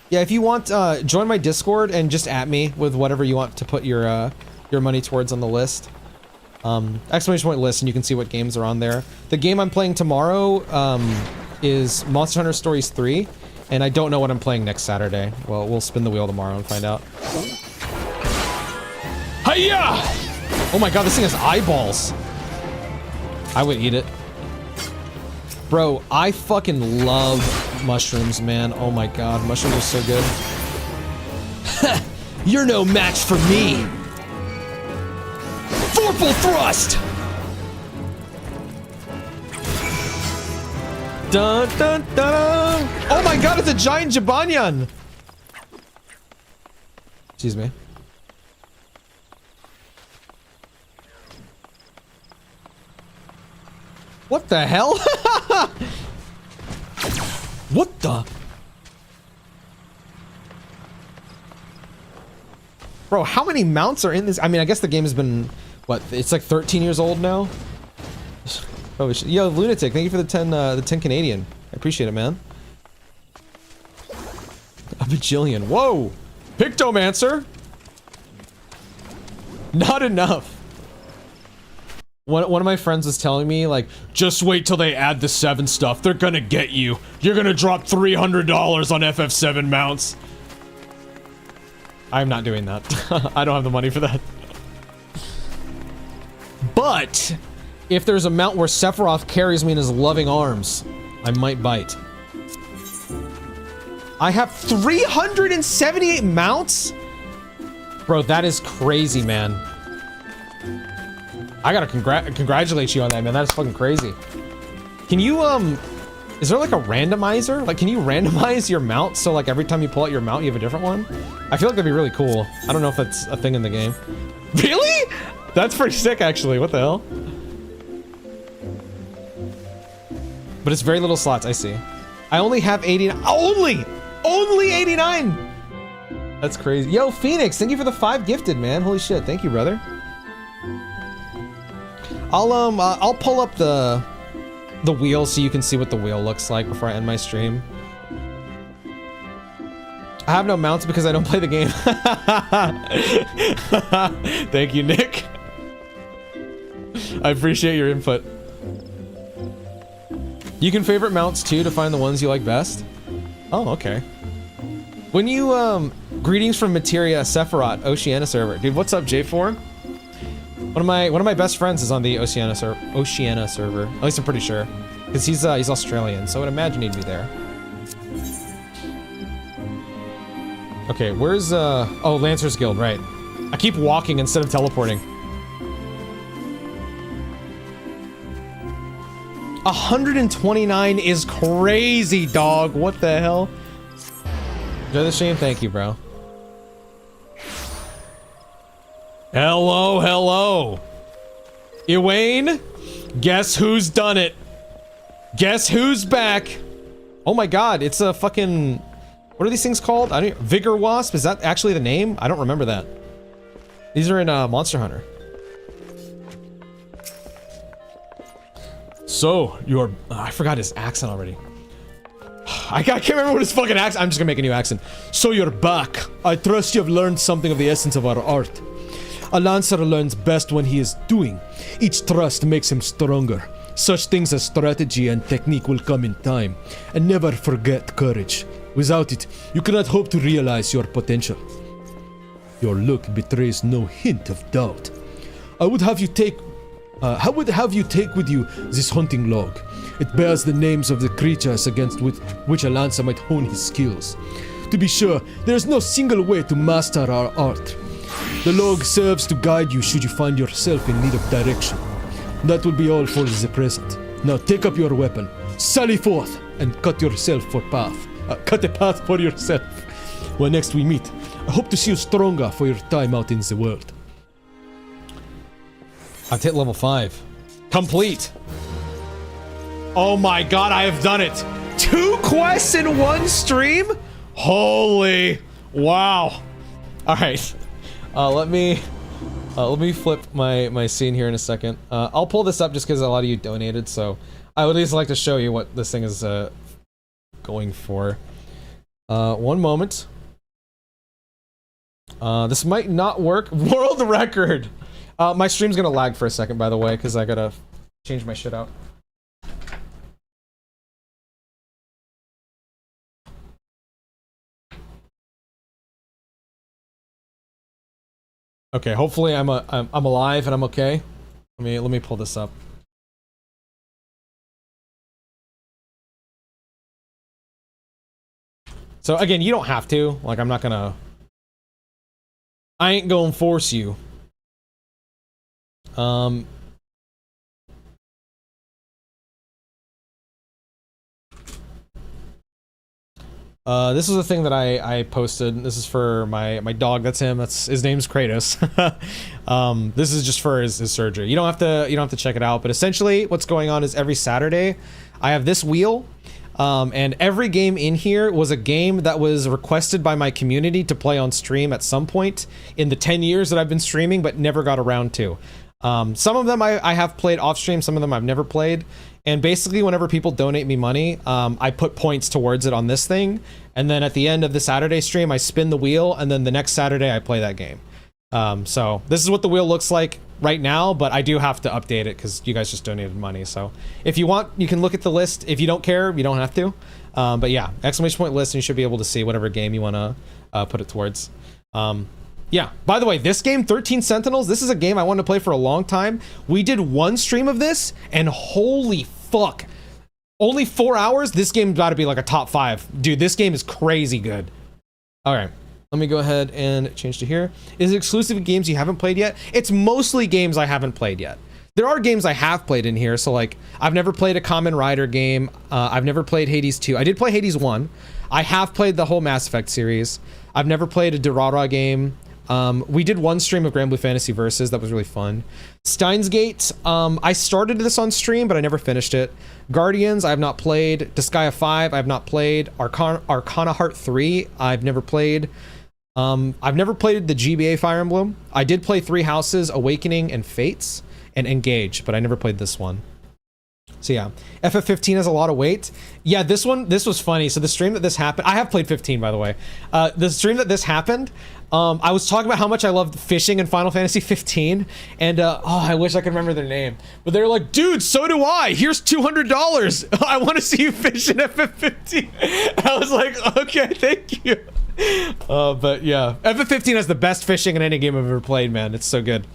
Yeah, if you want, join my Discord and just at me with whatever you want to put your money towards on the list. !list, and you can see what games are on there. The game I'm playing tomorrow, is Monster Hunter Stories 3. And I don't know what I'm playing next Saturday. Well, we'll spin the wheel tomorrow and find out. Hiya! Oh my god, this thing has eyeballs. I would eat it. Bro, I fucking love mushrooms, man. Oh my god, mushrooms are so good. You're no match for me! Powerful thrust! Dun dun dun! Oh my god, it's a giant Jibanyan! Excuse me. What the hell? What the? Bro, how many mounts are in this? I mean, I guess the game has been, what, it's like 13 years old now? Oh, yo, Lunatic, thank you for the 10 Canadian. I appreciate it, man. A bajillion. Whoa! Pictomancer! Not enough. One of my friends was telling me, like, just wait till they add the 7 stuff. They're gonna get you. You're gonna drop $300 on FF7 mounts. I'm not doing that. I don't have the money for that. But, if there's a mount where Sephiroth carries me in his loving arms, I might bite. I have 378 mounts? Bro, that is crazy, man. I gotta congratulate you on that, man. That is fucking crazy. Can you, is there like a randomizer? Like, can you randomize your mount so like every time you pull out your mount, you have a different one? I feel like that'd be really cool. I don't know if that's a thing in the game. Really? That's pretty sick, actually. What the hell? But it's very little slots, I see. I only have 89. Only 89! That's crazy. Yo, Phoenix, thank you for the 5 gifted, man. Holy shit, thank you, brother. I'll pull up the wheel so you can see what the wheel looks like before I end my stream. I have no mounts because I don't play the game. Thank you, Nick. I appreciate your input. You can favorite mounts too to find the ones you like best. Oh, okay. When you, greetings from Materia Sephiroth, Oceania server. Dude, what's up, J4? One of my best friends is on the Oceania server. At least I'm pretty sure. Because he's Australian, so I would imagine he'd be there. Okay, where's, oh, Lancer's Guild, right. I keep walking instead of teleporting. 129 is crazy, dog. What the hell? Enjoy the stream? Thank you, bro. Hello, hello. Ewain, guess who's done it? Guess who's back? Oh my god, it's a fucking... What are these things called? I don't... Vigor Wasp? Is that actually the name? I don't remember that. These are in Monster Hunter. So, you're... I forgot his accent already. I can't remember what his fucking accent... I'm just gonna make a new accent. So you're back. I trust you have learned something of the essence of our art. A lancer learns best when he is doing. Each thrust makes him stronger. Such things as strategy and technique will come in time. And never forget courage. Without it, you cannot hope to realize your potential. Your look betrays no hint of doubt. I would have you take with you this hunting log. It bears the names of the creatures against which a lancer might hone his skills. To be sure, there is no single way to master our art. The log serves to guide you should you find yourself in need of direction. That will be all for the present. Now take up your weapon, sally forth, and cut a path for yourself. When next we meet, I hope to see you stronger for your time out in the world. I've hit level 5. Complete! Oh my god, I have done it! 2 quests in 1 stream? Holy... Wow. Alright. Let me flip my scene here in a second. I'll pull this up just because a lot of you donated, so I would at least like to show you what this thing is going for. One moment. This might not work. World record! My stream's gonna lag for a second, by the way, because I gotta change my shit out. Okay, hopefully I'm alive and I'm okay. Let me pull this up. So again, you don't have to. Like, I'm not gonna... I ain't gonna force you. This is a thing that I posted. This is for my dog. That's him. That's his name's Kratos. This is just for his surgery. You don't have to check it out. But essentially, what's going on is every Saturday, I have this wheel, and every game in here was a game that was requested by my community to play on stream at some point in the 10 years that I've been streaming, but never got around to. Some of them I have played off stream. Some of them I've never played. And basically, whenever people donate me money, I put points towards it on this thing. And then at the end of the Saturday stream, I spin the wheel. And then the next Saturday, I play that game. So this is what the wheel looks like right now. But I do have to update it because you guys just donated money. So if you want, you can look at the list. If you don't care, you don't have to. But yeah, exclamation point list. And you should be able to see whatever game you want to put it towards. Yeah, by the way, this game, 13 Sentinels, this is a game I wanted to play for a long time. We did one stream of this, and holy fuck. Only 4 hours? This game's about to be like a top 5. Dude, this game is crazy good. All right, let me go ahead and change to here. Is it exclusive to games you haven't played yet? It's mostly games I haven't played yet. There are games I have played in here, so like, I've never played a Kamen Rider game. I've never played Hades 2. I did play Hades 1. I have played the whole Mass Effect series. I've never played a Durara game. We did one stream of Grand Blue Fantasy Versus. That was really fun. Steins Gate, I started this on stream, but I never finished it. Guardians, I have not played. Disgaea 5, I have not played. Arcana Heart 3, I've never played. I've never played the GBA Fire Emblem. I did play Three Houses, Awakening, and Fates, and Engage, but I never played this one. So yeah, FF15 has a lot of weight. Yeah, this was funny. So the stream that this happened, I have played 15, by the way. The stream that this happened, I was talking about how much I loved fishing in Final Fantasy 15, and oh, I wish I could remember their name. But they were like, dude, so do I. Here's $200. I want to see you fish in FF15. I was like, okay, thank you. But yeah, FF15 has the best fishing in any game I've ever played, man. It's so good.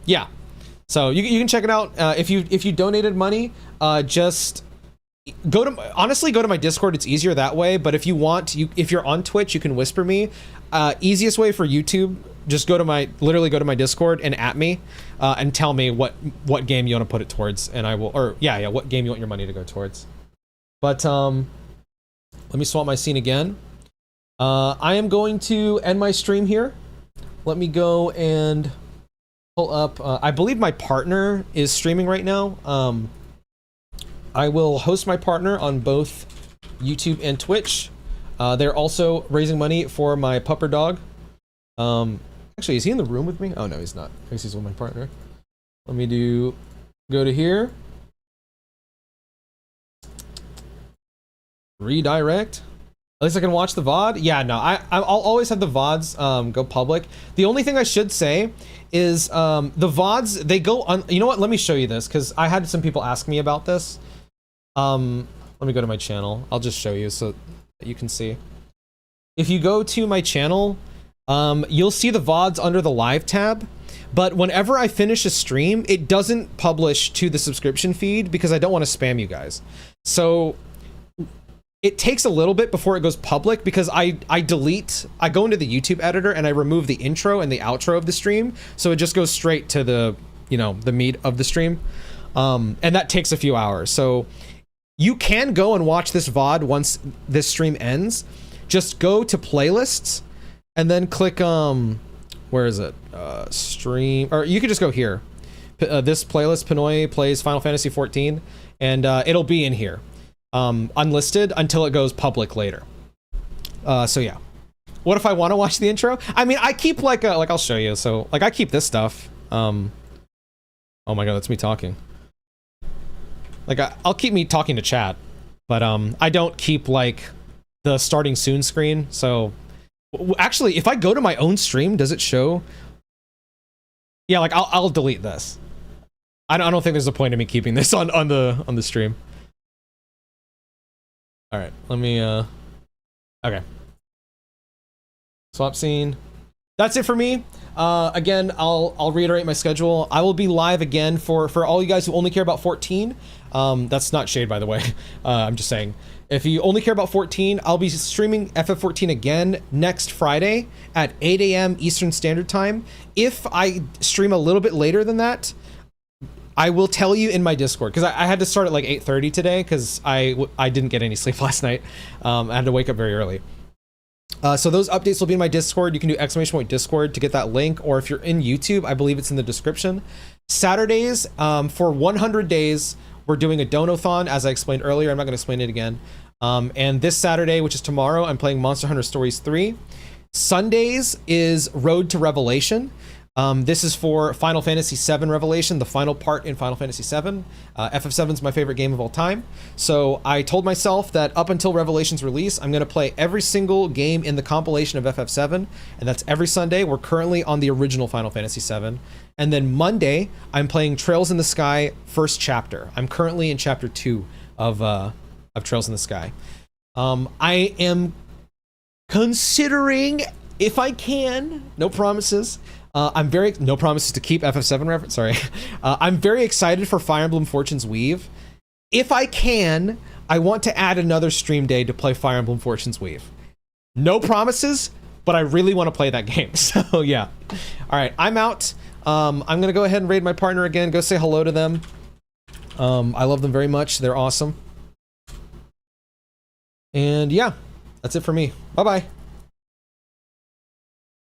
Yeah. So you can check it out. If you donated money, just go to my Discord. It's easier that way. But if you want, if you're on Twitch, you can whisper me. Easiest way for YouTube, just literally go to my Discord and at me, and tell me what game you want to put it towards, and I will, or yeah, what game you want your money to go towards. But let me swap my scene again. I am going to end my stream here. Let me go and pull up. I believe my partner is streaming right now. I will host my partner on both YouTube and Twitch. They're also raising money for my pupper dog. Actually, is he in the room with me? Oh no, he's not. I guess he's with my partner. Let me go to here. Redirect. At least I can watch the VOD. Yeah, no, I'll always have the VODs go public. The only thing I should say is the VODs, they go on. You know what? Let me show you this, because I had some people ask me about this. Let me go to my channel. I'll just show you so that you can see. If you go to my channel, you'll see the VODs under the live tab. But whenever I finish a stream, it doesn't publish to the subscription feed because I don't want to spam you guys. So it takes a little bit before it goes public because I go into the YouTube editor and I remove the intro and the outro of the stream. So it just goes straight to the meat of the stream. And that takes a few hours. So you can go and watch this VOD once this stream ends. Just go to playlists and then click, where is it? Stream, or you can just go here. This playlist, Pinoy plays Final Fantasy 14, and it'll be in here. Unlisted until it goes public later. So yeah. What if I want to watch the intro? I mean, I keep like I'll show you. So like I keep this stuff. Oh my god, that's me talking. Like I'll keep me talking to chat, but I don't keep like the starting soon screen. So actually, if I go to my own stream, does it show? Yeah, like I'll delete this. I don't think there's a point in me keeping this on the stream. All right, let me, okay. Swap scene. That's it for me. Again, I'll reiterate my schedule. I will be live again for all you guys who only care about 14. That's not shade, by the way. I'm just saying. If you only care about 14, I'll be streaming FF14 again next Friday at 8 a.m. Eastern Standard Time. If I stream a little bit later than that, I will tell you in my Discord, because I had to start at like 8:30 today because I didn't get any sleep last night. I had to wake up very early. So those updates will be in my Discord. You can do !Discord to get that link, or if you're in YouTube, I believe it's in the description. Saturdays, for 100 days, we're doing a Donathon, as I explained earlier. I'm not going to explain it again. And this Saturday, which is tomorrow, I'm playing Monster Hunter Stories 3. Sundays is Road to Revelation. This is for Final Fantasy VII Revelation, the final part in Final Fantasy VII. FF7 is my favorite game of all time. So I told myself that up until Revelation's release, I'm going to play every single game in the compilation of FF7, and that's every Sunday. We're currently on the original Final Fantasy VII. And then Monday, I'm playing Trails in the Sky first chapter. I'm currently in chapter 2 of Trails in the Sky. I am considering, if I can, no promises, no promises to keep FF7 reference, sorry. I'm very excited for Fire Emblem Fortune's Weave. If I can, I want to add another stream day to play Fire Emblem Fortune's Weave. No promises, but I really want to play that game. So yeah. All right, I'm out. I'm going to go ahead and raid my partner again. Go say hello to them. I love them very much. They're awesome. And yeah, that's it for me. Bye-bye.